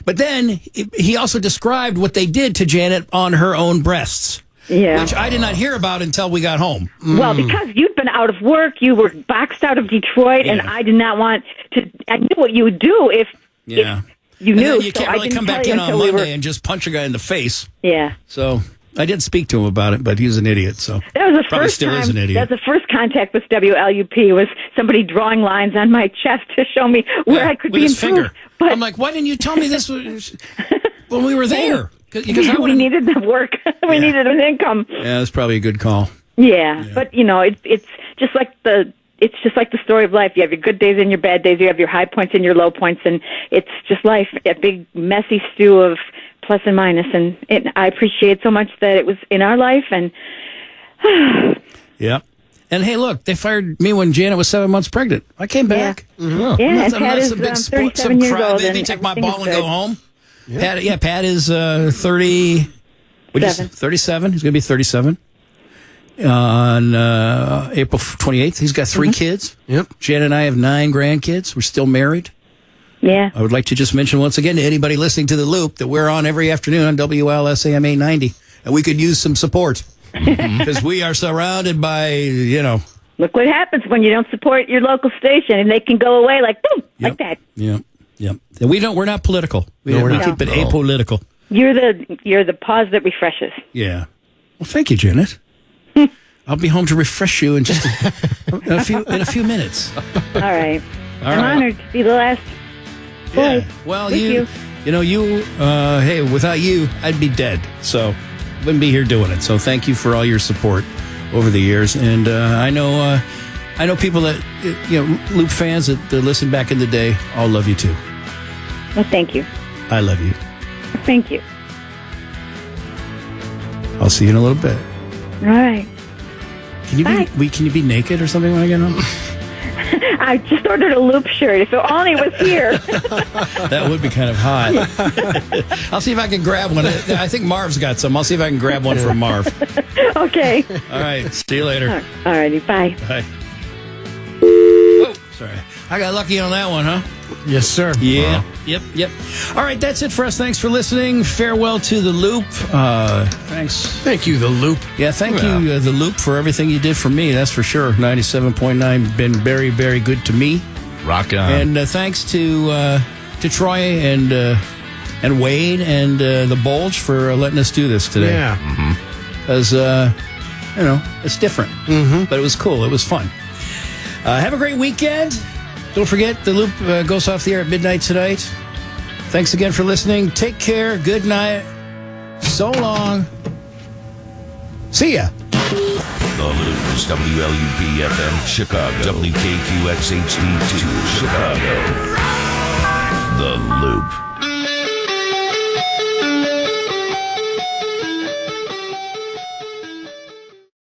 But then he also described what they did to Janet on her own breasts. Yeah. Which I did not hear about until we got home. Well, because you'd been out of work, you were boxed out of Detroit, and I did not want to. I knew what you would do if you And knew. then you so can't I really didn't come back tell you in on until we Monday were- and just punch a guy in the face. Yeah. So I did speak to him about it, but he was an idiot. So That was the probably first still time. is an idiot. That's the first contact with WLUP was somebody drawing lines on my chest to show me where I could with be his improved. finger. But I'm like, why didn't you tell me this when we were there? Because I we needed the work. We needed an income. Yeah, that's probably a good call. Yeah, but it's just like the story of life. You have your good days and your bad days. You have your high points and your low points, and it's just life, a big messy stew of plus and minus. And I appreciate so much that it was in our life. And Yeah. And hey, look, they fired me when Janet was 7 months pregnant. I came back. Yeah, and Pat is 37 years old. They and take my everything ball is and go good. home. Pat is 30. 37. He's going to be 37 on April 28th. He's got 3 kids. Yep. Janet and I have 9 grandkids. We're still married. Yeah. I would like to just mention once again to anybody listening to The Loop that we're on every afternoon on WLS AM 890, and we could use some support because we are surrounded by, Look what happens when you don't support your local station, and they can go away like boom, like that. Yep. And we're not political. We keep it apolitical. You're the pause that refreshes. Yeah. Well, thank you, Janet. I'll be home to refresh you in just in a few minutes. All right. All I'm right. honored to be the last voice. Yeah. Well, with you. hey, without you, I'd be dead. So, wouldn't be here doing it. So, thank you for all your support over the years. And I know people that Loop fans that listen back in the day all love you too. Well, thank you. I love you. Thank you. I'll see you in a little bit. All right. Can you be naked or something when I get home? I just ordered a Loop shirt. If only it was here. That would be kind of hot. I'll see if I can grab one. I think Marv's got some. I'll see if I can grab one from Marv. Okay. All right. See you later. All righty. Bye. Bye. Oh, sorry. I got lucky on that one, huh? Yes, sir. Yeah. Yep. All right, that's it for us. Thanks for listening. Farewell to the Loop. Thanks. Thank you, the Loop. Yeah, thank you, the Loop, for everything you did for me. That's for sure. 97.9 been very, very good to me. Rock on. And thanks to Troy and Wade and the Bulge for letting us do this today. Yeah. Because it's different, but it was cool. It was fun. Have a great weekend. Don't forget, the Loop goes off the air at midnight tonight. Thanks again for listening. Take care. Good night. So long. See ya. The Loop is WLUP FM Chicago. WKQX HD2 Chicago. The Loop.